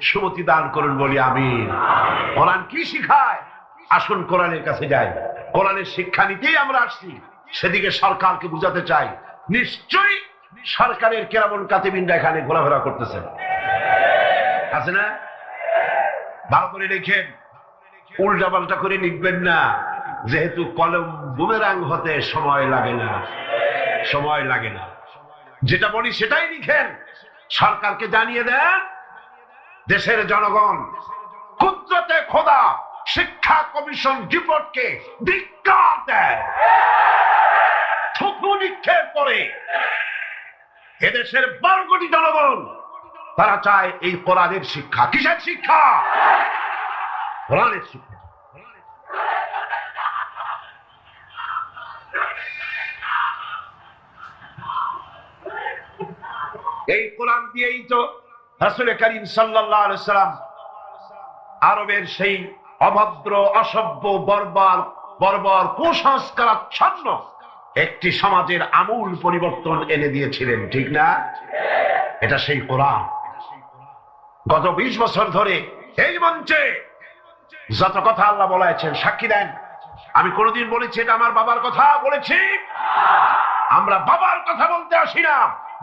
সুমতি দান করুন বলি আমিন। কোরআন কি শিখায়? আসুন কোরআনের কাছে যাই। কোরআনের শিক্ষানীতিই আমরা আসছি, সেদিকে সরকারকে বুঝাতে চাই। নিশ্চয়ই সরকারের কেরামুল কাতিবিনরা এখানে ঘোরাফেরা করতেছে, আছে না? ভালো করে লিখেন, উল্টা পাল্টা করে লিখবেন না, যেহেতু কলম বুমেরাং হতে সময় লাগে না, সময় লাগে না। যেটা বলি সেটাই লিখেন। সরকারকে জানিয়ে দেন দেশের জনগণ কুদরতে খোদা শিক্ষা কমিশন রিপোর্টকে ধিক্কার দেয়, থুতু নিক্ষেপ করে। এদেশের 12 কোটি জনগণ তারা চায় এই কোরআনের শিক্ষা। কিসের শিক্ষা? কোরআনের শিক্ষা। এই কোরআন দিয়েই তো রাসূল করিম সাল্লাল্লাহু আলাইহি ওয়াসাল্লাম আরবের সেই অভদ্র, অসভ্য, বর্বর কুসংস্কারাচ্ছন্ন একটি সমাজের আমূল পরিবর্তন এনে দিয়েছিলেন, ঠিক না? এটা সেই কোরআন। গত 20 বছর ধরে এই মঞ্চে যত কথা আল্লাহ বলেছেন সাক্ষী দেন। আমি কোনদিন বলেছি এটা আমার বাবার কথা বলেছি? আমরা বাবার কথা বলতে আসি না,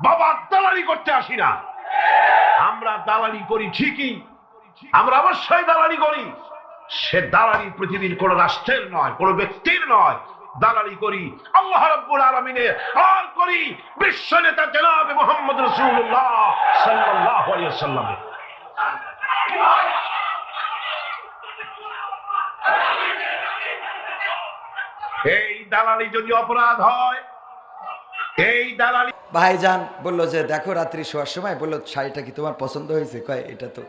বাবার দালালি করতে আসি না। আমরা দালালি করি ঠিকই, আমরা অবশ্যই দালালি করি। সে দালালি পৃথিবীর কোন রাষ্ট্রের নয়, কোন ব্যক্তির নয়। দালালি করি আল্লাহ রাব্বুল আলামিনের, আর করি বিশ্ব নেতা জনাব মুহাম্মদ রাসূলুল্লাহ সাল্লাল্লাহু আলাইহি ওয়াসাল্লামের। এই দালালি যদি অপরাধ হয়, এই দালালি। ভাইজান বললো যে দেখো রাত্রি শোয়ার সময় বললো শাড়িটা কি তোমার পছন্দ হয়েছে? কয় এটা তো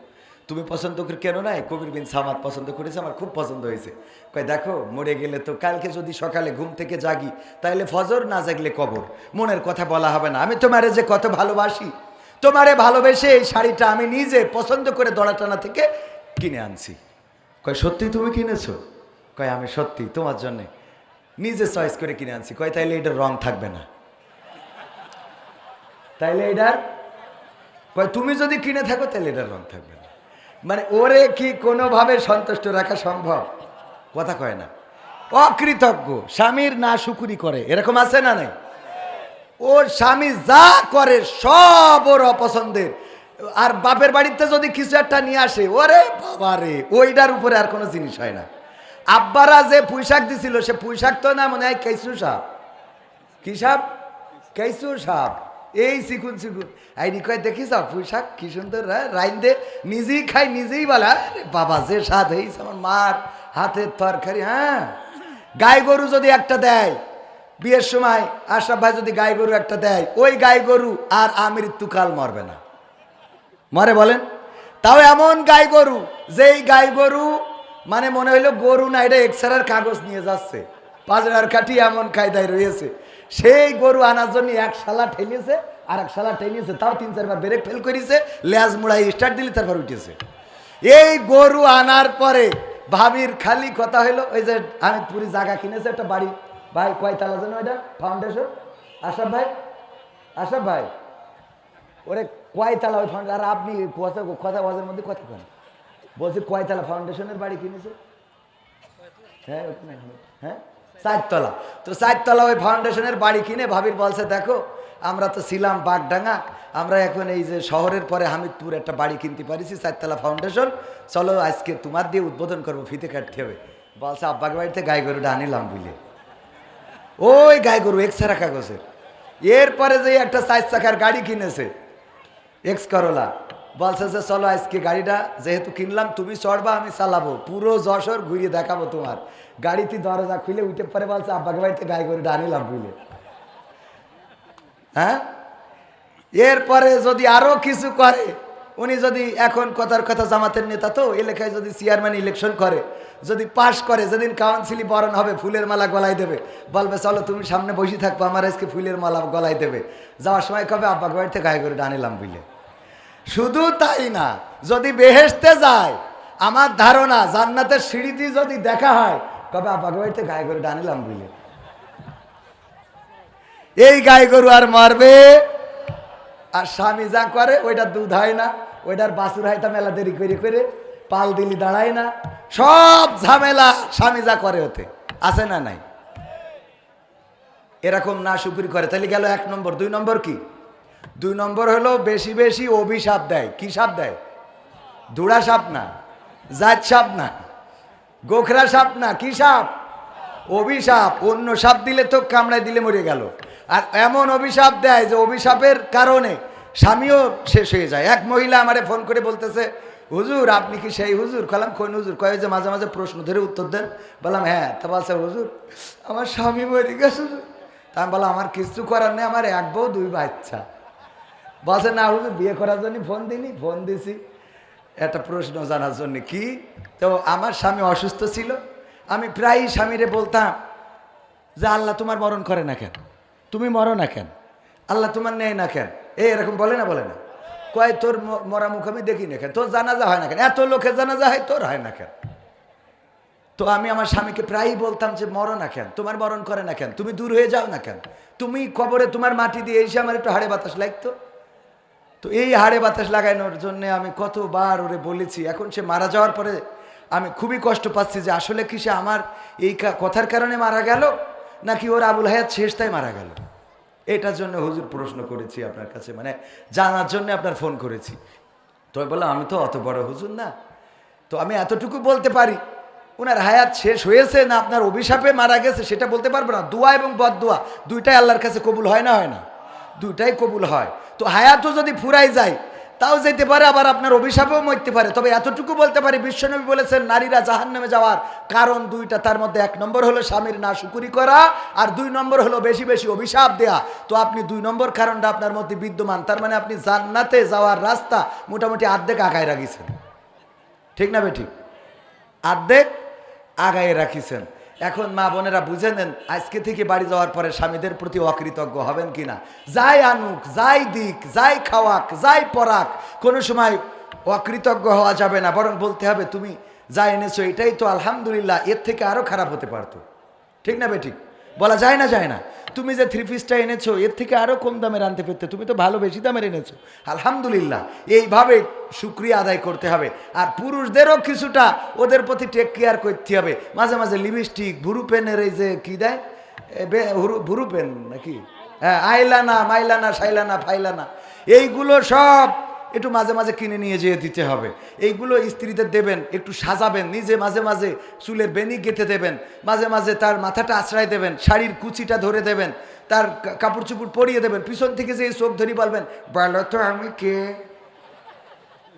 তুমি পছন্দ করে কেন নাই, কবির বিন সামাদ পছন্দ করেছে, আমার খুব পছন্দ হয়েছে। কয় দেখো মরে গেলে তো কালকে যদি সকালে ঘুম থেকে জাগি তাহলে ফজর, না জাগলে কবর, মনের কথা বলা হবে না। আমি তোমারে যে কত ভালোবাসি, তোমারে ভালোবেসে এই শাড়িটা আমি নিজে পছন্দ করে দড়াটানা থেকে কিনে আনছি। কয় সত্যি তুমি কিনেছো? কয় আমি সত্যি তোমার জন্যে নিজে চয়েস করে কিনে আনছি। কয় তাইলে এটার রং থাকবে না? তাইলে এটার, কয় তুমি যদি কিনে থাকো তাহলে এটার রং থাকবে না। মানে ওরে কি কোনোভাবে সন্তুষ্ট রাখা সম্ভব? কথা কয় না। অকৃতজ্ঞ, স্বামীর না শুকুরি করে, এরকম আছে না নাই? ওর স্বামী যা করে সব ওর অপছন্দের। আর বাপের বাড়িতে যদি কিছু একটা নিয়ে আসে, ওরে বাবা রে, ওইটার উপরে আর কোনো জিনিস হয় না। আব্বারা যে পুঁইশাক দিছিল, সে পুঁইশাক তো না, মনে হয় কেঁচু সাপ। কি সাপ? কেঁচু সাপ। এই চিকুন চিকুন আইনি কয়, দেখিস পুঁইশাক কি সুন্দর রাইন দে, নিজেই খাই নিজেই বলা, বাবা যে স্বাদ হয়েছে আমার মার হাতের তরকারি। হ্যাঁ, গাই গরু যদি একটা দেয় বিয়ের সময়, আশরাফ ভাই যদি গাই গরু একটা দেয়, ওই গাই গরু আর আমৃত্যুকাল মরবে না। মরে বলেন? তাও এমন গাই গরু, যেই গাই গরু মানে মনে হইলো গরু না, এটা এক্সরের কাগজ নিয়ে যাচ্ছে, পাজরার কাঠি এমন কায়দায় রয়েছে। সেই গরু আনার জন্য এক শালা ঠেলিয়েছে, আর এক শালা ঠেলিয়েছে, তাও 3-4 বার ব্রেক ফেল করেছে, লেজ মুড়াই স্টার্ট দিলে তারপর উঠেছে। এই গরু আনার পরে ভাবির খালি কথা হইলো, ওই যে আমিরপুরি জায়গা কিনেছে একটা বাড়ি, ভাই কয়তলা যেন ওইটা ফাউন্ডেশন? আশরাফ ভাই, আশরাফ ভাই, ওরে কয়তলা ওই ফাউন্ডেশন? আর আপনি কথা কথা ওয়াজের মধ্যে কথা কেন বলছি, কয়তলা ফাউন্ডেশনের বাড়ি কিনেছে? হ্যাঁ হ্যাঁ, 4 তলা। তো 4 তলা ওই ফাউন্ডেশনের বাড়ি কিনে ভাবির বলছে, দেখো আমরা তো ছিলাম বাগডাঙ্গা, আমরা এখন এই যে শহরের পরে হামিদপুর একটা বাড়ি কিনতে পারিছি, 4 তলা ফাউন্ডেশন, চলো আজকে তোমার দিয়ে উদ্বোধন করবো, ফিতে কাটতে হবে। বলছে আব্বাকে বাড়িতে গাই গরুটা আনিলাম বুঝলে, ওই গাই গরু এক্সরা কাগজের। এরপরে যে একটা 4 চাকার গাড়ি কিনেছে, এক্স করোলা, বলছে যে চলো আজকে গাড়িটা যেহেতু কিনলাম, তুমি চড়বা আমি চালাবো, পুরো যশোর ঘুরিয়ে দেখাবো তোমার। গাড়িতে দরজা খুলে উঠে পরে বলছে আব্বাকে বাড়িতে গাই গরুটা আনিলাম বুঝলে। হ্যাঁ, এরপরে যদি আরো কিছু করে, উনি যদি এখন কথার কথা জামাতের নেতা, তো এলাকায় যদি চেয়ারম্যান ইলেকশন করে, যদি পাশ করে, যেদিন কাউন্সিলই বরণ হবে, ফুলের মালা গলায় দেবে, বলবে চলো তুমি সামনে বসে থাকবো, আমার আজকে ফুলের মালা গলায় দেবে। যাওয়ার সময় কবে আব্বাকে বাড়িতে গাই গরুটা আনিলাম বুঝলে। শুধু তাই না, যদি বেহেশতে যায়, আমার ধারণা জান্নাতের সিঁড়িতে যদি দেখা হয়, কবে আব্বাকে বাড়িতে গাই গরুটা আনিলাম বুঝলে। এই গাই গরু আর মারবে, আর স্বামী যা করে ওইটা দুধ হয় না, ওইটার বাছুর হয় তা মেলা দেরি করে করে, পাল দিলি দাঁড়ায় না, সব ঝামেলা স্বামী যা করে ওতে, আছে না নাই? এরকম না শুকুরি করে, তাহলে গেল 1 নম্বর। 2 নম্বর কি? 2 নম্বর হলো বেশি বেশি অভিশাপ দেয়। কি সাপ দেয়? ধুড়া সাপ না, জাত সাপ না, গোখরা সাপ না, কি সাপ? অভিশাপ। অন্য সাপ দিলে তো কামড়ায় দিলে মরে গেল, আর এমন অভিশাপ দেয় যে অভিশাপের কারণে স্বামীও শেষ হয়ে যায়। এক মহিলা আমারে ফোন করে বলতেছে, হুজুর আপনি কি সেই হুজুর? কলাম কোন হুজুর? কয়ে যে মাঝে মাঝে প্রশ্ন ধরে উত্তর দেন। বললাম হ্যাঁ। তা বলছে হুজুর আমার স্বামী মরে গেছে। তা আমি বললাম আমার কিছু করার নেই, আমার 1 বউ 2 বাচ্চা। বলছে না হুজুর বিয়ে করার জন্য ফোন দিনি, ফোন দিছি একটা প্রশ্ন জানার জন্য। কি? তো আমার স্বামী অসুস্থ ছিল, আমি প্রায়ই স্বামীরে বলতাম যে আল্লাহ তোমার মরণ করে না কেন, তুমি মরো না কেন, আল্লাহ তোমার নেয় না কেন, এরকম বলে না? বলে না? কয় তোর মরা মুখ আমি দেখি না কেন, তোর জানাজা হয় না কেন, এত লোকের জানাজা হয় তোর হয় না কেন? তো আমি আমার স্বামীকে প্রায়ই বলতাম যে মরো না কেন, তোমার মরণ করে না কেন, তুমি দূর হয়ে যাও না কেন, তুমি কবরে তোমার মাটি দিয়ে এসে আমার একটু হাড়ে বাতাস লাগতো। তো এই হাড়ে বাতাস লাগানোর জন্য আমি কতবার ওরে বলেছি। এখন সে মারা যাওয়ার পরে আমি খুবই কষ্ট পাচ্ছি যে আসলে কি সে আমার এই কথার কারণে মারা গেল, নাকি ওর আবুল হায়াত শেষটাই মারা গেল। এটার জন্য হুজুর প্রশ্ন করেছি আপনার কাছে, মানে জানার জন্য আপনার ফোন করেছি। তো বললাম আমি তো অত বড় হুজুর না, তো আমি এতটুকু বলতে পারি ওনার হায়াত শেষ হয়েছে না আপনার অভিশাপে মারা গেছে সেটা বলতে পারবো না। দোয়া এবং বদদোয়া দুইটাই আল্লাহর কাছে কবুল হয় না? হয় না? দুইটাই কবুল হয়। তো হায়াতও যদি ফুরাই যায় তাও যেতে পারে, আবার আপনার অভিশাপেও মরতে পারে। তবে এতটুকু বলতে পারি, বিশ্বনবী বলেছেন নারীরা জাহান্নামে যাওয়ার কারণ 2টা, তার মধ্যে 1 নম্বর হলো স্বামীর নাশুকুরি করা, আর 2 নম্বর হলো বেশি বেশি অভিশাপ দেয়া। তো আপনি 2 নম্বর কারণটা আপনার মধ্যে বিদ্যমান, তার মানে আপনি জান্নাতে যাওয়ার রাস্তা মোটামুটি অর্ধেক আগায় রাখিছেন। ঠিক না বেঠিক? অর্ধেক আগায় রাখিছেন। এখন মা বোনেরা বুঝে নেন, আজকে থেকে বাড়ি যাওয়ার পরে স্বামীদের প্রতি অকৃতজ্ঞ হবেন কিনা। যাই আনুক, যাই দিক, যাই খাওয়াক, যাই পরাক, কোনো সময় অকৃতজ্ঞ হওয়া যাবে না, বরং বলতে হবে তুমি যা এনেছো এটাই তো আলহামদুলিল্লাহ, এর থেকে আরো খারাপ হতে পারতো। ঠিক না বেঠিক? বলা যায় না, যায় না। তুমি যে থ্রি পিসটা এনেছো এর থেকে আরও কম দামের আনতে পারতে, তুমি তো ভালো বেশি দামের এনেছো, আলহামদুলিল্লাহ। এইভাবে শুকরিয়া আদায় করতে হবে। আর পুরুষদেরও কিছুটা ওদের প্রতি টেক কেয়ার করতে হবে। মাঝে মাঝে লিপস্টিক, ভুরু পেনের এই যে কী দেয়, ভুরু পেন নাকি, হ্যাঁ, আইলানা, মাইলানা, শাইলানা, ফাইলানা, এইগুলো সব একটু মাঝে মাঝে কিনে নিয়ে যেয়ে দিতে হবে। এইগুলো স্ত্রীদের দেবেন, একটু সাজাবেন, নিজে মাঝে মাঝে চুলের বেনি গেঁথে দেবেন, মাঝে মাঝে তার মাথাটা আশ্রয় দেবেন, শাড়ির কুচিটা ধরে দেবেন, তার কাপড় চুপড় পরিয়ে দেবেন, পিছন থেকে যে চোখ ধরি বলবেন, বলো তো আমি কে,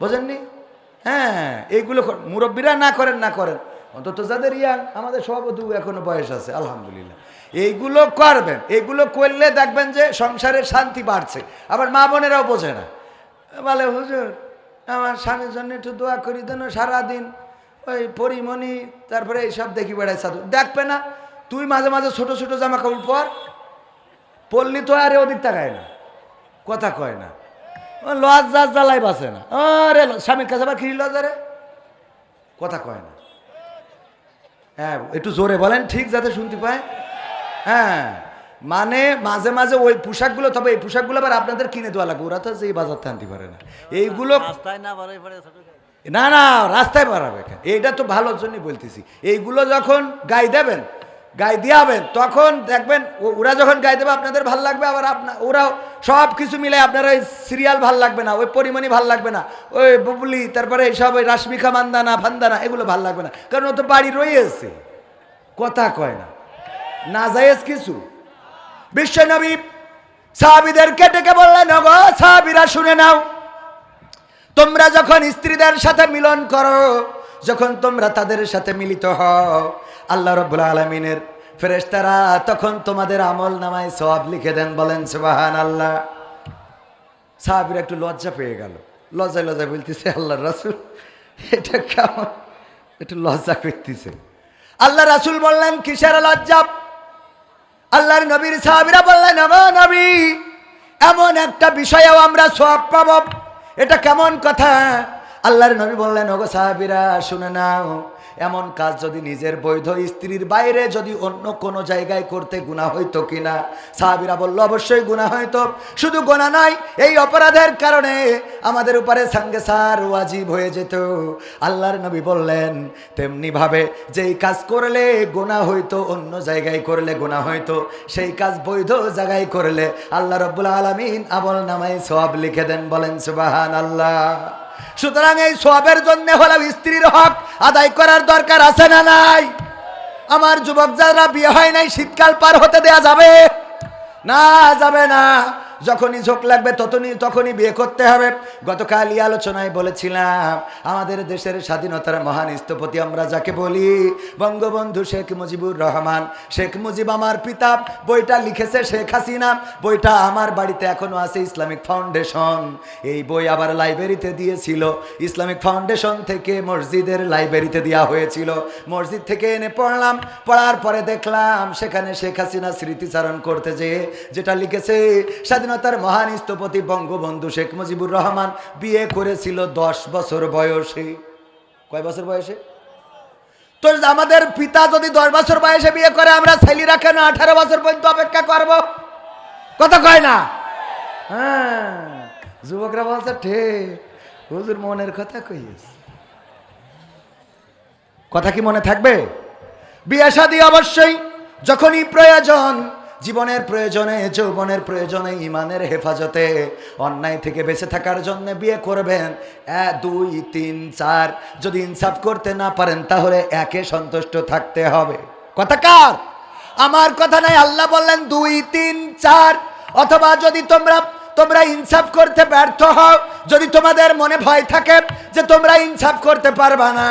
বোঝেননি? হ্যাঁ, এইগুলো মুরব্বীরা না করেন, না করেন, অন্তত যাদের ইয়াং, আমাদের সভাপতি এখনো বয়স আছে আলহামদুলিল্লাহ, এইগুলো করবেন। এইগুলো করলে দেখবেন যে সংসারের শান্তি বাড়ছে। আবার মা বোনেরাও বোঝে না, বলে হুজুর আমার স্বামীর জন্য একটু দোয়া করি দেন, সারাদিন ওই পরিমণি তারপরে এইসব দেখি বেড়ায় সাধু, দেখবে না তুই মাঝে মাঝে ছোট ছোট জামা কাপড় পরলি তো আরে ওদিক তাকায় না, কথা কয় না, লজ্জা জ্বালাই বাসে না, আরে স্বামীর কাছে আবার কি লজ্জা রে, কথা কয় না। হ্যাঁ, একটু জোরে বলেন ঠিক যাতে শুনতে পায়। হ্যাঁ, মানে মাঝে মাঝে ওই পোশাকগুলো, তবে এই পোশাকগুলো আবার আপনাদের কিনে দেওয়া লাগবে, ওরা তো সেই বাজার আনতে পারে না এইগুলো। না না, রাস্তায় বাড়াবে কেন, এইটা তো ভালোর জন্যই বলতেছি। এইগুলো যখন গায়ে দেবেন, গায়ে দিয়াবেন, তখন দেখবেন ওরা যখন গায়ে দেবে আপনাদের ভাল লাগবে। আবার ওরাও সব কিছু মিলে আপনার ওই সিরিয়াল ভাল লাগবে না, ওই পরিমণি ভাল লাগবে না, ওই বুবলি, তারপরে এইসব ওই রাশমিকা মান্দানা ফান্দানা, এগুলো ভাল লাগবে না, কারণ ও তো বাড়ি রয়েছে, কথা কয় না, না জায়েজ কিছু। বিশ্বনবী সাহাবীদেরকে ডেকে বললেন, ওগো সাহাবীরা শুনে নাও, তোমরা যখন স্ত্রীদের সাথে মিলন করো, যখন তোমরা তাদের সাথে মিলিত হও, আল্লাহ রাব্বুল আলামিনের ফেরেশতারা তখন তোমাদের আমল নামায় সওয়াব লিখে দেন। বলেন সুবহানাল্লাহ। সাহাবীরা একটু লজ্জা পেয়ে গেল, লজ্জায় লজ্জায় বলতেছে, আল্লাহর রাসূল এটা কেমন, একটু লজ্জা করতেছে। আল্লাহ রাসূল বললেন, কিসের লজ্জা? আল্লাহর নবীর সাহাবীরা বললেন, ওগো নবী, এমন একটা বিষয়েও আমরা সওয়াব পাবো, এটা কেমন কথা? আল্লাহর নবী বললেন, ওগো সাহাবীরা শুনে নাও, এমন কাজ যদি নিজের বৈধ স্ত্রীর বাইরে যদি অন্য কোনো জায়গায় করতে গুনাহ হইতো কিনা? সাহাবীরা বলল, অবশ্যই গুনাহ হইতো। শুধু গুনাহ নয়, এই অপরাধের কারণে আমাদের উপরে সাঙ্গেসার ওয়াজিব হয়ে যেত। আল্লাহর নবী বললেন, তেমনি ভাবে যেই কাজ করলে গুনাহ হইতো, অন্য জায়গায় করলে গুনাহ হইতো, সেই কাজ বৈধ জায়গায় করলে আল্লাহ রাব্বুল আলামিন আমল নামায় সওয়াব লিখে দেন। বলেন সুবহানাল্লাহ। সুতরাং এই সওয়াবের জন্য হলো স্ত্রীর হক আদায় করার দরকার আছে না নাই? আমার যুবক যারা বিয়ে হয় নাই, শীতকাল পার হতে দেয়া যাবে না? যাবে না। যখনই ঝোঁক লাগবে তখনই বিয়ে করতে হবে। গতকাল এই আলোচনায় বলেছিলাম, আমাদের দেশের স্বাধীনতার মহান স্থপতি আমরা যাকে বলি, বঙ্গবন্ধু শেখ মুজিবুর রহমান। শেখ মুজিব আমার পিতা, বইটা লিখেছে শেখ হাসিনা, বইটা আমার বাড়িতে এখনো আছে, ইসলামিক ফাউন্ডেশন। এই বই আবার লাইব্রেরিতে দিয়েছিল, ইসলামিক ফাউন্ডেশন থেকে মসজিদের লাইব্রেরিতে দেওয়া হয়েছিল। মসজিদ থেকে এনে পড়লাম, পড়ার পরে দেখলাম সেখানে শেখ হাসিনা স্মৃতিচারণ করতে যেটা লিখেছে, স্বাধীনতার মহান স্থপতি বঙ্গবন্ধু শেখ মুজিবুর রহমান বিয়ে করেছিল 10 বছর বয়সে। কয় বছর বয়সে? তো আমাদের পিতা যদি 10 বছর বয়সে বিয়ে করে, আমরা ছেলেরা কেন 18 বছর পর্যন্ত অপেক্ষা করব? কথা কয় না? হ্যাঁ, যুবকরা বলছে ঠিক, হুজুর মনের কথা কইস। কথা কি মনে থাকবে? বিয়ে শাদী অবশ্যই যখনই প্রয়োজন, জীবনের প্রয়োজনে, যৌবনের প্রয়োজনে, ইমানের হেফাজতে, অন্যায় থেকে বেঁচে থাকার জন্য বিয়ে করবেন। 1 2 3 4, যদি ইনসাফ করতে না পারেন তাহলে একে সন্তুষ্ট থাকতে হবে। কথা কার? আমার কথা নাই। আল্লাহ বললেন 2 3 4। অথবা যদি তোমরা ইনসাফ করতে ব্যর্থ হও, যদি তোমাদের মনে ভয় থাকে যে তোমরা ইনসাফ করতে পারবা না,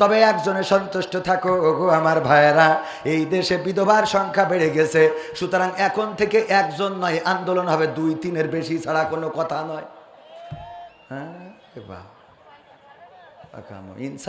তবে একজনে সন্তুষ্ট থাকো। ওগো আমার ভাইয়েরা, এই দেশে বিধবার সংখ্যা বেড়ে গেছে, সুতরাং এখন থেকে একজন নয়, আন্দোলন হবে 2 3-এর বেশি ছাড়া কোনো কথা নয়। হ্যাঁ, ইনসাফ